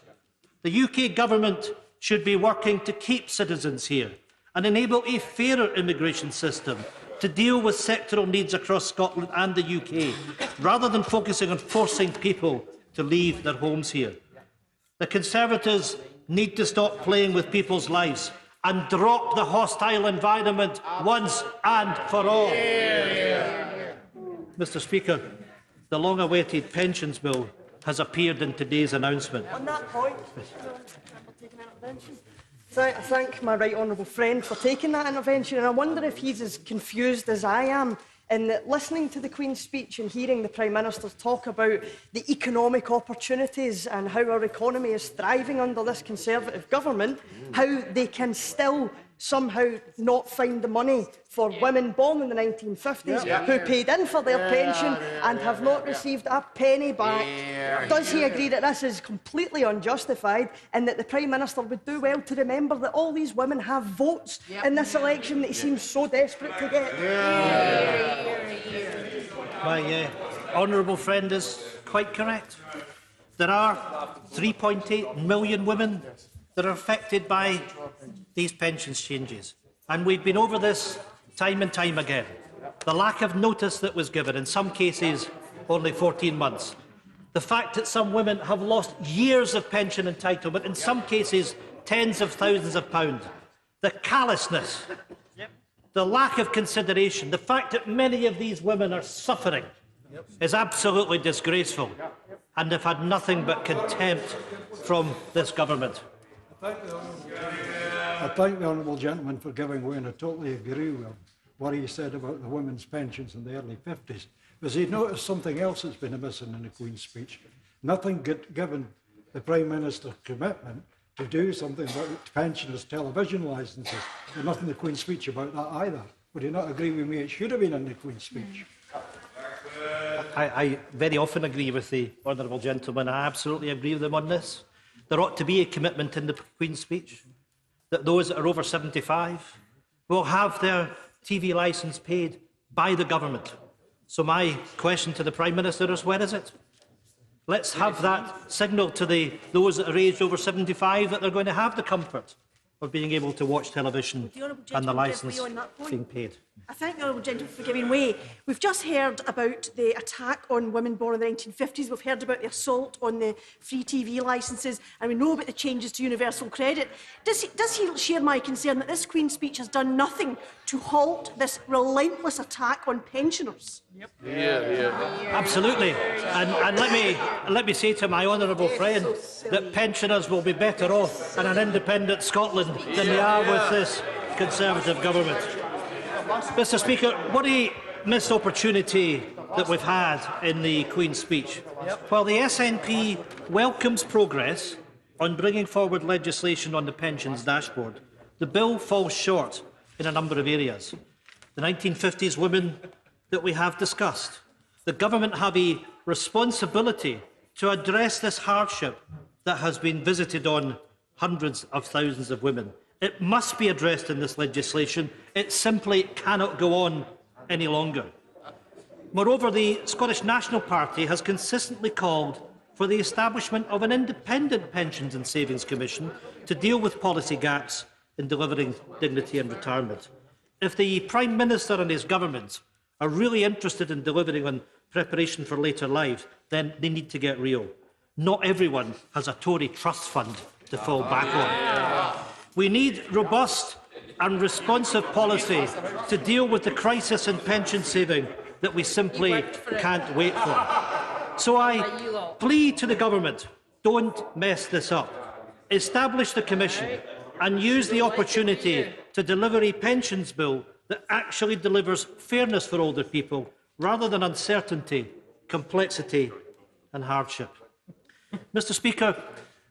The UK government should be working to keep citizens here and enable a fairer immigration system to deal with sectoral needs across Scotland and the UK, rather than focusing on forcing people to leave their homes here. The Conservatives need to stop playing with people's lives and drop the hostile environment once and for all. Mr. Speaker, the long-awaited pensions bill has appeared in today's announcement. On that point, I thank my right honourable friend for taking that intervention, and I wonder if he's as confused as I am in that, listening to the Queen's speech and hearing the Prime Minister's talk about the economic opportunities and how our economy is thriving under this Conservative government, how they can still somehow not find the money for women born in the 1950s who paid in for their pension and have not received a penny back. Does he agree that this is completely unjustified and that the Prime Minister would do well to remember that all these women have votes in this election that he seems so desperate to get? My honourable friend is quite correct. There are 3.8 million women that are affected by these pensions changes. And we've been over this time and time again. The lack of notice that was given, in some cases only 14 months. The fact that some women have lost years of pension entitlement, in some cases tens of thousands of pounds. The callousness the lack of consideration, the fact that many of these women are suffering is absolutely disgraceful, and they've had nothing but contempt from this government. I thank the honourable gentleman for giving way, and I totally agree with what he said about the women's pensions in the early 50s. Because he noticed something else that's been missing in the Queen's speech. Nothing given the Prime Minister's commitment to do something about pensioners' television licences. There's nothing in the Queen's speech about that either. Would you not agree with me? It should have been in the Queen's speech. I very often agree with the honourable gentleman. I absolutely agree with him on this. There ought to be a commitment in the Queen's speech that those that are over 75 will have their TV licence paid by the government. So my question to the Prime Minister is, where is it? Let's have that signal to those that are aged over 75 that they're going to have the comfort of being able to watch television and the licence being paid. I thank the honourable gentleman for giving way. We've just heard about the attack on women born in the 1950s. We've heard about the assault on the free TV licences, and we know about the changes to universal credit. Does he share my concern that this Queen's speech has done nothing to halt this relentless attack on pensioners? Absolutely. And let me say to my honourable friend that pensioners will be better off in an independent Scotland than they are with this Conservative government. Mr. Speaker, what a missed opportunity that we've had in the Queen's speech. While the SNP welcomes progress on bringing forward legislation on the pensions dashboard, the bill falls short in a number of areas. The 1950s women that we have discussed. The government have a responsibility to address this hardship that has been visited on hundreds of thousands of women. It must be addressed in this legislation. It simply cannot go on any longer. Moreover, the Scottish National Party has consistently called for the establishment of an independent Pensions and Savings Commission to deal with policy gaps in delivering dignity and retirement. If the Prime Minister and his government are really interested in delivering on preparation for later life, then they need to get real. Not everyone has a Tory trust fund to fall back on. We need robust and responsive policy to deal with the crisis in pension saving that we simply can't wait for. So I plead to the government, don't mess this up. Establish the commission and use the opportunity to deliver a pensions bill that actually delivers fairness for older people rather than uncertainty, complexity and hardship. Mr. Speaker,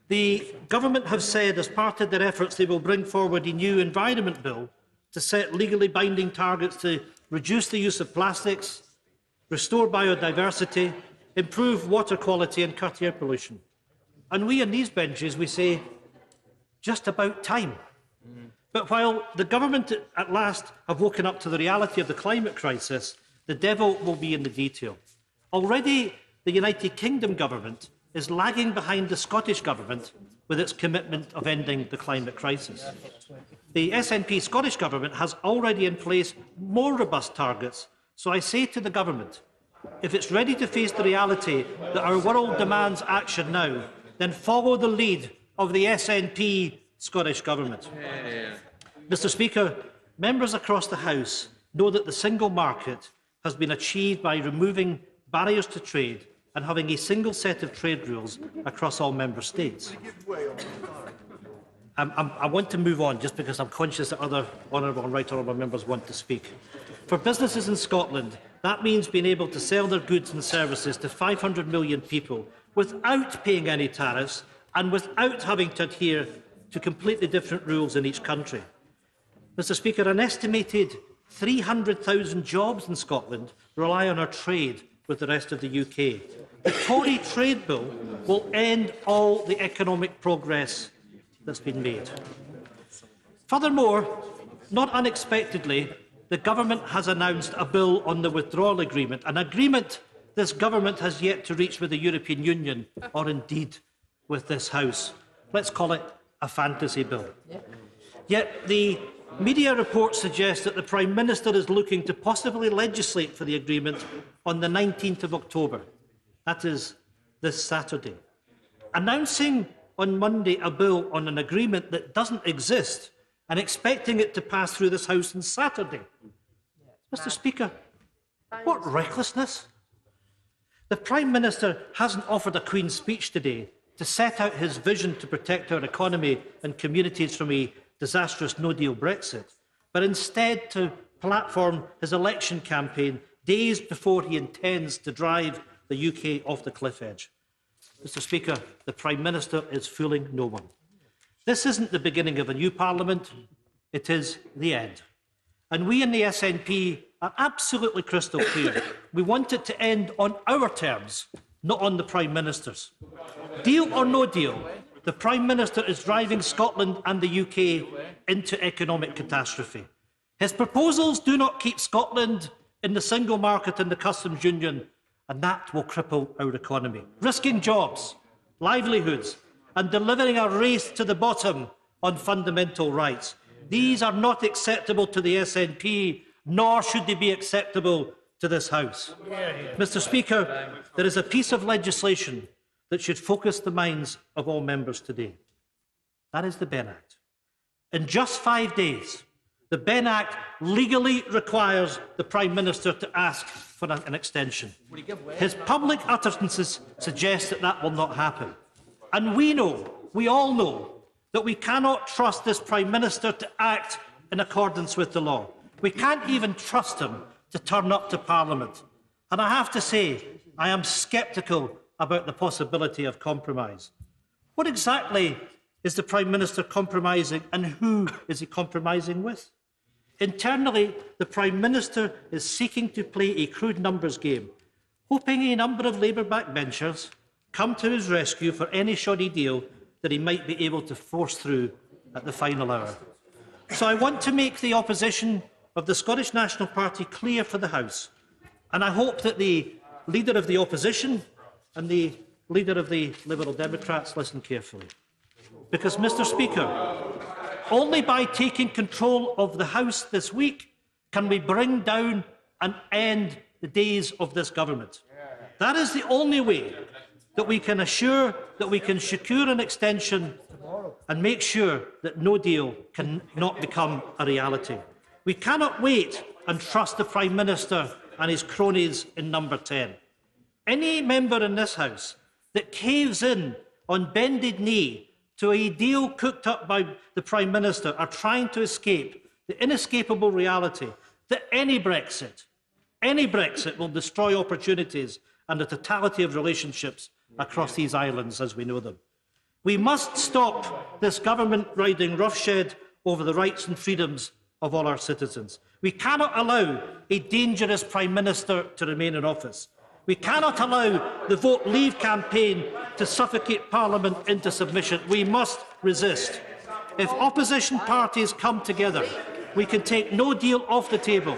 the government have said as part of their efforts they will bring forward a new environment bill to set legally binding targets to reduce the use of plastics, restore biodiversity, improve water quality and cut air pollution. And we in these benches, we say, just about time. But while the government at last have woken up to the reality of the climate crisis, the devil will be in the detail. Already, the United Kingdom government is lagging behind the Scottish government with its commitment of ending the climate crisis. The SNP Scottish government has already in place more robust targets, so I say to the government, if it's ready to face the reality that our world demands action now, then follow the lead of the SNP Scottish government. Mr. Speaker, members across the House know that the single market has been achieved by removing barriers to trade and having a single set of trade rules across all member states. I want to move on just because I'm conscious that other honourable and right honourable members want to speak. For businesses in Scotland, that means being able to sell their goods and services to 500 million people without paying any tariffs and without having to adhere to completely different rules in each country. Mr. Speaker, an estimated 300,000 jobs in Scotland rely on our trade with the rest of the UK. The Tory trade bill will end all the economic progress that's been made. Furthermore, not unexpectedly, the government has announced a bill on the withdrawal agreement, an agreement this government has yet to reach with the European Union, or indeed with this House. Let's call it a fantasy bill. Yet the media reports suggest that the Prime Minister is looking to possibly legislate for the agreement on the 19th of October. That is this Saturday. Announcing on Monday a bill on an agreement that doesn't exist and expecting it to pass through this House on Saturday. Mr. Speaker, what recklessness! The Prime Minister hasn't offered a Queen's speech today to set out his vision to protect our economy and communities from a disastrous no-deal Brexit, but instead to platform his election campaign days before he intends to drive the UK off the cliff edge. Mr. Speaker, the Prime Minister is fooling no one. This isn't the beginning of a new Parliament, it is the end. And we in the SNP are absolutely crystal clear. We want it to end on our terms, not on the Prime Minister's. Deal or no deal, the Prime Minister is driving Scotland and the UK into economic catastrophe. His proposals do not keep Scotland in the single market and the customs union, and that will cripple our economy, risking jobs, livelihoods, and delivering a race to the bottom on fundamental rights. These are not acceptable to the SNP, nor should they be acceptable to this House. Mr. Speaker, there is a piece of legislation that should focus the minds of all members today. That is the Benn Act. In just 5 days, the Benn Act legally requires the Prime Minister to ask for an extension. His public utterances suggest that that will not happen. And we all know, that we cannot trust this Prime Minister to act in accordance with the law. We can't even trust him to turn up to Parliament. And I have to say, I am sceptical about the possibility of compromise. What exactly is the Prime Minister compromising, and who is he compromising with? Internally, the Prime Minister is seeking to play a crude numbers game, hoping a number of Labour backbenchers come to his rescue for any shoddy deal that he might be able to force through at the final hour. So I want to make the opposition of the Scottish National Party clear for the House, and I hope that the Leader of the Opposition and the Leader of the Liberal Democrats listen carefully. Because, Mr. Speaker, only by taking control of the House this week can we bring down and end the days of this government. That is the only way that we can assure that we can secure an extension and make sure that no deal can not become a reality. We cannot wait and trust the Prime Minister and his cronies in Number 10. Any member in this House that caves in on bended knee to a deal cooked up by the Prime Minister are trying to escape the inescapable reality that any Brexit will destroy opportunities and the totality of relationships across these islands as we know them. We must stop this government riding roughshed over the rights and freedoms of all our citizens. We cannot allow a dangerous Prime Minister to remain in office. We cannot allow the Vote Leave campaign to suffocate Parliament into submission. We must resist. If opposition parties come together, we can take no deal off the table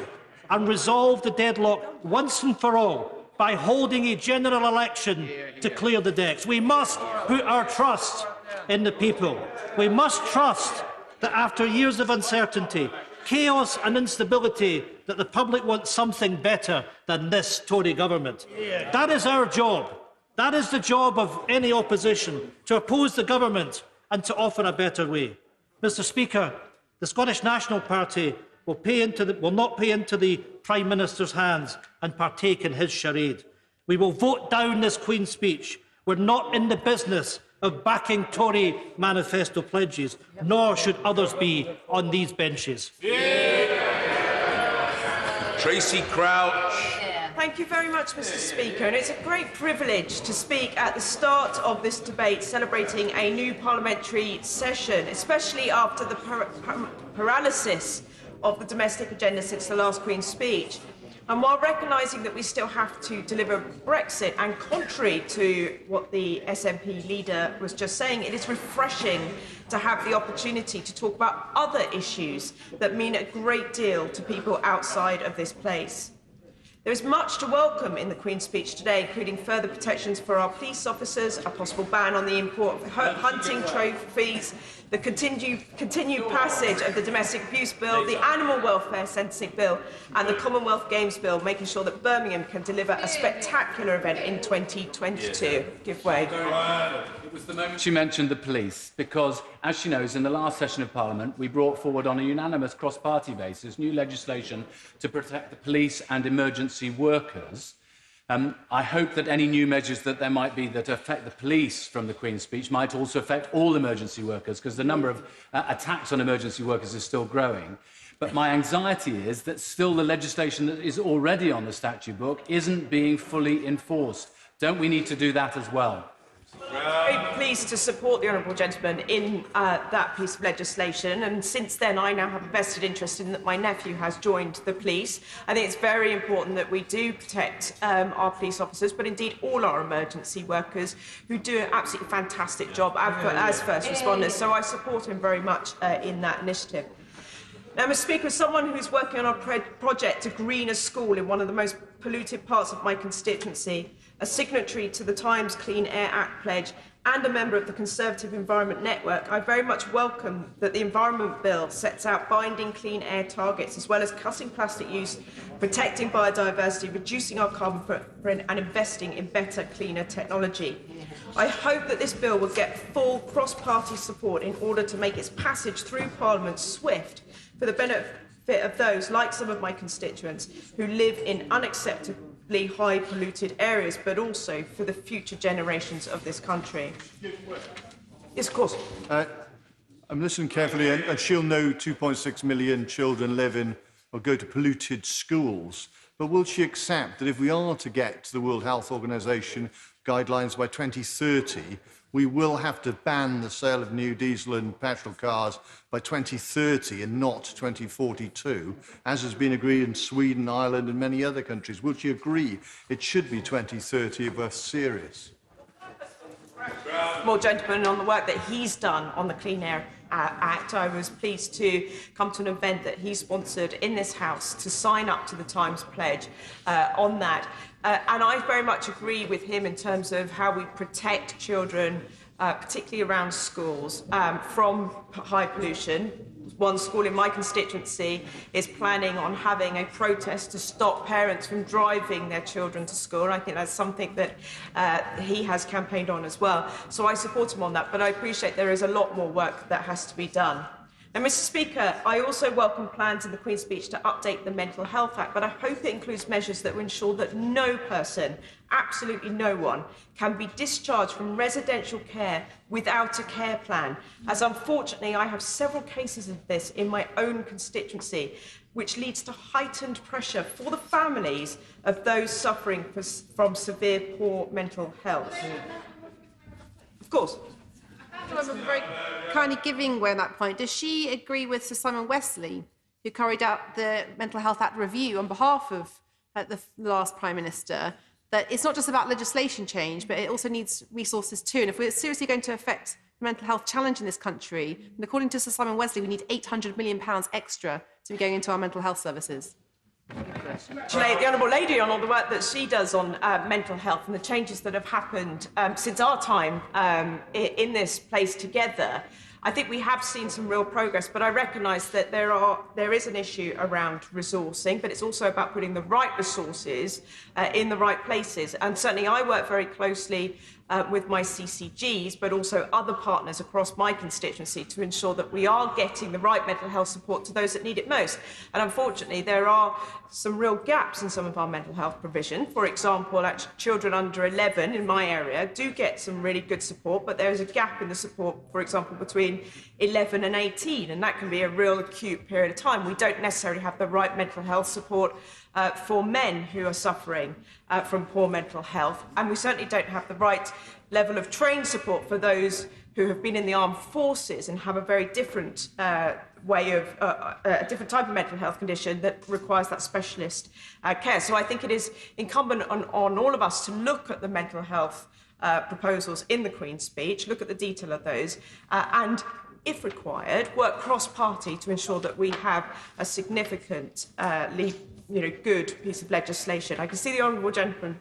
and resolve the deadlock once and for all by holding a general election to clear the decks. We must put our trust in the people. We must trust that after years of uncertainty, chaos and instability, that the public wants something better than this Tory government. That is our job. That is the job of any opposition, to oppose the government and to offer a better way. Mr. Speaker, the Scottish National Party will not pay into the Prime Minister's hands and partake in his charade. We will vote down this Queen's speech. We're not in the business of backing Tory manifesto pledges, nor should others be on these benches. Tracy Crouch. Thank you very much, Mr. Speaker. And it's a great privilege to speak at the start of this debate celebrating a new parliamentary session, especially after the paralysis of the domestic agenda since the last Queen's speech. And while recognising that we still have to deliver Brexit, and contrary to what the SNP leader was just saying, it is refreshing to have the opportunity to talk about other issues that mean a great deal to people outside of this place. There is much to welcome in the Queen's speech today, including further protections for our police officers, a possible ban on the import of hunting trophies, the continued passage of the Domestic Abuse Bill, the Animal Welfare Sentencing Bill and the Commonwealth Games Bill, making sure that Birmingham can deliver a spectacular event in 2022. Give way. It was the moment she mentioned the police, because, as she knows, in the last session of Parliament, we brought forward on a unanimous cross-party basis new legislation to protect the police and emergency workers. I hope that any new measures that there might be that affect the police from the Queen's speech might also affect all emergency workers, because the number of attacks on emergency workers is still growing. But my anxiety is that still the legislation that is already on the statute book isn't being fully enforced. Don't we need to do that as well? I'm very pleased to support the honourable gentleman in that piece of legislation, and since then I now have a vested interest in that my nephew has joined the police. I think it's very important that we do protect our police officers, but indeed all our emergency workers who do an absolutely fantastic job as first responders, so I support him very much in that initiative. Now, Mr. Speaker, as someone who's working on a project to green a school in one of the most polluted parts of my constituency, a signatory to the Times Clean Air Act pledge and a member of the Conservative Environment Network, I very much welcome that the Environment Bill sets out binding clean air targets, as well as cutting plastic use, protecting biodiversity, reducing our carbon footprint and investing in better, cleaner technology. I hope that this bill will get full cross-party support in order to make its passage through Parliament swift for the benefit of those, like some of my constituents, who live in unacceptably high polluted areas, but also for the future generations of this country. Yes, of course. I'm listening carefully, and she'll know 2.6 million children live in or go to polluted schools. But will she accept that if we are to get to the World Health Organization guidelines by 2030, we will have to ban the sale of new diesel and petrol cars by 2030 and not 2042, as has been agreed in Sweden, Ireland and many other countries? Will she agree it should be 2030 if we're serious? Well, gentlemen, on the work that he's done on the Clean Air Act, I was pleased to come to an event that he sponsored in this House to sign up to the Times pledge on that. And I very much agree with him in terms of how we protect children, particularly around schools, from high pollution. One school in my constituency is planning on having a protest to stop parents from driving their children to school. And I think that's something that he has campaigned on as well. So I support him on that, but I appreciate there is a lot more work that has to be done. Now, Mr. Speaker, I also welcome plans in the Queen's speech to update the Mental Health Act, but I hope it includes measures that will ensure that no person, absolutely no one, can be discharged from residential care without a care plan, as unfortunately I have several cases of this in my own constituency, which leads to heightened pressure for the families of those suffering from severe poor mental health. Of course. I'm very kindly giving way on that point. Does she agree with Sir Simon Westley, who carried out the Mental Health Act review on behalf of the last Prime Minister, that it's not just about legislation change, but it also needs resources too? And if we're seriously going to affect the mental health challenge in this country, and according to Sir Simon Westley, we need £800 million extra to be going into our mental health services. The Honourable Lady on all the work that she does on mental health and the changes that have happened since our time in this place together. I think we have seen some real progress, but I recognise that there is an issue around resourcing, but it's also about putting the right resources in the right places. And certainly I work very closely with my CCGs, but also other partners across my constituency to ensure that we are getting the right mental health support to those that need it most. And unfortunately, there are some real gaps in some of our mental health provision. For example, children under 11 in my area do get some really good support, but there is a gap in the support, for example, between 11 and 18, and that can be a real acute period of time. We don't necessarily have the right mental health support for men who are suffering from poor mental health, and we certainly don't have the right level of trained support for those who have been in the armed forces and have a very different way of a different type of mental health condition that requires that specialist care. So I think it is incumbent on all of us to look at the mental health proposals in the Queen's speech, look at the detail of those, and if required, work cross-party to ensure that we have a significant leap good piece of legislation. I can see the honourable gentleman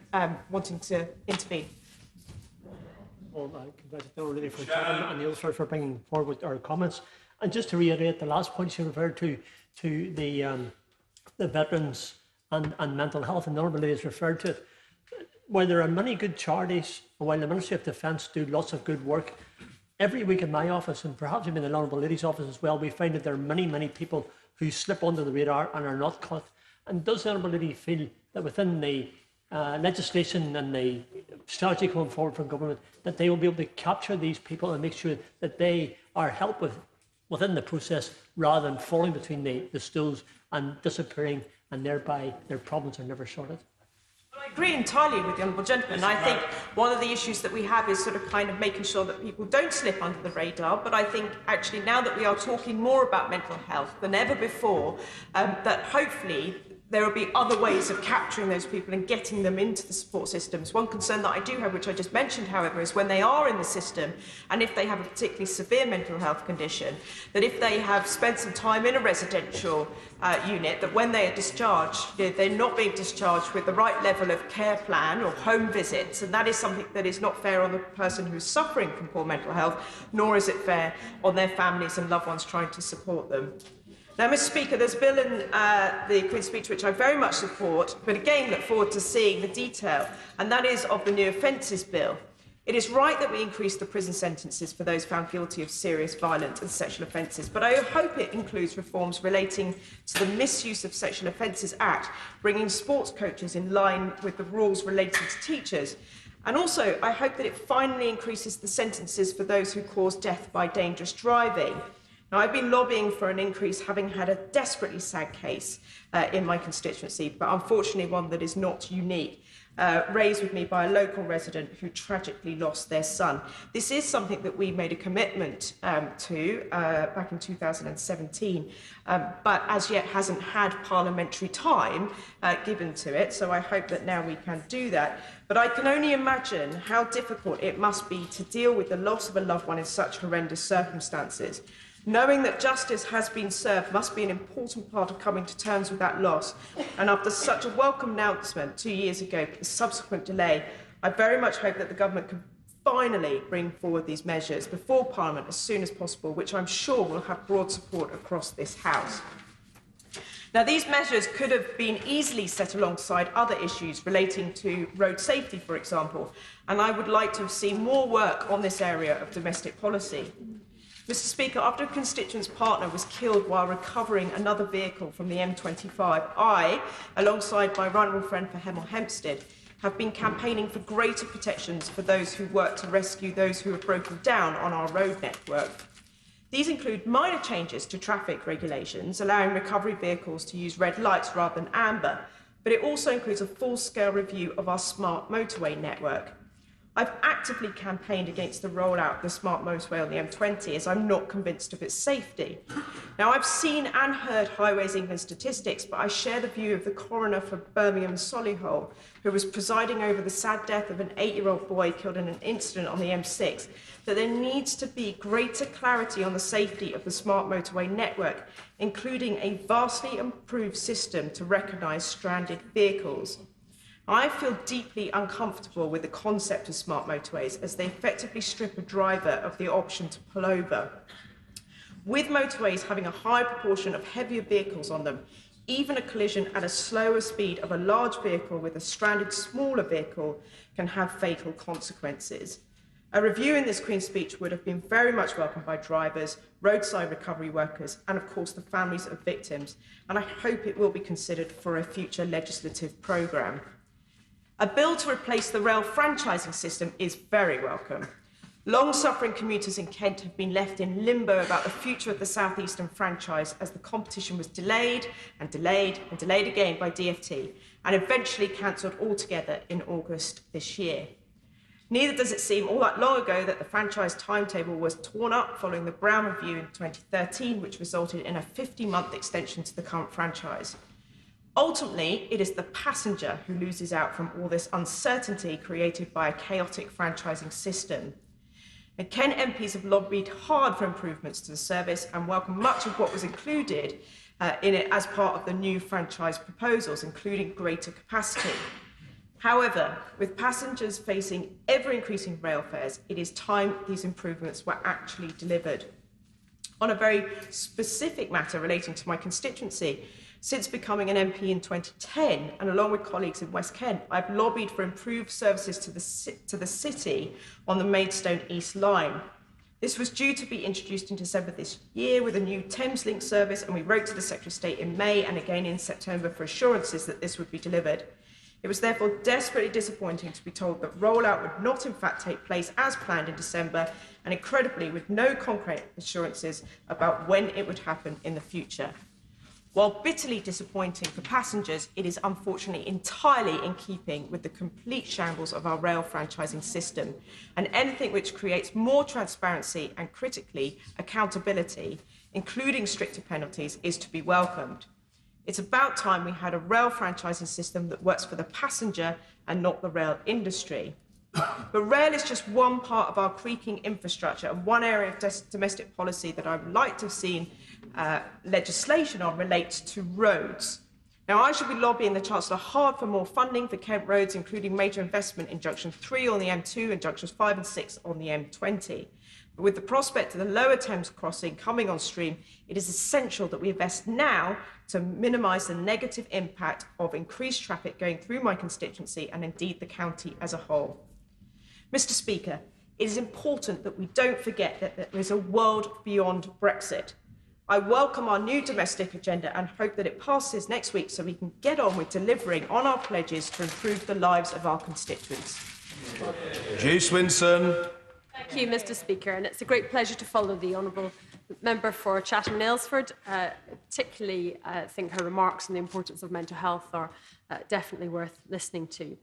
wanting to intervene. Well, I congratulate the already for Kevin and the others for bringing forward our comments. And just to reiterate the last point you referred to the veterans and mental health, and the honourable lady has referred to it. While there are many good charities, and while the Ministry of Defence do lots of good work, every week in my office, and perhaps even in the honourable lady's office as well, we find that there are many people who slip under the radar and are not caught. And does the honourable lady feel that within the legislation and the strategy going forward from government, that they will be able to capture these people and make sure that they are helped within the process, rather than falling between the stools and disappearing, and thereby their problems are never sorted? I agree entirely with the honourable gentleman. I think one of the issues that we have is sort of kind of making sure that people don't slip under the radar. But I think actually now that we are talking more about mental health than ever before, that hopefully there will be other ways of capturing those people and getting them into the support systems. One concern that I do have, which I just mentioned, however, is when they are in the system, and if they have a particularly severe mental health condition, that if they have spent some time in a residential unit, that when they are discharged, they're not being discharged with the right level of care plan or home visits, and that is something that is not fair on the person who's suffering from poor mental health, nor is it fair on their families and loved ones trying to support them. Now, Mr. Speaker, there's a bill in the Queen's Speech which I very much support, but again look forward to seeing the detail, and that is of the new offences bill. It is right that we increase the prison sentences for those found guilty of serious violent and sexual offences, but I hope it includes reforms relating to the Misuse of Sexual Offences Act, bringing sports coaches in line with the rules relating to teachers. And also, I hope that it finally increases the sentences for those who cause death by dangerous driving. Now, I've been lobbying for an increase, having had a desperately sad case in my constituency, but unfortunately one that is not unique, raised with me by a local resident who tragically lost their son. This is something that we made a commitment to back in 2017, but as yet hasn't had parliamentary time given to it, so I hope that now we can do that. But I can only imagine how difficult it must be to deal with the loss of a loved one in such horrendous circumstances. Knowing that justice has been served must be an important part of coming to terms with that loss. And after such a welcome announcement 2 years ago, the subsequent delay, I very much hope that the government can finally bring forward these measures before Parliament as soon as possible, which I'm sure will have broad support across this House. Now, these measures could have been easily set alongside other issues relating to road safety, for example, and I would like to have seen more work on this area of domestic policy. Mr. Speaker, after a constituent's partner was killed while recovering another vehicle from the M25, I, alongside my honourable friend for Hemel Hempstead, have been campaigning for greater protections for those who work to rescue those who have broken down on our road network. These include minor changes to traffic regulations, allowing recovery vehicles to use red lights rather than amber, but it also includes a full-scale review of our smart motorway network. I've actively campaigned against the rollout of the smart motorway on the M20 as I'm not convinced of its safety. Now, I've seen and heard Highways England statistics, but I share the view of the coroner for Birmingham Solihull, who was presiding over the sad death of an 8-year-old boy killed in an incident on the M6, that there needs to be greater clarity on the safety of the smart motorway network, including a vastly improved system to recognise stranded vehicles. I feel deeply uncomfortable with the concept of smart motorways as they effectively strip a driver of the option to pull over. With motorways having a high proportion of heavier vehicles on them, even a collision at a slower speed of a large vehicle with a stranded smaller vehicle can have fatal consequences. A review in this Queen's Speech would have been very much welcomed by drivers, roadside recovery workers, and of course the families of victims, and I hope it will be considered for a future legislative programme. A bill to replace the rail franchising system is very welcome. Long-suffering commuters in Kent have been left in limbo about the future of the South Eastern franchise as the competition was delayed and delayed and delayed again by DfT and eventually cancelled altogether in August this year. Neither does it seem all that long ago that the franchise timetable was torn up following the Brown Review in 2013, which resulted in a 50-month extension to the current franchise. Ultimately, it is the passenger who loses out from all this uncertainty created by a chaotic franchising system. And Kent MPs have lobbied hard for improvements to the service and welcome much of what was included in it as part of the new franchise proposals, including greater capacity. However, with passengers facing ever-increasing rail fares, it is time these improvements were actually delivered. On a very specific matter relating to my constituency, since becoming an MP in 2010, and along with colleagues in West Kent, I've lobbied for improved services to the city on the Maidstone East line. This was due to be introduced in December this year with a new Thameslink service, and we wrote to the Secretary of State in May and again in September for assurances that this would be delivered. It was therefore desperately disappointing to be told that rollout would not in fact take place as planned in December, and incredibly with no concrete assurances about when it would happen in the future. While bitterly disappointing for passengers, it is unfortunately entirely in keeping with the complete shambles of our rail franchising system, and anything which creates more transparency and, critically, accountability, including stricter penalties, is to be welcomed. It's about time we had a rail franchising system that works for the passenger and not the rail industry. But rail is just one part of our creaking infrastructure and one area of domestic policy that I would like to have seen legislation on relates to roads. Now, I should be lobbying the Chancellor hard for more funding for Kent roads, including major investment in Junction 3 on the M2 and Junctions 5 and 6 on the M20. But with the prospect of the Lower Thames crossing coming on stream, it is essential that we invest now to minimise the negative impact of increased traffic going through my constituency and indeed the county as a whole. Mr. Speaker, it is important that we don't forget that there is a world beyond Brexit. I welcome our new domestic agenda and hope that it passes next week so we can get on with delivering on our pledges to improve the lives of our constituents. Jay Swinson. Thank you, Mr. Speaker, and it's a great pleasure to follow the honourable member for Chatham and Aylesford. Particularly, I think her remarks on the importance of mental health are definitely worth listening to.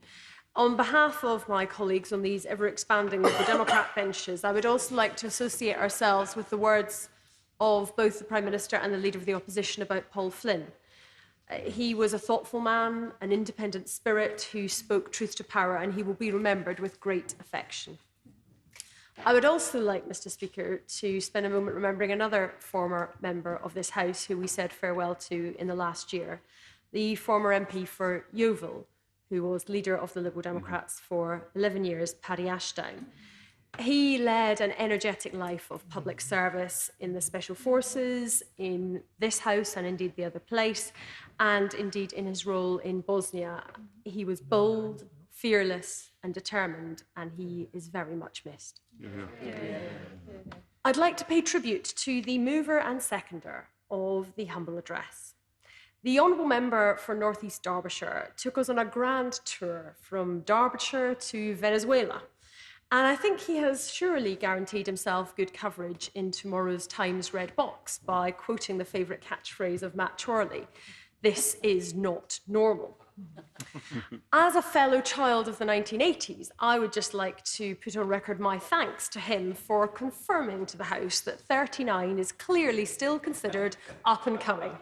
On behalf of my colleagues on these ever-expanding Liberal Democrat benches, I would also like to associate ourselves with the words of both the Prime Minister and the Leader of the Opposition about Paul Flynn. He was a thoughtful man, an independent spirit who spoke truth to power, and he will be remembered with great affection. I would also like, Mr. Speaker, to spend a moment remembering another former member of this House who we said farewell to in the last year, the former MP for Yeovil, who was leader of the Liberal Democrats for 11 years, Paddy Ashdown. He led an energetic life of public service in the Special Forces, in this House and indeed the other place, and indeed in his role in Bosnia. He was bold, fearless and determined, and he is very much missed. I'd like to pay tribute to the mover and seconder of the humble address. The honourable member for North East Derbyshire took us on a grand tour from Derbyshire to Venezuela. And I think he has surely guaranteed himself good coverage in tomorrow's Times Red Box by quoting the favourite catchphrase of Matt Chorley, "This is not normal." As a fellow child of the 1980s, I would just like to put on record my thanks to him for confirming to the House that 39 is clearly still considered up and coming.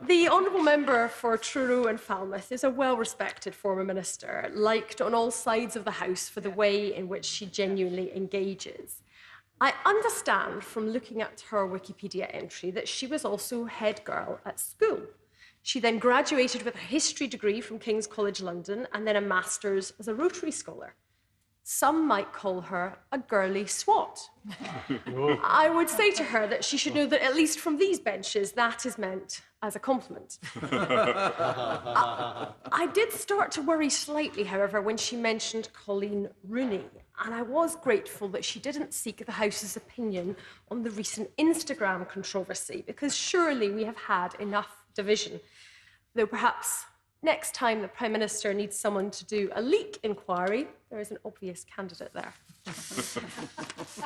The honourable member for Truro and Falmouth is a well-respected former minister, liked on all sides of the House for the way in which she genuinely engages. I understand from looking at her Wikipedia entry that she was also head girl at school. She then graduated with a history degree from King's College London and then a master's as a Rotary scholar. Some might call her a girly swat. I would say to her that she should know that, at least from these benches, that is meant as a compliment. I did start to worry slightly, however, when she mentioned Colleen Rooney, and I was grateful that she didn't seek the House's opinion on the recent Instagram controversy, because surely we have had enough division. Though perhaps next time the Prime Minister needs someone to do a leak inquiry, there is an obvious candidate there.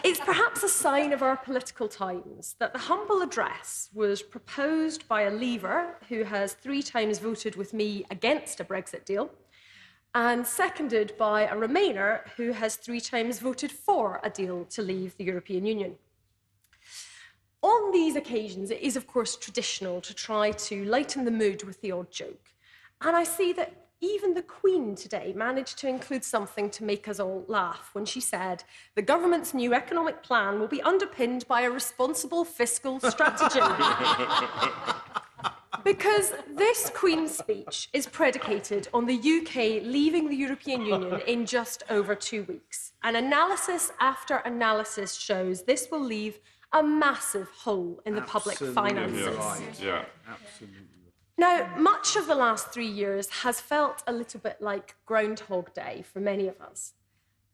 It's perhaps a sign of our political times that the humble address was proposed by a Leaver who has 3 times voted with me against a Brexit deal, and seconded by a Remainer who has 3 times voted for a deal to leave the European Union. On these occasions, it is, of course, traditional to try to lighten the mood with the odd joke. And I see that even the Queen today managed to include something to make us all laugh when she said, the government's new economic plan will be underpinned by a responsible fiscal strategy. Because this Queen's speech is predicated on the UK leaving the European Union in just over 2 weeks. And analysis after analysis shows this will leave a massive hole in the public finances. Yeah, absolutely. Now, much of the last 3 years has felt a little bit like Groundhog Day for many of us.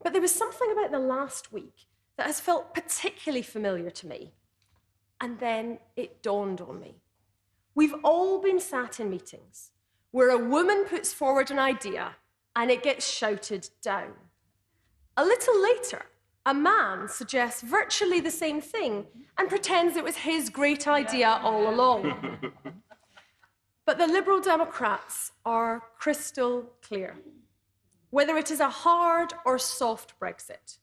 But there was something about the last week that has felt particularly familiar to me. And then it dawned on me. We've all been sat in meetings where a woman puts forward an idea and it gets shouted down. A little later, a man suggests virtually the same thing and pretends it was his great idea all along. But the Liberal Democrats are crystal clear. Whether it is a hard or soft Brexit,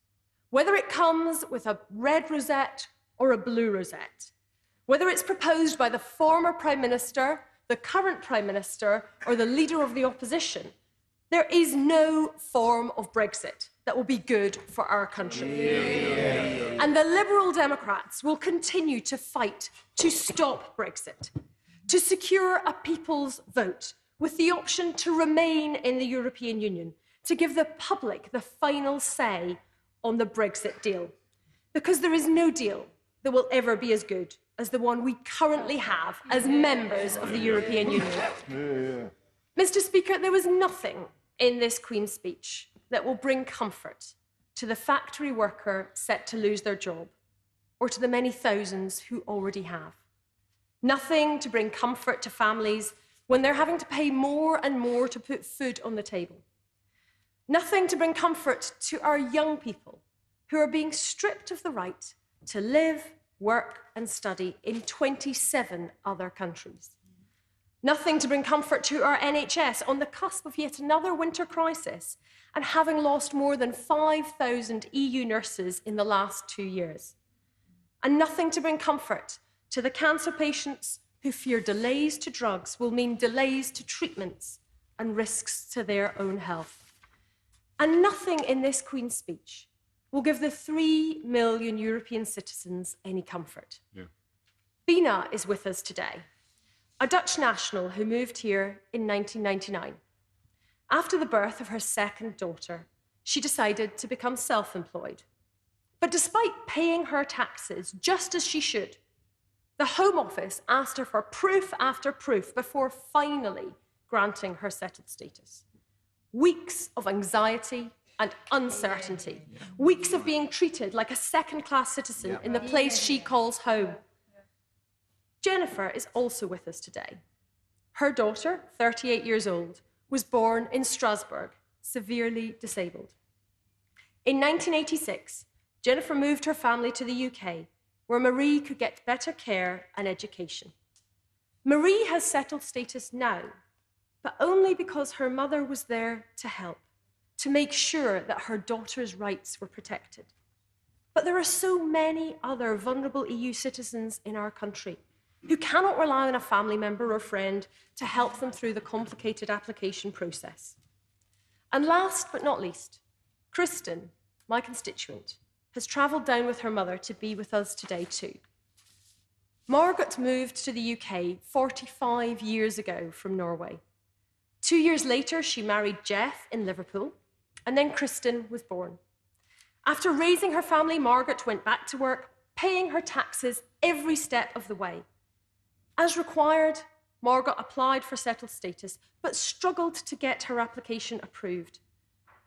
whether it comes with a red rosette or a blue rosette, whether it's proposed by the former Prime Minister, the current Prime Minister, or the Leader of the Opposition, there is no form of Brexit that will be good for our country. And the Liberal Democrats will continue to fight to stop Brexit, to secure a people's vote with the option to remain in the European Union, to give the public the final say on the Brexit deal. Because there is no deal that will ever be as good as the one we currently have as members of the European Union. Mr. Speaker, there was nothing in this Queen's speech that will bring comfort to the factory worker set to lose their job, or to the many thousands who already have. Nothing to bring comfort to families when they're having to pay more and more to put food on the table. Nothing to bring comfort to our young people who are being stripped of the right to live, work and study in 27 other countries. Nothing to bring comfort to our NHS on the cusp of yet another winter crisis and having lost more than 5,000 EU nurses in the last 2 years. And nothing to bring comfort to the cancer patients who fear delays to drugs will mean delays to treatments and risks to their own health. And nothing in this Queen's speech will give the 3 million European citizens any comfort. Bina is with us today, a Dutch national who moved here in 1999. After the birth of her second daughter, she decided to become self-employed. But despite paying her taxes just as she should, the Home Office asked her for proof after proof before finally granting her settled status. Weeks of anxiety and uncertainty. Weeks of being treated like a second-class citizen in the place she calls home. Jennifer is also with us today. Her daughter, 38 years old, was born in Strasbourg, severely disabled. In 1986, Jennifer moved her family to the UK, where Marie could get better care and education. Marie has settled status now, but only because her mother was there to help, to make sure that her daughter's rights were protected. But there are so many other vulnerable EU citizens in our country who cannot rely on a family member or friend to help them through the complicated application process. And last but not least, Kristen, my constituent, has travelled down with her mother to be with us today too. Margaret moved to the UK 45 years ago from Norway. 2 years later, she married Jeff in Liverpool, and then Kristen was born. After raising her family, Margaret went back to work, paying her taxes every step of the way. As required, Margaret applied for settled status, but struggled to get her application approved.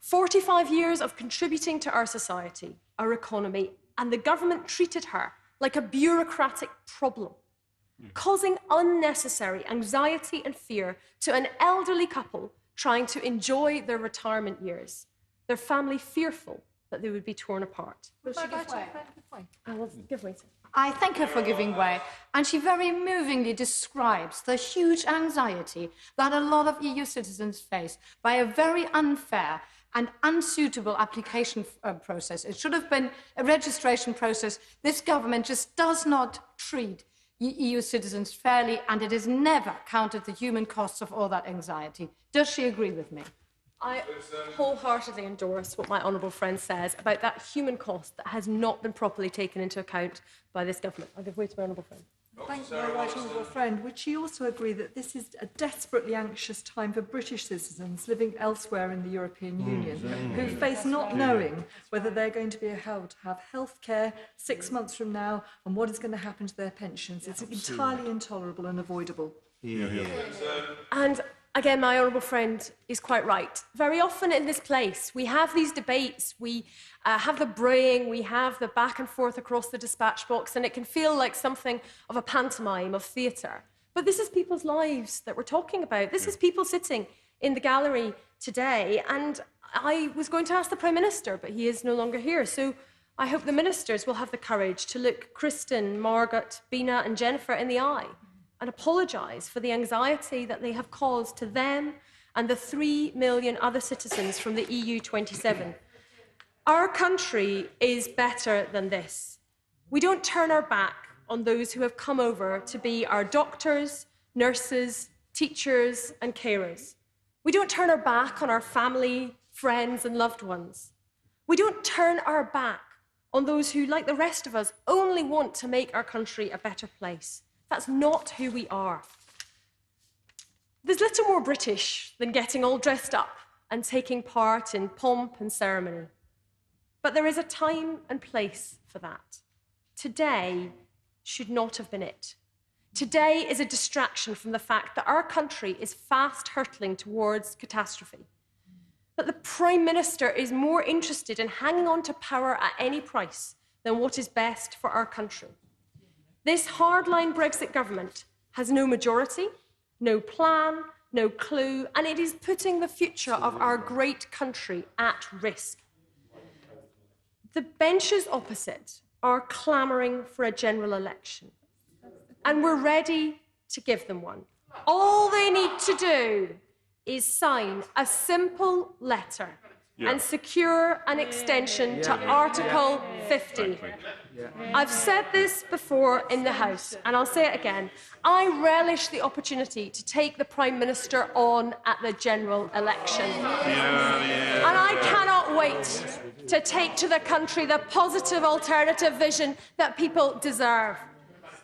45 years of contributing to our society, our economy, and the government treated her like a bureaucratic problem, causing unnecessary anxiety and fear to an elderly couple trying to enjoy their retirement years, their family fearful that they would be torn apart. Will she give way? I will give way. I thank her for giving way, and she very movingly describes the huge anxiety that a lot of EU citizens face by a very unfair and unsuitable application process. It should have been a registration process. This government just does not treat EU citizens fairly, and it has never counted the human costs of all that anxiety. Does she agree with me? I wholeheartedly endorse what my honourable friend says about that human cost that has not been properly taken into account by this government. I'll give way to my honourable friend. Thank you, my right honourable friend. Would she also agree that this is a desperately anxious time for British citizens living elsewhere in the European Union who face not knowing whether they're going to be held to have health care 6 months from now and what is going to happen to their pensions? It's entirely intolerable and avoidable. And again, my honourable friend is quite right. Very often in this place, we have these debates, we have the braying, we have the back and forth across the dispatch box, and it can feel like something of a pantomime, of theatre. But this is people's lives that we're talking about. This is people sitting in the gallery today, and I was going to ask the Prime Minister, but he is no longer here. So I hope the ministers will have the courage to look Kristen, Margaret, Bina and Jennifer in the eye and apologise for the anxiety that they have caused to them and the 3 million other citizens from the EU 27. Our country is better than this. We don't turn our back on those who have come over to be our doctors, nurses, teachers and carers. We don't turn our back on our family, friends and loved ones. We don't turn our back on those who, like the rest of us, only want to make our country a better place. That's not who we are. There's little more British than getting all dressed up and taking part in pomp and ceremony. But there is a time and place for that. Today should not have been it. Today is a distraction from the fact that our country is fast hurtling towards catastrophe. That the Prime Minister is more interested in hanging on to power at any price than what is best for our country. This hardline Brexit government has no majority, no plan, no clue, and it is putting the future of our great country at risk. The benches opposite are clamouring for a general election, and we're ready to give them one. All they need to do is sign a simple letter and secure an extension to Article 50. I've said this before in the House, and I'll say it again. I relish the opportunity to take the Prime Minister on at the general election. And I cannot wait to take to the country the positive alternative vision that people deserve.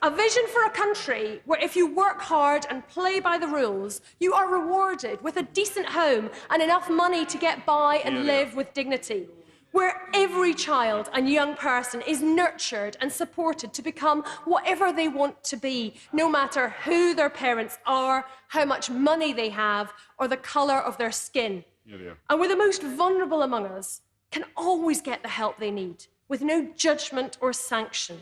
A vision for a country where if you work hard and play by the rules, you are rewarded with a decent home and enough money to get by and live with dignity. Where every child and young person is nurtured and supported to become whatever they want to be, no matter who their parents are, how much money they have, or the colour of their skin. And where the most vulnerable among us can always get the help they need, with no judgment or sanction.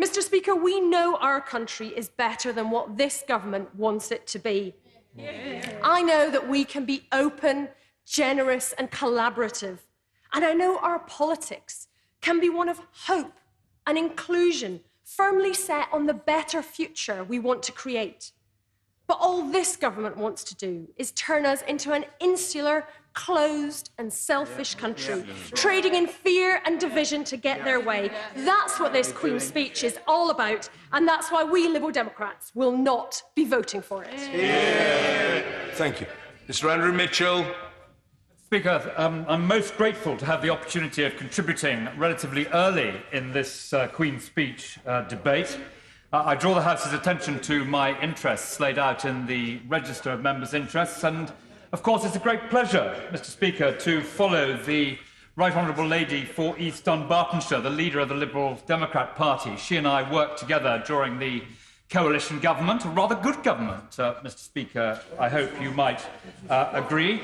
Mr. Speaker, we know our country is better than what this government wants it to be. I know that we can be open, generous and collaborative. And I know our politics can be one of hope and inclusion, firmly set on the better future we want to create. But all this government wants to do is turn us into an insular, closed and selfish country, trading in fear and division to get their way. That's what this Queen's speech is all about, and that's why we Liberal Democrats will not be voting for it. Thank you. Mr. Andrew Mitchell. Speaker, I'm most grateful to have the opportunity of contributing relatively early in this Queen's speech debate. I draw the House's attention to my interests laid out in the Register of Members' Interests, and of course it's a great pleasure, Mr. Speaker, to follow the Right Honourable Lady for East Dunbartonshire, the leader of the Liberal Democrat Party. She and I worked together during the coalition government, a rather good government, Mr. Speaker, I hope you might agree.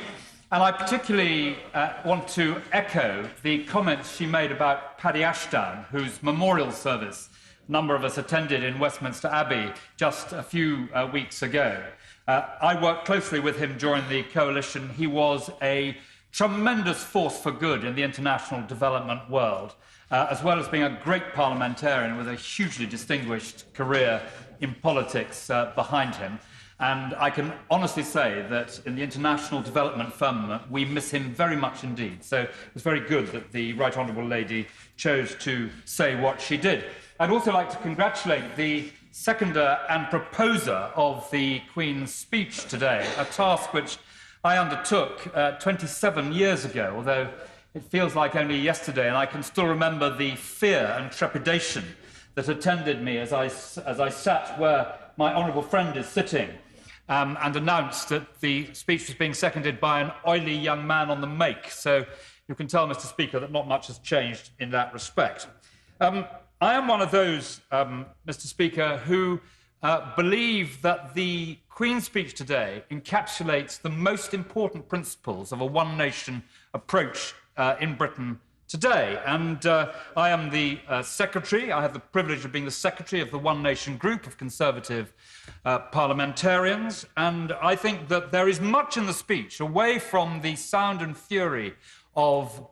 And I particularly want to echo the comments she made about Paddy Ashdown, whose memorial service a number of us attended in Westminster Abbey just a few weeks ago. I worked closely with him during the coalition. He was a tremendous force for good in the international development world, as well as being a great parliamentarian with a hugely distinguished career in politics behind him. And I can honestly say that in the international development firmament, we miss him very much indeed. So it was very good that the Right Honourable Lady chose to say what she did. I'd also like to congratulate the seconder and proposer of the Queen's speech today, a task which I undertook 27 years ago, although it feels like only yesterday, and I can still remember the fear and trepidation that attended me as I sat where my honourable friend is sitting and announced that the speech was being seconded by an oily young man on the make. So you can tell, Mr. Speaker, that not much has changed in that respect. I am one of those, Mr. Speaker, who believe that the Queen's speech today encapsulates the most important principles of a one-nation approach in Britain today. And I am the secretary. I have the privilege of being the secretary of the One Nation group of Conservative parliamentarians. And I think that there is much in the speech, away from the sound and fury of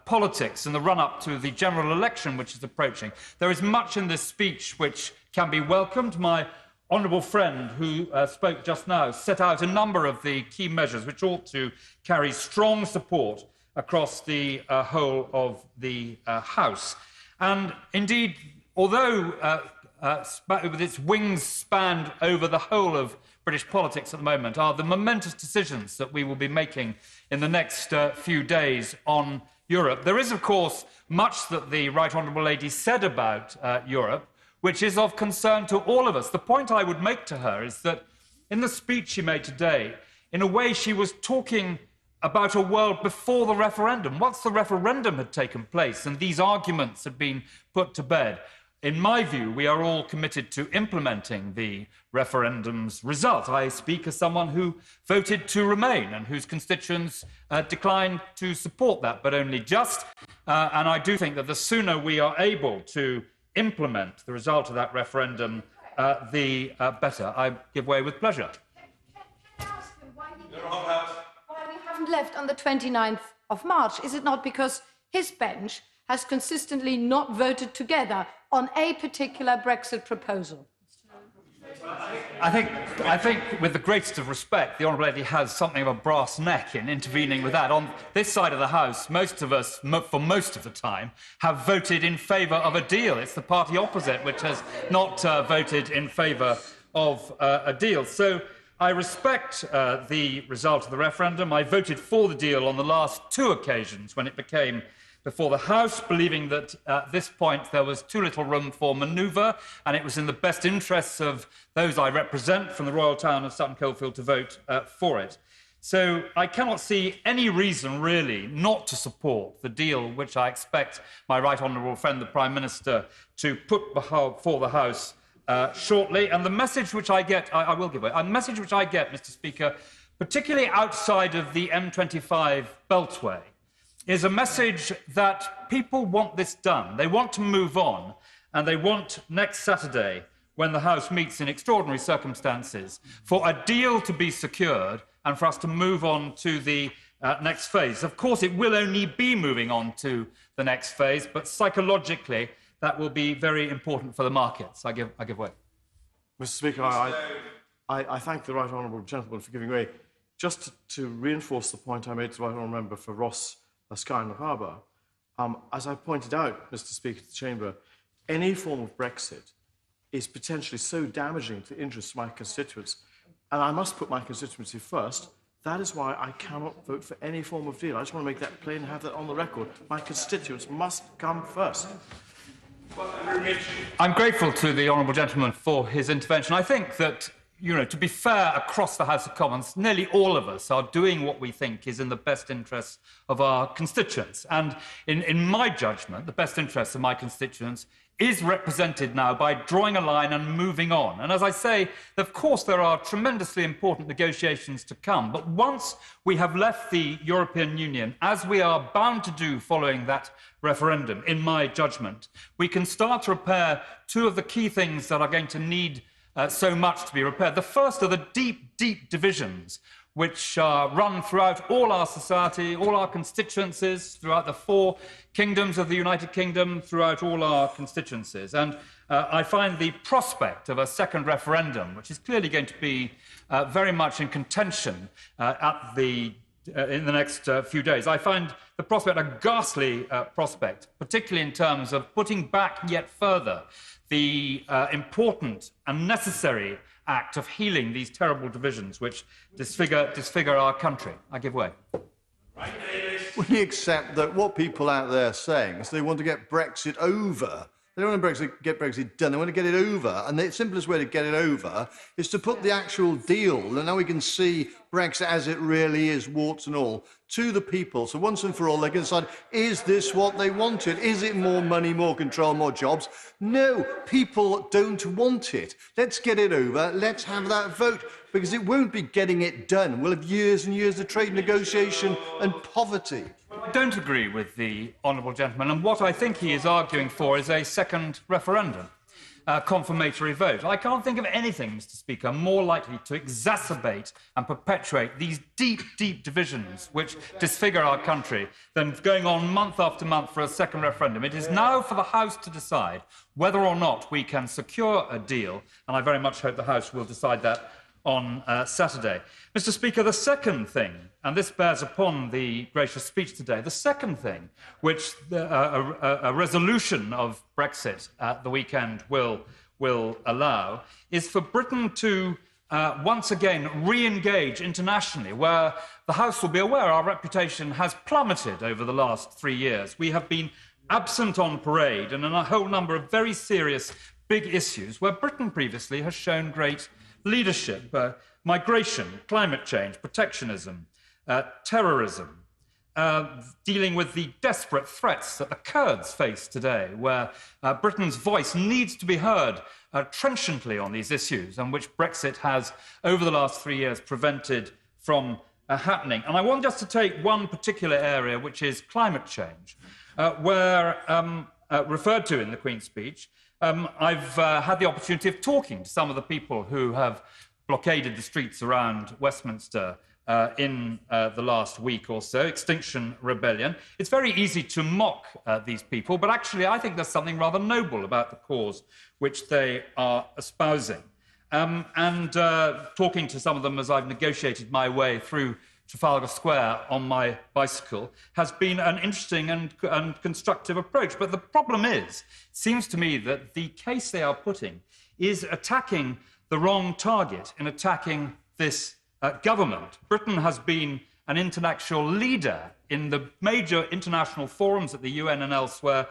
politics in the run-up to the general election which is approaching. There is much in this speech which can be welcomed. My honourable friend who spoke just now set out a number of the key measures which ought to carry strong support across the whole of the House. And indeed, although with its wings spanned over the whole of British politics at the moment, are the momentous decisions that we will be making in the next few days on Europe. There is, of course, much that the Right Honourable Lady said about Europe, which is of concern to all of us. The point I would make to her is that in the speech she made today, in a way she was talking about a world before the referendum. Once the referendum had taken place and these arguments had been put to bed, in my view, we are all committed to implementing the referendum's result. I speak as someone who voted to remain and whose constituents declined to support that, but only just. And I do think that the sooner we are able to implement the result of that referendum, the better. I give way with pleasure. Left on the 29th of March? Is it not because his bench has consistently not voted together on a particular Brexit proposal? I think, with the greatest of respect, the Honourable Lady has something of a brass neck in intervening with that. On this side of the House, most of us, for most of the time, have voted in favour of a deal. It's the party opposite which has not voted in favour of a deal. So I respect the result of the referendum. I voted for the deal on the last two occasions when it became before the House, believing that at this point there was too little room for manoeuvre, and it was in the best interests of those I represent from the royal town of Sutton Coldfield to vote for it. So I cannot see any reason, really, not to support the deal which I expect my right honourable friend, the Prime Minister, to put before the House shortly. And the message which I get, I will give away, a message which I get, Mr. Speaker, particularly outside of the M25 Beltway, is a message that people want this done. They want to move on, and they want next Saturday, when the House meets in extraordinary circumstances, for a deal to be secured and for us to move on to the next phase. Of course, it will only be moving on to the next phase, but psychologically, that will be very important for the markets. I give way. Mr. Speaker, I thank the right honourable gentleman for giving way. Just to reinforce the point I made to the right honourable member for Ross Skye Harbour, as I pointed out, Mr. Speaker, to the Chamber, any form of Brexit is potentially so damaging to the interests of my constituents, and I must put my constituency first. That is why I cannot vote for any form of deal. I just want to make that plain and have that on the record. My constituents must come first. I'm grateful to the honourable gentleman for his intervention. I think that, to be fair across the House of Commons, nearly all of us are doing what we think is in the best interests of our constituents. And in my judgment, the best interests of my constituents is represented now by drawing a line and moving on. And as I say, of course, there are tremendously important negotiations to come. But once we have left the European Union, as we are bound to do following that referendum, in my judgment, we can start to repair two of the key things that are going to need so much to be repaired. The first are the deep, deep divisions which run throughout all our society, all our constituencies, throughout the four kingdoms of the United Kingdom, throughout all our constituencies. And I find the prospect of a second referendum, which is clearly going to be very much in contention at the few days. I find the prospect a ghastly prospect, particularly in terms of putting back yet further the important and necessary act of healing these terrible divisions which disfigure our country. I give way. We accept that what people out there are saying is they want to get Brexit over. They don't want to get Brexit done. They want to get it over. And the simplest way to get it over is to put the actual deal, and now we can see Brexit as it really is, warts and all, to the people. So once and for all, they can decide, is this what they wanted? Is it more money, more control, more jobs? No, people don't want it. Let's get it over. Let's have that vote, because it won't be getting it done. We'll have years and years of trade negotiation and poverty. I don't agree with the honourable gentleman, and what I think he is arguing for is a second referendum, a confirmatory vote. I can't think of anything, Mr. Speaker, more likely to exacerbate and perpetuate these deep, deep divisions which disfigure our country than going on month after month for a second referendum. It is now for the House to decide whether or not we can secure a deal, and I very much hope the House will decide that on Saturday. Mr. Speaker, the second thing, and this bears upon the gracious speech today, the second thing which a resolution of Brexit at the weekend will allow is for Britain to once again re-engage internationally, where the House will be aware our reputation has plummeted over the last 3 years. We have been absent on parade and in a whole number of very serious big issues where Britain previously has shown great leadership, migration, climate change, protectionism, terrorism, dealing with the desperate threats that the Kurds face today, where Britain's voice needs to be heard trenchantly on these issues, and which Brexit has, over the last 3 years, prevented from happening. And I want just to take one particular area, which is climate change, where, referred to in the Queen's speech, I've had the opportunity of talking to some of the people who have blockaded the streets around Westminster in the last week or so, Extinction Rebellion. It's very easy to mock these people, but actually I think there's something rather noble about the cause which they are espousing. Talking to some of them as I've negotiated my way through Trafalgar Square on my bicycle has been an interesting and constructive approach. But the problem is, it seems to me that the case they are putting is attacking the wrong target in attacking this government. Britain has been an international leader in the major international forums at the UN and elsewhere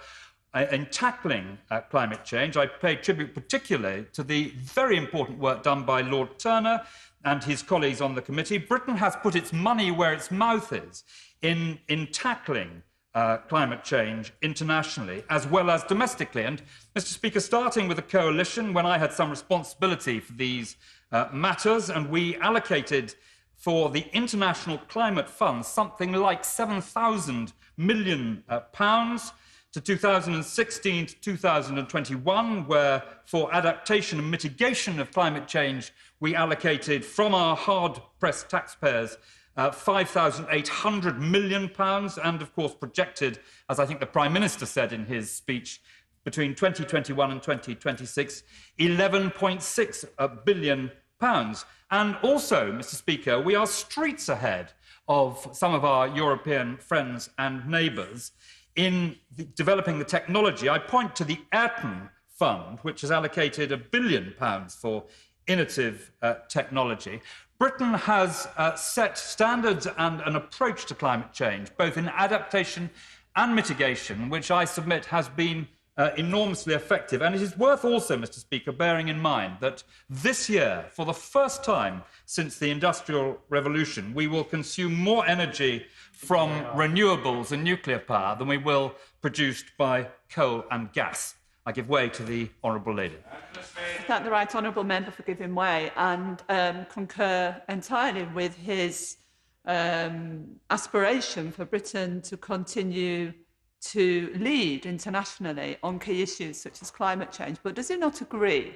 in tackling climate change. I pay tribute particularly to the very important work done by Lord Turner and his colleagues on the committee. Britain has put its money where its mouth is in tackling climate change internationally as well as domestically. And, Mr. Speaker, starting with the coalition, when I had some responsibility for these matters, and we allocated for the International Climate Fund something like £7,000 million to 2016 to 2021, where for adaptation and mitigation of climate change, we allocated from our hard-pressed taxpayers £5,800 million, and of course projected, as I think the Prime Minister said in his speech, between 2021 and 2026, £11.6 billion. And also, Mr. Speaker, we are streets ahead of some of our European friends and neighbours in developing the technology. I point to the Ayrton Fund, which has allocated £1 billion for innovative technology. Britain has set standards and an approach to climate change, both in adaptation and mitigation, which I submit has been enormously effective. And it is worth also, Mr. Speaker, bearing in mind that this year, for the first time since the Industrial Revolution, we will consume more energy from renewables and nuclear power than we will produced by coal and gas. I give way to the Honourable Lady. I thank the right honourable member for giving way and concur entirely with his aspiration for Britain to continue to lead internationally on key issues such as climate change. But does he not agree